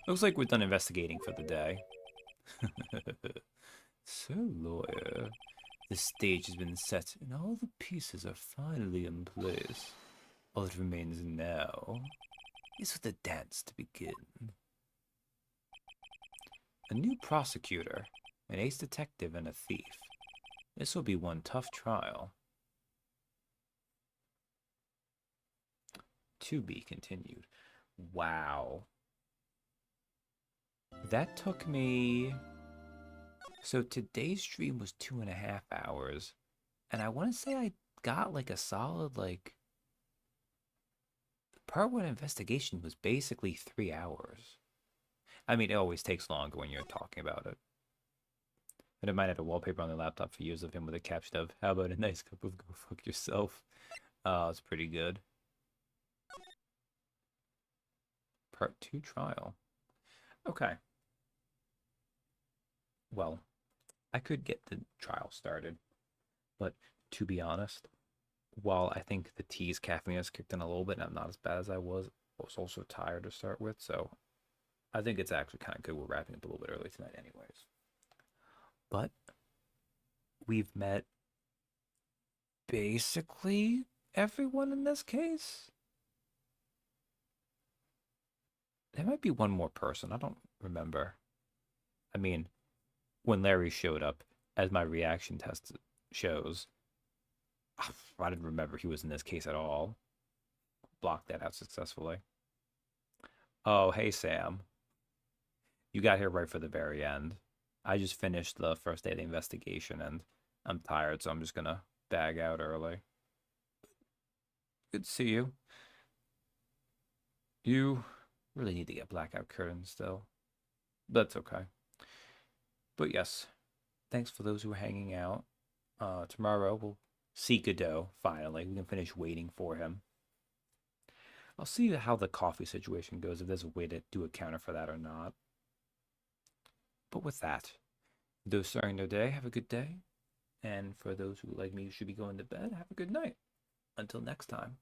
Looks like we're done investigating for the day. Sir Lawyer, the stage has been set and all the pieces are finally in place. All that remains now is for the dance to begin. A new prosecutor, an ace detective, and a thief. This will be one tough trial. To be continued. Wow. That took me... So today's stream was 2.5 hours. And I want to say I got like a solid, like... The part 1 investigation was basically 3 hours. I mean, it always takes longer when you're talking about it. And it might have a wallpaper on the laptop for years of him with a caption of, "How about a nice cup of go fuck yourself?" It's pretty good. Part 2 trial. Okay. Well, I could get the trial started, but to be honest, while I think the tea's caffeine has kicked in a little bit and I'm not as bad as I was also tired to start with, so I think it's actually kind of good we're wrapping up a little bit early tonight anyways. But we've met basically everyone in this case. There might be one more person. I don't remember. I mean, when Larry showed up, as my reaction test shows, I didn't remember he was in this case at all. Blocked that out successfully. Oh, hey, Sam. You got here right for the very end. I just finished the first day of the investigation and I'm tired, so I'm just gonna bag out early. Good to see you. You really need to get blackout curtains still. That's okay. But yes, thanks for those who are hanging out. Tomorrow we'll see Godot, finally. We can finish waiting for him. I'll see how the coffee situation goes, if there's a way to do a counter for that or not. But with that, those starting their day, have a good day. And for those who, like me, should be going to bed, have a good night. Until next time.